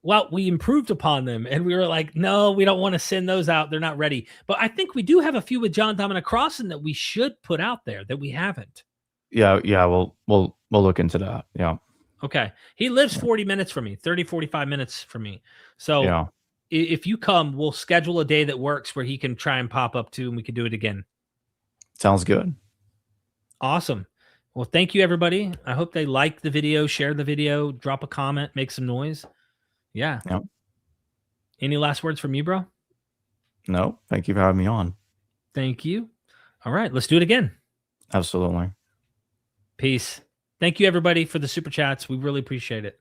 well, we improved upon them and we were like, no, we don't want to send those out. They're not ready. But I think we do have a few with John Dominic Crossan that we should put out there that we haven't. Yeah. We'll look into that. Yeah. Okay. He lives 40 minutes from me, 30, 45 minutes from me. So if you come, we'll schedule a day that works where he can try and pop up too, and we can do it again. Sounds good. Awesome. Well, thank you, everybody. I hope they like the video, share the video, drop a comment, make some noise. Yeah. Yep. Any last words from you, bro? No. Thank you for having me on. Thank you. All right. Let's do it again. Absolutely. Peace. Thank you, everybody, for the super chats. We really appreciate it.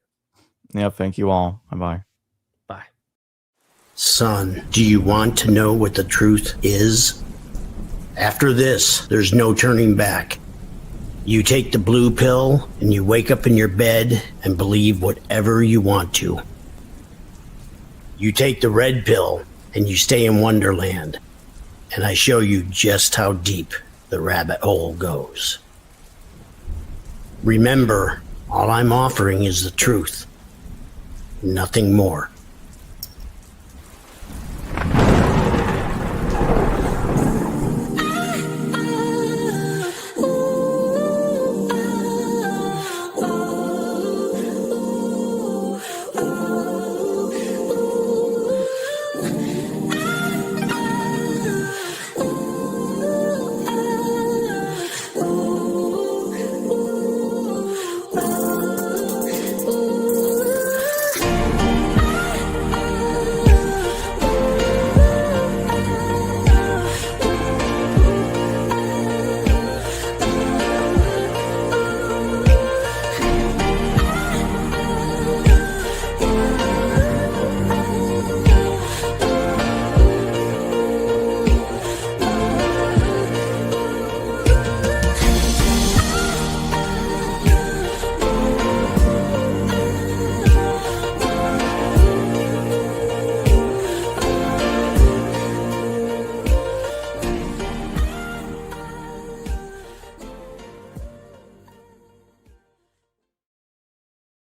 Yeah. Thank you all. Bye-bye. Bye. Son, do you want to know what the truth is? After this, there's no turning back. You take the blue pill and you wake up in your bed and believe whatever you want to. You take the red pill and you stay in Wonderland, and I show you just how deep the rabbit hole goes. Remember, all I'm offering is the truth, nothing more.